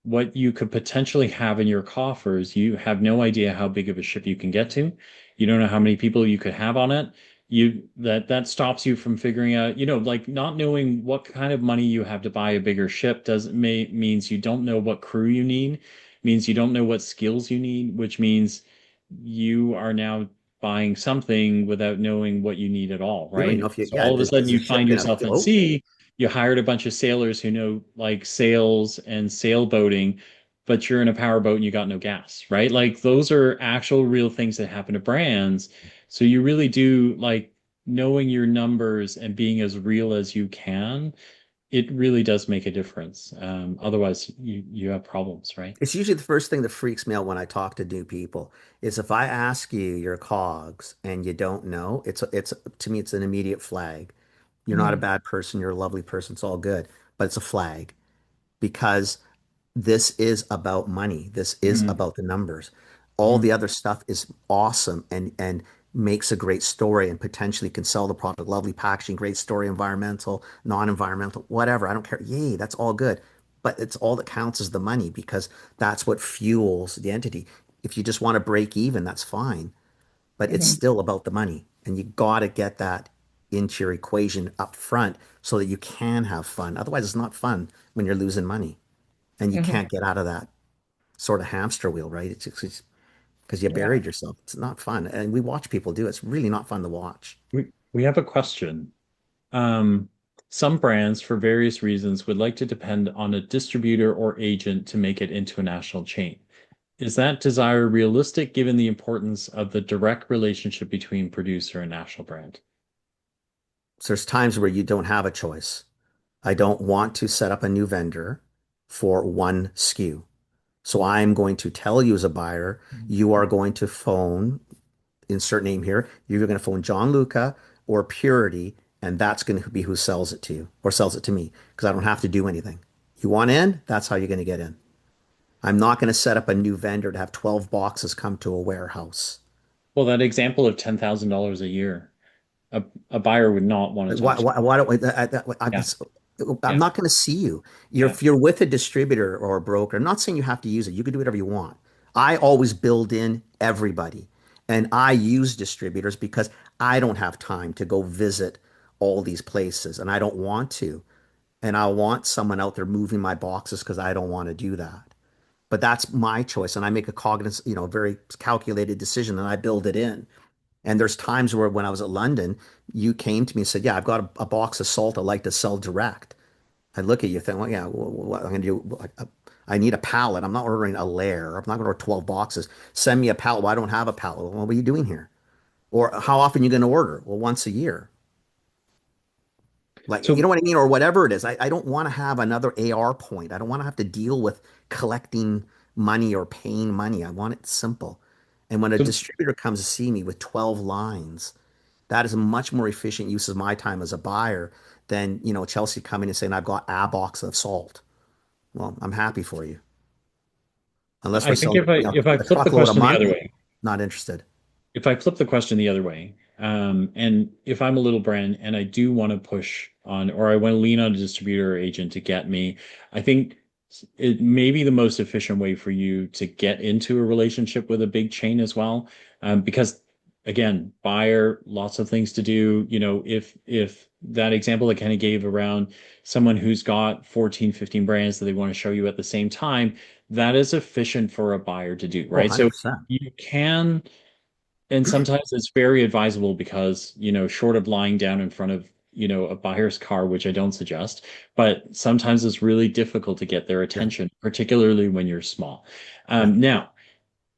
S2: what you could potentially have in your coffers, you have no idea how big of a ship you can get to. You don't know how many people you could have on it. That stops you from figuring out, like not knowing what kind of money you have to buy a bigger ship means you don't know what crew you need, means you don't know what skills you need, which means you are now buying something without knowing what you need at all,
S3: You don't even
S2: right?
S3: know if
S2: So all of a sudden
S3: is
S2: you
S3: the ship
S2: find
S3: gonna
S2: yourself at
S3: float?
S2: sea, you hired a bunch of sailors who know like sails and sailboating, but you're in a powerboat and you got no gas, right? Like those are actual real things that happen to brands. So you really do like knowing your numbers and being as real as you can. It really does make a difference. Otherwise, you have problems, right?
S3: It's usually the first thing that freaks me out when I talk to new people is if I ask you your cogs and you don't know, it's to me it's an immediate flag. You're not a
S1: Hmm.
S3: bad person, you're a lovely person, it's all good, but it's a flag because this is about money. This is
S2: Mm,
S3: about the numbers. All
S2: mm,
S3: the other stuff is awesome and makes a great story and potentially can sell the product. Lovely packaging, great story, environmental, non-environmental, whatever. I don't care. Yay, that's all good. But it's all that counts is the money because that's what fuels the entity. If you just want to break even, that's fine. But it's
S1: Hmm.
S3: still about the money. And you got to get that into your equation up front so that you can have fun. Otherwise, it's not fun when you're losing money and you
S1: Hmm.
S3: can't get out of that sort of hamster wheel, right? It's because you
S1: Yeah.
S3: buried yourself. It's not fun. And we watch people do it. It's really not fun to watch.
S2: we have a question. Um, some brands, for various reasons, would like to depend on a distributor or agent to make it into a national chain. Is that desire realistic given the importance of the direct relationship between producer and national brand?
S3: So there's times where you don't have a choice. I don't want to set up a new vendor for one SKU. So I'm going to tell you as a buyer, you are going to phone, insert name here, you're going to phone John Luca or Purity, and that's going to be who sells it to you or sells it to me because I don't have to do anything. You want in? That's how you're going to get in. I'm not going to set up a new vendor to have 12 boxes come to a warehouse.
S2: Well, that example of $10,000 a year, a, a buyer would not want to
S3: Why,
S2: touch.
S3: why don't
S2: Yeah,
S3: I'm
S2: yeah,
S3: not going to see you.
S2: yeah.
S3: If you're with a distributor or a broker, I'm not saying you have to use it. You can do whatever you want. I always build in everybody. And I use distributors because I don't have time to go visit all these places and I don't want to. And I want someone out there moving my boxes because I don't want to do that. But that's my choice. And I make a cognizant, very calculated decision and I build it in. And there's times where when I was at London, you came to me and said, "Yeah, I've got a box of salt I'd like to sell direct." I look at you, think, "Well, yeah, what I'm going to do? I need a pallet. I'm not ordering a layer. I'm not going to order 12 boxes. Send me a pallet. Well, I don't have a pallet. Well, what are you doing here? Or how often are you going to order? Well, once a year. Like, you
S2: So
S3: know what I mean? Or whatever it is. I don't want to have another AR point. I don't want to have to deal with collecting money or paying money. I want it simple. And when a
S2: so
S3: distributor comes to see me with 12 lines, that is a much more efficient use of my time as a buyer than, Chelsea coming and saying, I've got a box of salt. Well, I'm happy for you. Unless we're
S2: I think
S3: selling,
S2: if I
S3: a
S2: flip the
S3: truckload of
S2: question the other
S3: money,
S2: way,
S3: not interested.
S2: if I flip the question the other way, and if I'm a little brand and I do want to push on, or I want to lean on a distributor or agent to get me, I think it may be the most efficient way for you to get into a relationship with a big chain as well. Because again, buyer, lots of things to do. If that example that kind of gave around someone who's got 14, 15 brands that they want to show you at the same time, that is efficient for a buyer to do,
S3: Oh,
S2: right? So
S3: 100%.
S2: you can and sometimes it's very advisable because, short of lying down in front of, a buyer's car, which I don't suggest, but sometimes it's really difficult to get their
S3: Yeah.
S2: attention, particularly when you're small.
S3: Yeah.
S2: Now,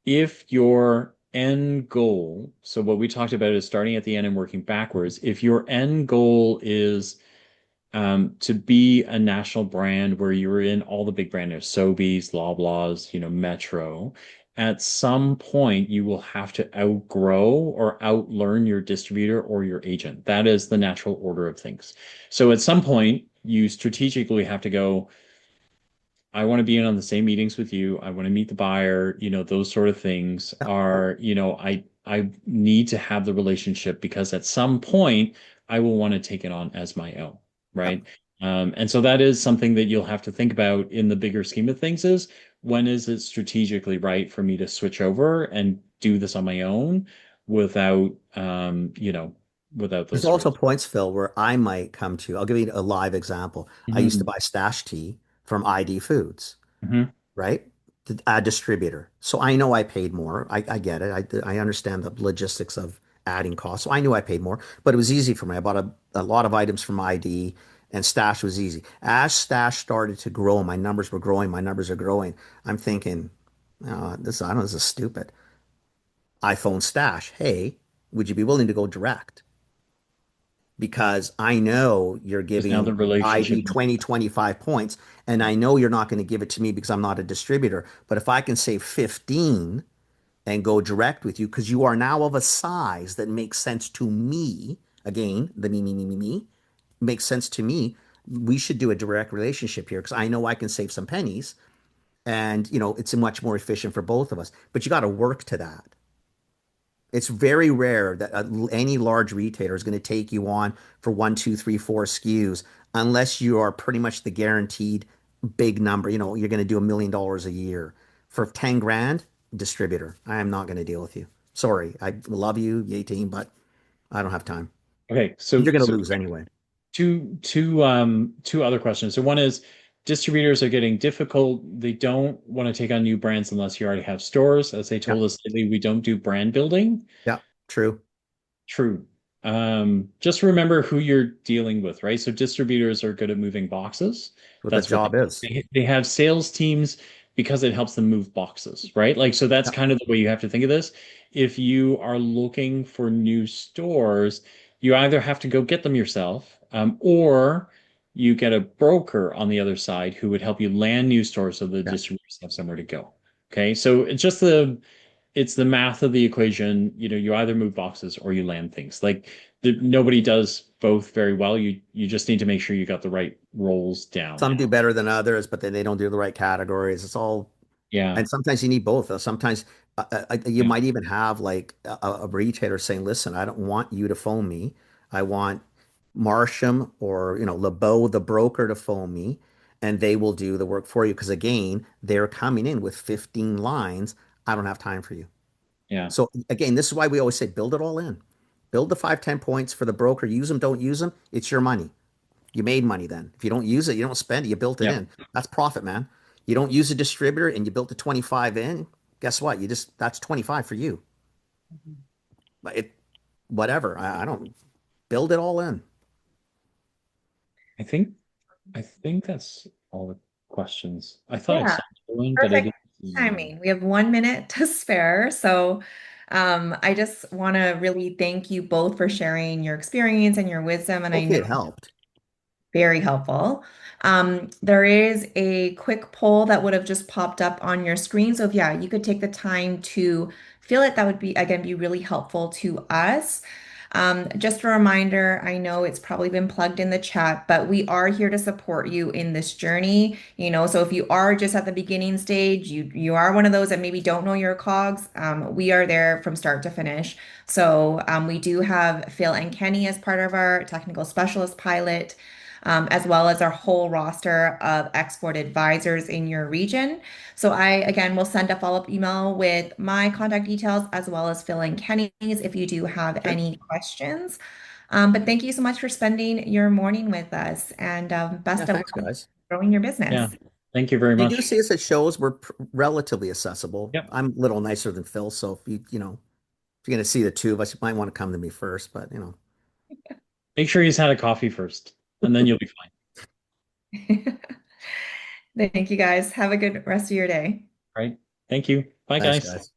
S2: if your end goal, so what we talked about is starting at the end and working backwards, if your end goal is to be a national brand where you were in all the big brand names, Sobeys, Loblaws, Metro. At some point, you will have to outgrow or outlearn your distributor or your agent. That is the natural order of things. So at some point, you strategically have to go, I want to be in on the same meetings with you. I want to meet the buyer, those sort of things
S3: Yeah.
S2: are, I need to have the relationship because at some point I will want to take it on as my own,
S3: Yeah.
S2: right? And so that is something that you'll have to think about in the bigger scheme of things is when is it strategically right for me to switch over and do this on my own without without
S3: There's
S2: those sort
S3: also
S2: of
S3: points, Phil, where I might come to. I'll give you a live example. I used to
S2: hmm
S3: buy stash tea from ID Foods,
S2: hmm
S3: right? A distributor. So I know I paid more. I get it. I understand the logistics of adding costs. So I knew I paid more, but it was easy for me. I bought a lot of items from ID and stash was easy. As stash started to grow, my numbers were growing, my numbers are growing. I'm thinking, I don't know, this is stupid. I phone stash. Hey, would you be willing to go direct? Because I know you're
S2: because now the
S3: giving
S2: relationship
S3: ID 20, 25 points, and I know you're not going to give it to me because I'm not a distributor. But if I can save 15 and go direct with you, because you are now of a size that makes sense to me, again, the me, makes sense to me, we should do a direct relationship here because I know I can save some pennies and, it's much more efficient for both of us. But you got to work to that. It's very rare that any large retailer is going to take you on for one, two, three, four SKUs unless you are pretty much the guaranteed big number. You're going to do $1 million a year. For 10 grand, distributor. I am not going to deal with you. Sorry. I love you, Yay team, but I don't have time.
S2: Okay,
S3: You're
S2: so
S3: going to
S2: so
S3: lose anyway.
S2: two other questions. So one is distributors are getting difficult. They don't want to take on new brands unless you already have stores. As they
S3: Yeah.
S2: told us lately, we don't do brand building.
S3: Yeah. True.
S2: True. Just remember who you're dealing with, right? So distributors are good at moving boxes.
S3: That's what the
S2: That's what
S3: job is.
S2: they have sales teams because it helps them move boxes, right? Like so that's
S3: Yeah.
S2: kind of the way you have to think of this. If you are looking for new stores, you either have to go get them yourself, or you get a broker on the other side who would help you land new stores so the
S3: Yeah.
S2: distributors have somewhere to go. Okay, so it's the math of the equation. You either move boxes or you land things. Like nobody does both very well. You just need to make sure you got the right roles down.
S3: Some do better than others, but then they don't do the right categories. It's all.
S2: Yeah,
S3: And sometimes you need both. Sometimes you
S2: yeah,
S3: might even have like a retailer saying, "Listen, I don't want you to phone me. I want Marsham or LeBeau, the broker, to phone me, and they will do the work for you." Because again, they're coming in with 15 lines. I don't have time for you.
S2: yeah,
S3: So again, this is why we always say build it all in. Build the 5, 10 points for the broker. Use them, don't use them. It's your money. You made money then. If you don't use it, you don't spend it, you built it
S2: yeah.
S3: in. That's profit, man. You don't use a distributor and you built the 25 in, guess what? That's 25 for you. But whatever. I don't build it all in.
S2: I think I think that's all the questions. I thought I
S1: Yeah,
S2: saw one, but I
S1: perfect
S2: didn't see one.
S1: timing. We have 1 minute to spare. So I just want to really thank you both for sharing your experience and your wisdom. And I
S3: Hopefully
S1: know
S3: it helped.
S1: Very helpful. There is a quick poll that would have just popped up on your screen. So if yeah, you could take the time to fill it, that would be again be really helpful to us. Just a reminder, I know it's probably been plugged in the chat, but we are here to support you in this journey. So if you are just at the beginning stage, you are one of those that maybe don't know your cogs, we are there from start to finish. So we do have Phil and Kenny as part of our technical specialist pilot, as well as our whole roster of export advisors in your region. So I, again, will send a follow-up email with my contact details as well as Phil and Kenny's if you do have
S3: Sure.
S1: any questions. But thank you so much for spending your morning with us and
S3: Yeah,
S1: best of
S3: thanks,
S1: luck
S3: guys.
S1: growing your
S2: Yeah.
S1: business.
S2: Thank you very
S3: If you do
S2: much.
S3: see us at shows, we're relatively accessible.
S2: Yep.
S3: I'm a little nicer than Phil, so if you're gonna see the two of us, you might want to come to me first, but
S2: Make sure he's had a coffee first, and then you'll be fine.
S1: Thank you guys. Have a good rest of your day.
S2: Right? Thank you. Bye,
S3: thanks,
S2: guys.
S3: guys.